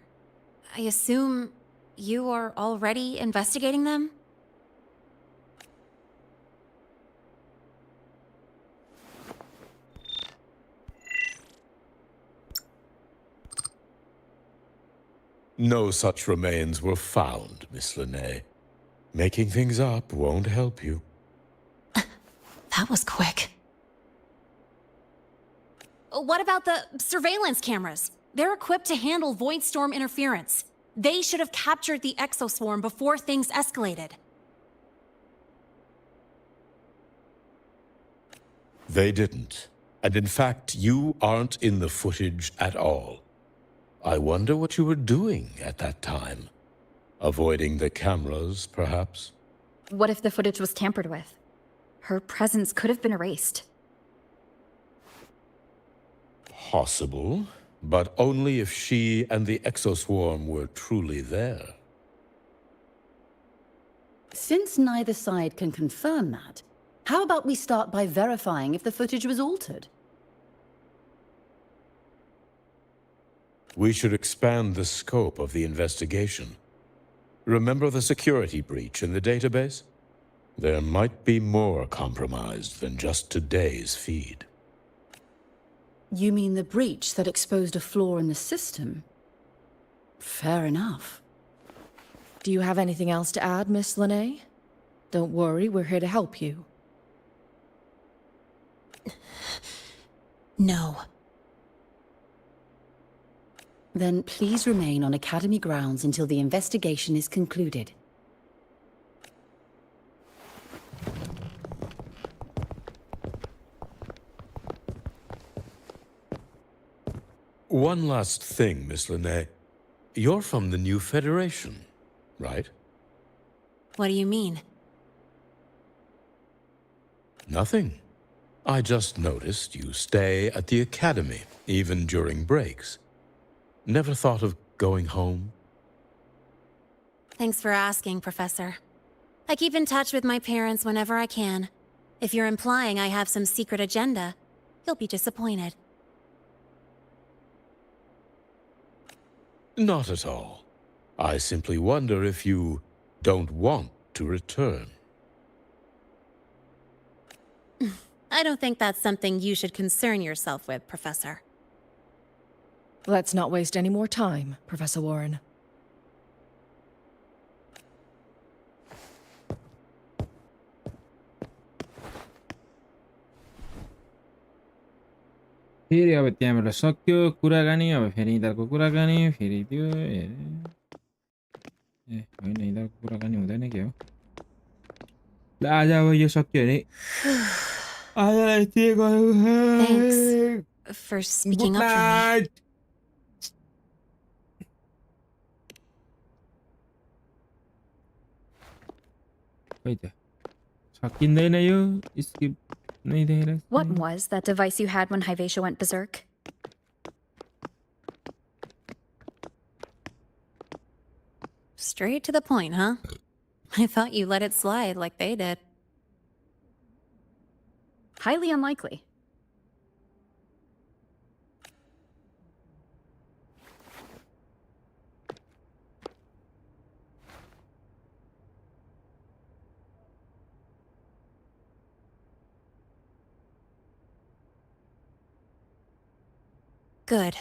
I assume you are already investigating them?
No such remains were found, Miss Linnae. Making things up won't help you.
That was quick. What about the surveillance cameras? They're equipped to handle Void Storm interference. They should have captured the exoswarm before things escalated.
They didn't. And in fact, you aren't in the footage at all. I wonder what you were doing at that time. Avoiding the cameras, perhaps?
What if the footage was tampered with? Her presence could have been erased.
Possible, but only if she and the exoswarm were truly there.
Since neither side can confirm that, how about we start by verifying if the footage was altered?
We should expand the scope of the investigation. Remember the security breach in the database? There might be more compromised than just today's feed.
You mean the breach that exposed a flaw in the system? Fair enough.
Do you have anything else to add, Miss Linnae? Don't worry, we're here to help you.
No.
Then please remain on Academy grounds until the investigation is concluded.
One last thing, Miss Linnae. You're from the new Federation, right?
What do you mean?
Nothing. I just noticed you stay at the Academy, even during breaks. Never thought of going home?
Thanks for asking, Professor. I keep in touch with my parents whenever I can. If you're implying I have some secret agenda, you'll be disappointed.
Not at all. I simply wonder if you don't want to return.
I don't think that's something you should concern yourself with, Professor.
Let's not waste any more time, Professor Warren.
फेरि अब त्यहाँबाट सक्यो कुराकानी अब फेरि यिनीहरूको कुराकानी फेरि त्यो ए होइन यिनीहरूको कुराकानी हुँदैन के हो ल आज अब यो सक्यो भने आजलाई के गर्नु
Thanks for speaking up for me.
खै त सकिँदैन यो स्किप नै देखेर
What was that device you had when Hyvatia went berserk?
Straight to the point, huh? I thought you let it slide like they did.
Highly unlikely.
Good.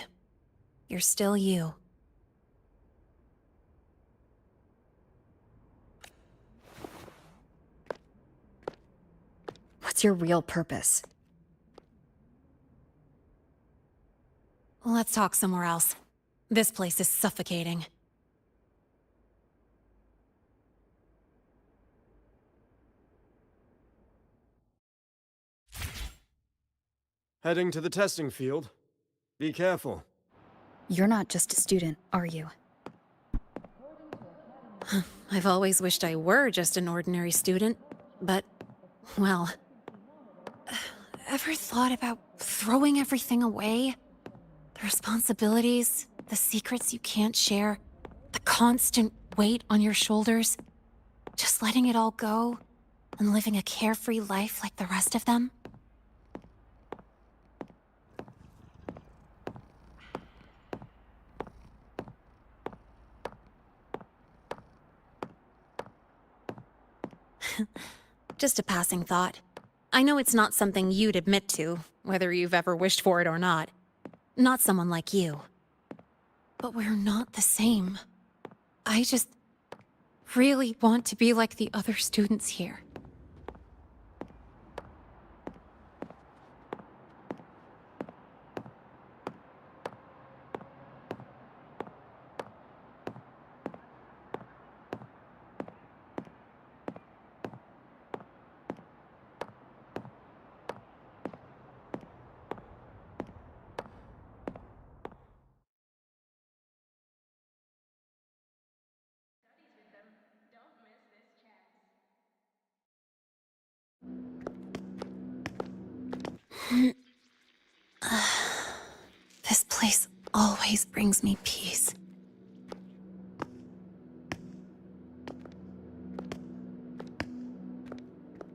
You're still you.
What's your real purpose?
let's talk somewhere else. This place is suffocating.
Heading to the testing field. Be careful.
You're not just a student, are you?
I've always wished I were just an ordinary student, but, well... Ever thought about throwing everything away? The responsibilities, the secrets you can't share, the constant weight on your shoulders. Just letting it all go and living a carefree life like the rest of them? Just a passing thought. I know it's not something you'd admit to, whether you've ever wished for it or not. Not someone like you. But we're not the same. I just really want to be like the other students here. This place always brings me peace.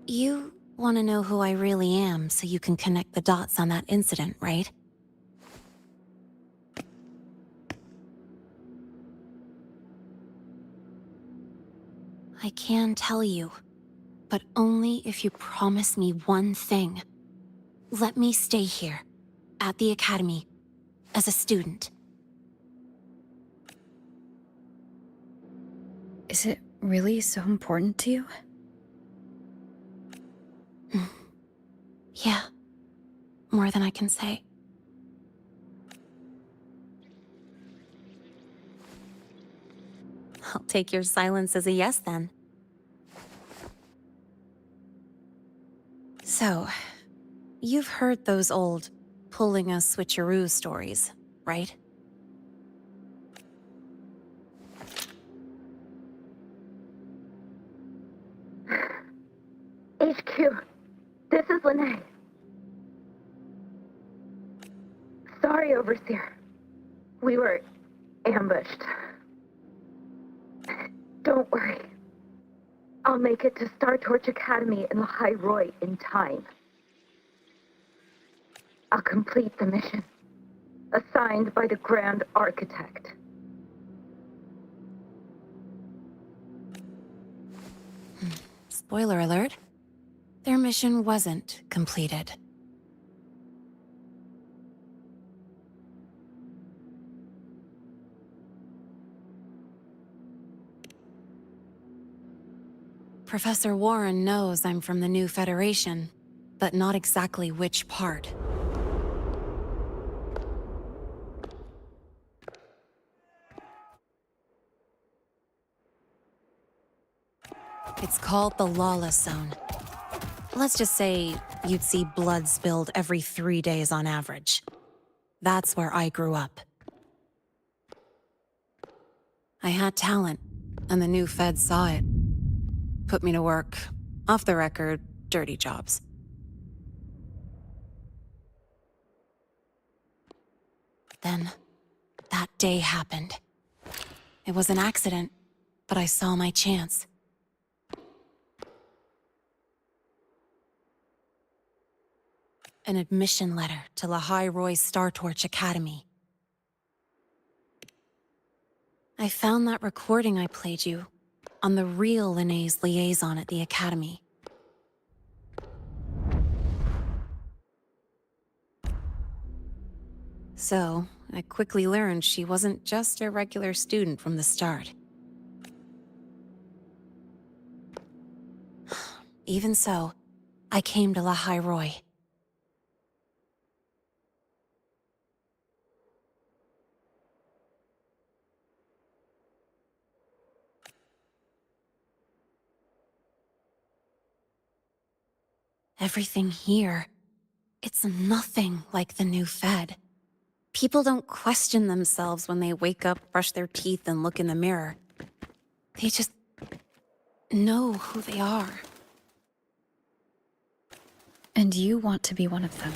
You want to know who I really am so you can connect the dots on that incident, right? I can tell you, but only if you promise me one thing. Let me stay here, at the Academy, as a student.
Is it really so important to you?
Yeah, more than I can say. I'll take your silence as a yes, then. So, you've heard those old pulling a switcheroo stories, right?
HQ, this is Lene. Sorry, Overseer. We were ambushed. Don't worry. I'll make it to Star Torch Academy in Lahai Roi in time. I'll complete the mission, assigned by the Grand Architect.
Spoiler alert. Their mission wasn't completed. Professor Warren knows I'm from the new Federation, but not exactly which part. It's called the Lawless Zone. Let's just say you'd see blood spilled every 3 days on average. That's where I grew up. I had talent, and the new feds saw it. Put me to work, off the record, dirty jobs. Then, that day happened. It was an accident, but I saw my chance. An admission letter to Lahai Roi's Star Torch Academy. I found that recording I played you on the real Lene's liaison at the Academy. So, I quickly learned she wasn't just a regular student from the start. Even so, I came to Lahai Roi. Everything here, it's nothing like the new Fed. People don't question themselves when they wake up, brush their teeth, and look in the mirror. They just know who they are.
And you want to be one of them.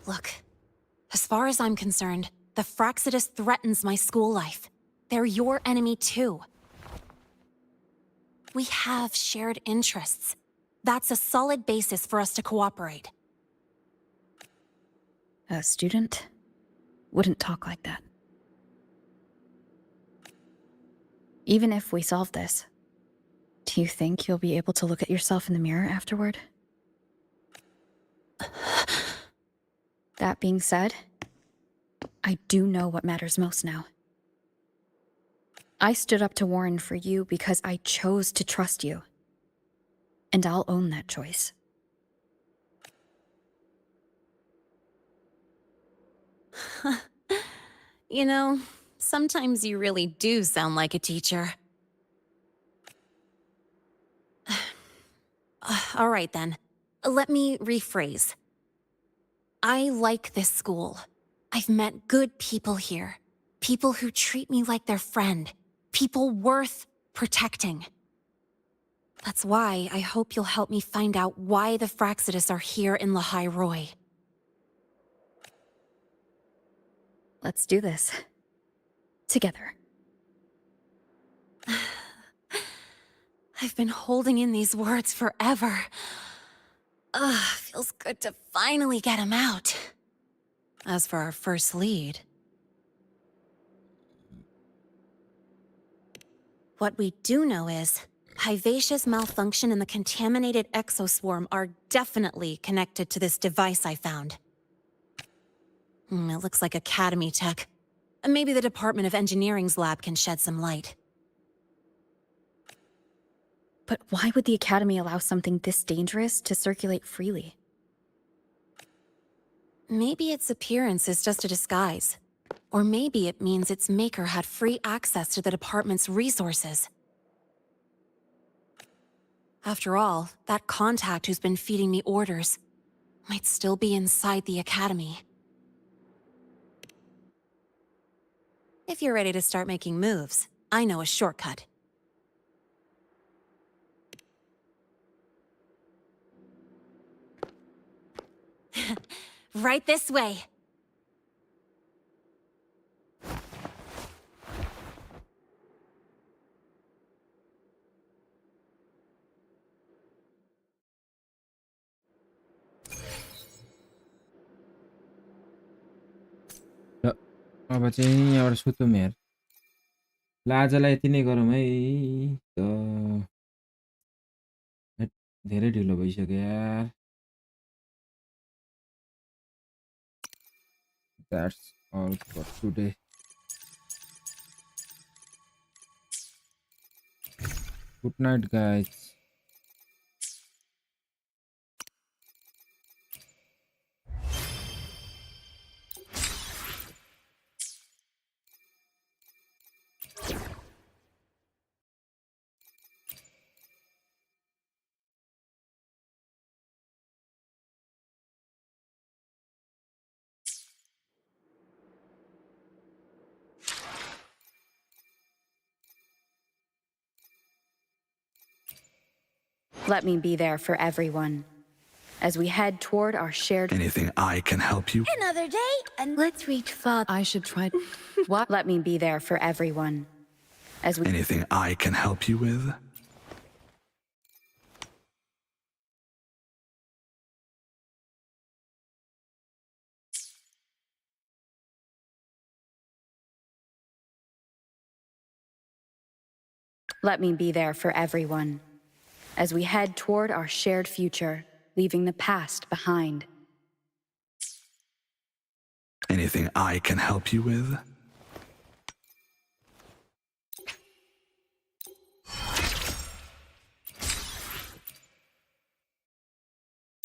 Look, as far as I'm concerned, the Fraxidus threatens my school life. They're your enemy too. We have shared interests. That's a solid basis for us to cooperate.
A student wouldn't talk like that. Even if we solve this, do you think you'll be able to look at yourself in the mirror afterward? That being said, I do know what matters most now. I stood up to Warren for you because I chose to trust you. And I'll own that choice.
You know, sometimes you really do sound like a teacher. All right then, let me rephrase. I like this school. I've met good people here. People who treat me like their friend. People worth protecting. That's why I hope you'll help me find out why the Fraxidus are here in Lahai Roi.
Let's do this. Together.
I've been holding in these words forever. Feels good to finally get them out. As for our first lead... What we do know is, Hyvatia's malfunction and the contaminated exoswarm are definitely connected to this device I found. It looks like Academy tech. Maybe the Department of Engineering's lab can shed some light.
But why would the Academy allow something this dangerous to circulate freely?
Maybe its appearance is just a disguise. Or maybe it means its maker had free access to the department's resources. After all, that contact who's been feeding me orders might still be inside the Academy. If you're ready to start making moves, I know a shortcut. Right this way.
अब चाहिँ यहाँबाट सुतौँ यार ल आजलाई यति नै गरौँ है त धेरै ढिलो भइसक्यो यार That's all for today. Good night, guys.
Let me be there for everyone. As we head toward our shared...
Anything I can help you?
Another day, and let's reach Father.
I should try...
What? Let me be there for everyone. As we...
Anything I can help you with?
Let me be there for everyone. As we head toward our shared future, leaving the past behind.
Anything I can help you with?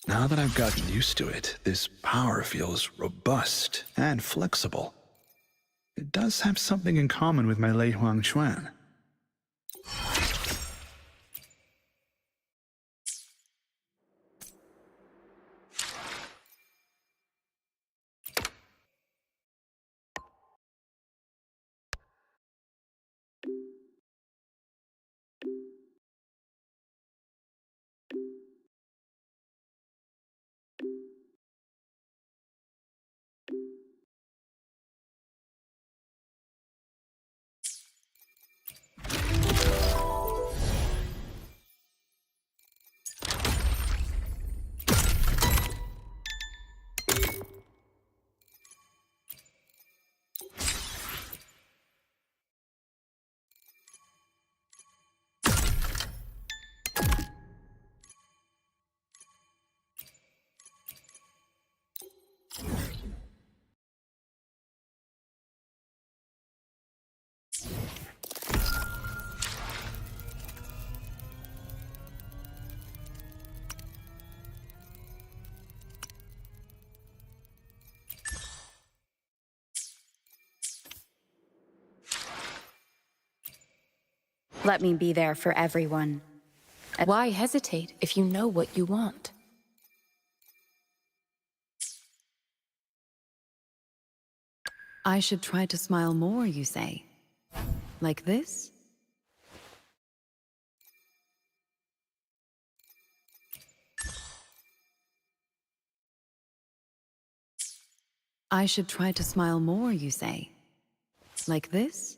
Now that I've gotten used to it, this power feels robust and flexible. It does have something in common with my Lei Huang Xuan.
Let me be there for everyone.
Why hesitate if you know what you want? I should try to smile more, you say? Like this? I should try to smile more, you say? Like this?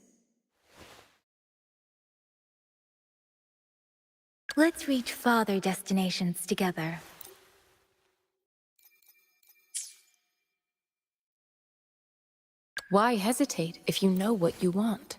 Let's reach farther destinations together.
Why hesitate if you know what you want?